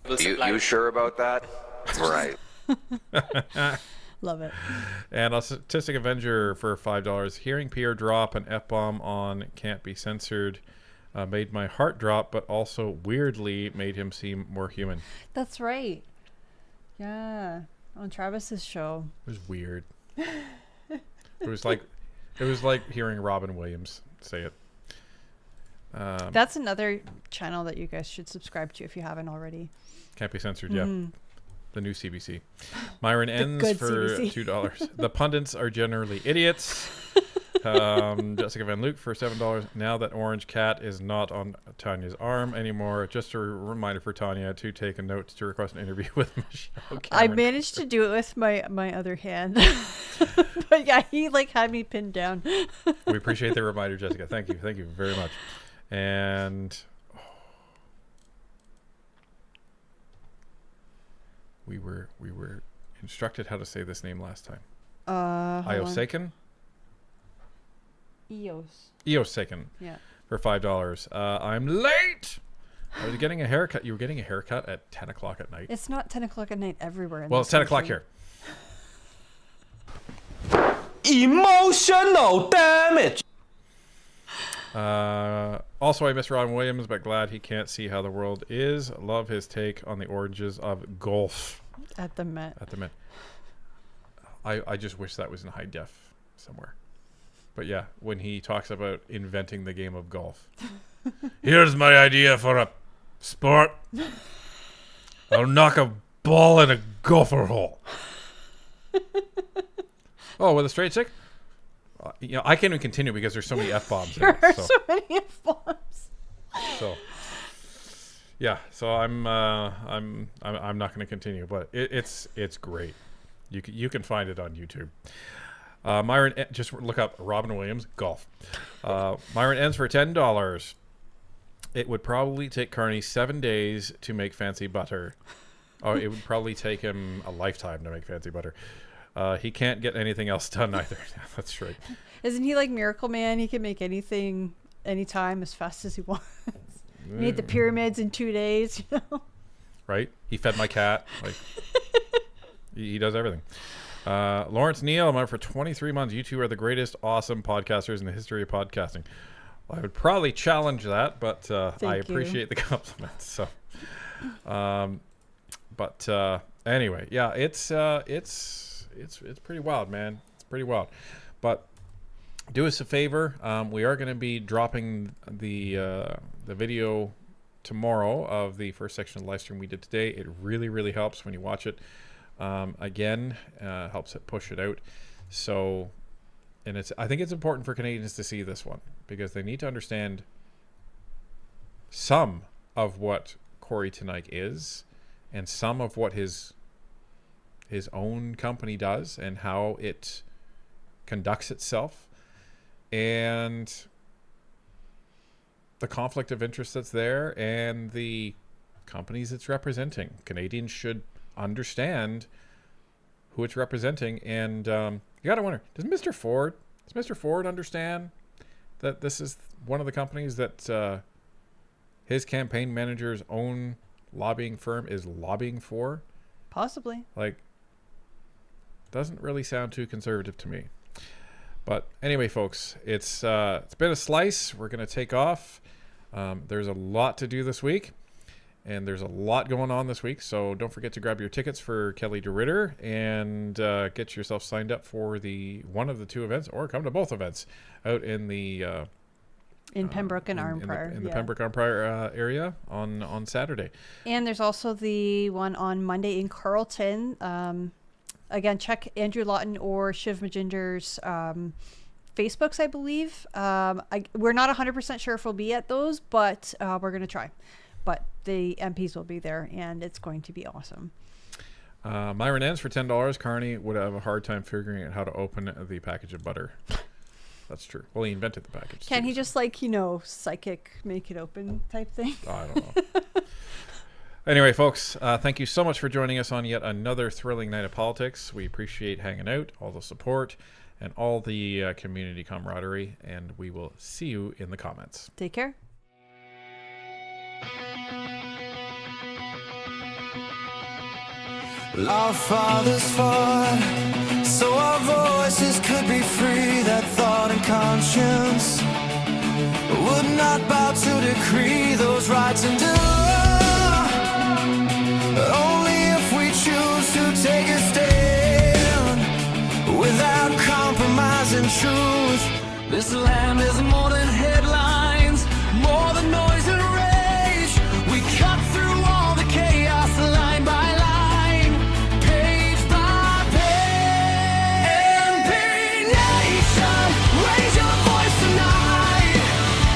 You sure about that? Right. Love it. And a Statistic Avenger for $5. Hearing Pierre drop an F-bomb on Can't Be Censored made my heart drop, but also weirdly made him seem more human. That's right. Yeah, on Travis's show. It was weird. It was like hearing Robin Williams say it. That's another channel that you guys should subscribe to if you haven't already. Can't Be Censored, yeah. The new CBC. Myron Ends for CBC. $2. The pundits are generally idiots. Jessica Van Luke for $7. Now that Orange Cat is not on Tanya's arm anymore, just a reminder for Tanya to take a note to request an interview with Michelle Cameron. I managed to do it with my other hand. But yeah, he had me pinned down. We appreciate the reminder, Jessica. Thank you very much. And we were instructed how to say this name last time. Iosaken? Eosaken. Yeah. For $5. I'm late. I was getting a haircut. You were getting a haircut at 10 o'clock at night. It's not 10 o'clock at night everywhere. Well, it's 10 o'clock here. Emotional damage. Also, I miss Robin Williams, but glad he can't see how the world is. Love his take on the origins of golf. At the Met. I just wish that was in high def somewhere. But yeah, when he talks about inventing the game of golf. Here's my idea for a sport. I'll knock a ball in a golfer hole. Oh, with a straight stick? I can't even continue because there's so many F-bombs. There are so many F-bombs. So, yeah. So I'm not going to continue, but it's great. You can find it on YouTube. Myron, just look up Robin Williams golf. Myron Ends for $10. It would probably take Carney 7 days to make fancy butter. Oh, it would probably take him a lifetime to make fancy butter. He can't get anything else done either. That's right. Isn't he like Miracle Man? He can make anything, anytime, as fast as he wants. He made the pyramids in 2 days, you know? Right? He fed my cat. He does everything. Lawrence Neal, I'm out for 23 months. You two are the greatest, awesome podcasters in the history of podcasting. Well, I would probably challenge that, but I appreciate the compliments. So, anyway, yeah, it's pretty wild, man. It's pretty wild. But do us a favor. We are going to be dropping the video tomorrow of the first section of the live stream we did today. It really, really helps when you watch it. Helps it push it out. So, and I think it's important for Canadians to see this one because they need to understand some of what Kory Teneycke is and some of what his own company does and how it conducts itself and the conflict of interest that's there and the companies it's representing. Canadians should understand who it's representing. And you got to wonder, does Mr. Ford understand that this is one of the companies that his campaign manager's own lobbying firm is lobbying for? Possibly. Like, doesn't really sound too conservative to me. But anyway, folks, it's been a slice. We're going to take off. There's a lot to do this week, and there's a lot going on this week. So don't forget to grab your tickets for Kelly DeRitter and get yourself signed up for one of the two events, or come to both events out in the in Pembroke and Arnprior. In the Pembroke Arnprior area on Saturday. And there's also the one on Monday in Carleton. Again, check Andrew Lawton or Shiv Majinder's Facebooks, I believe. We're not 100% sure if we'll be at those, but we're going to try. But the MPs will be there, and it's going to be awesome. Myron ends for $10. Carney would have a hard time figuring out how to open the package of butter. That's true. Well, he invented the package. Can he just, like, psychic make it open type thing? I don't know. Anyway, folks, thank you so much for joining us on yet another thrilling night of politics. We appreciate hanging out, all the support, and all the community camaraderie, and we will see you in the comments. Take care. Our fathers fought so our voices could be free, that thought and conscience would not bow to decree those rights and only if we choose to take a stand without compromising truth. This land is more than headlines, more than noise and rage. We cut through all the chaos line by line, page by page. MP Nation, raise your voice tonight.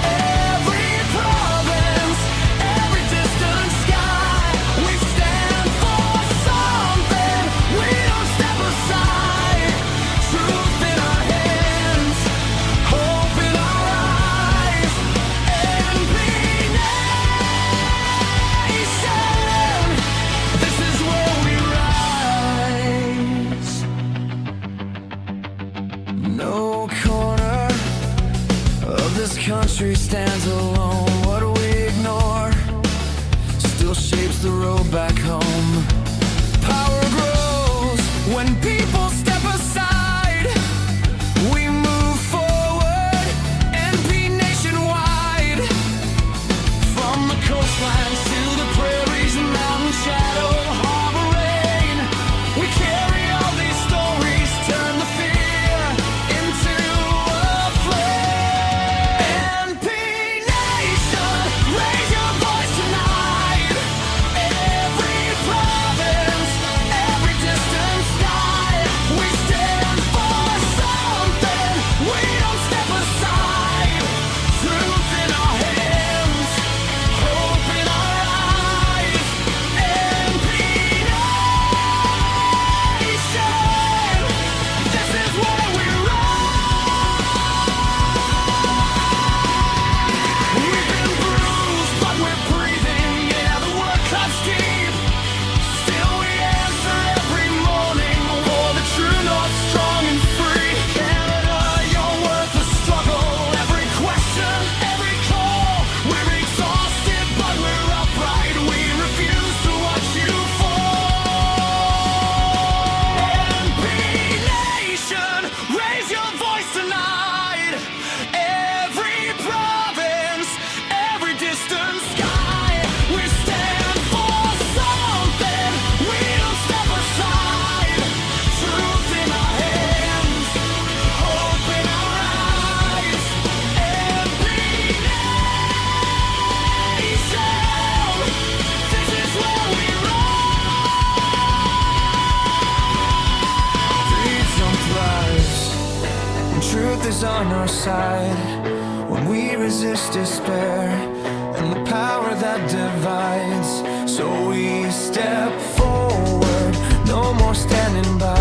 Every province, every distant sky, we stand for something. We don't step aside. Truth in our hands, hope in our eyes. MP Nation, this is where we rise. No corner of this country stands alone. What we ignore still shapes the road back home. Power grows when people step aside. We move forward, NP nationwide. From the coastline to the prairies, mountain shadow, harbor rain. We carry all these stories, turn the fear into a flame. NP Nation, raise your voice tonight. Every province, every distant sky, we stand for something. We don't step aside. Truth in our hands, hope in our eyes. NP Nation, this is where we rise. We've been bruised, but we're breathing. Yeah, the work cuts deep. Still we answer every morning for the true north, strong and free. Canada, you're worth the struggle. Every question, every call. We're exhausted, but we're upright. We refuse to watch you fall. NP Nation, raise your voice tonight. Every province, every distant sky, we stand for something. We don't step aside. Truth in our hands, hope in our eyes. NP Nation, this is where we rise. Freedom thrives when truth is on our side. When we resist despair and the power that divides, so we step forward, no more standing by.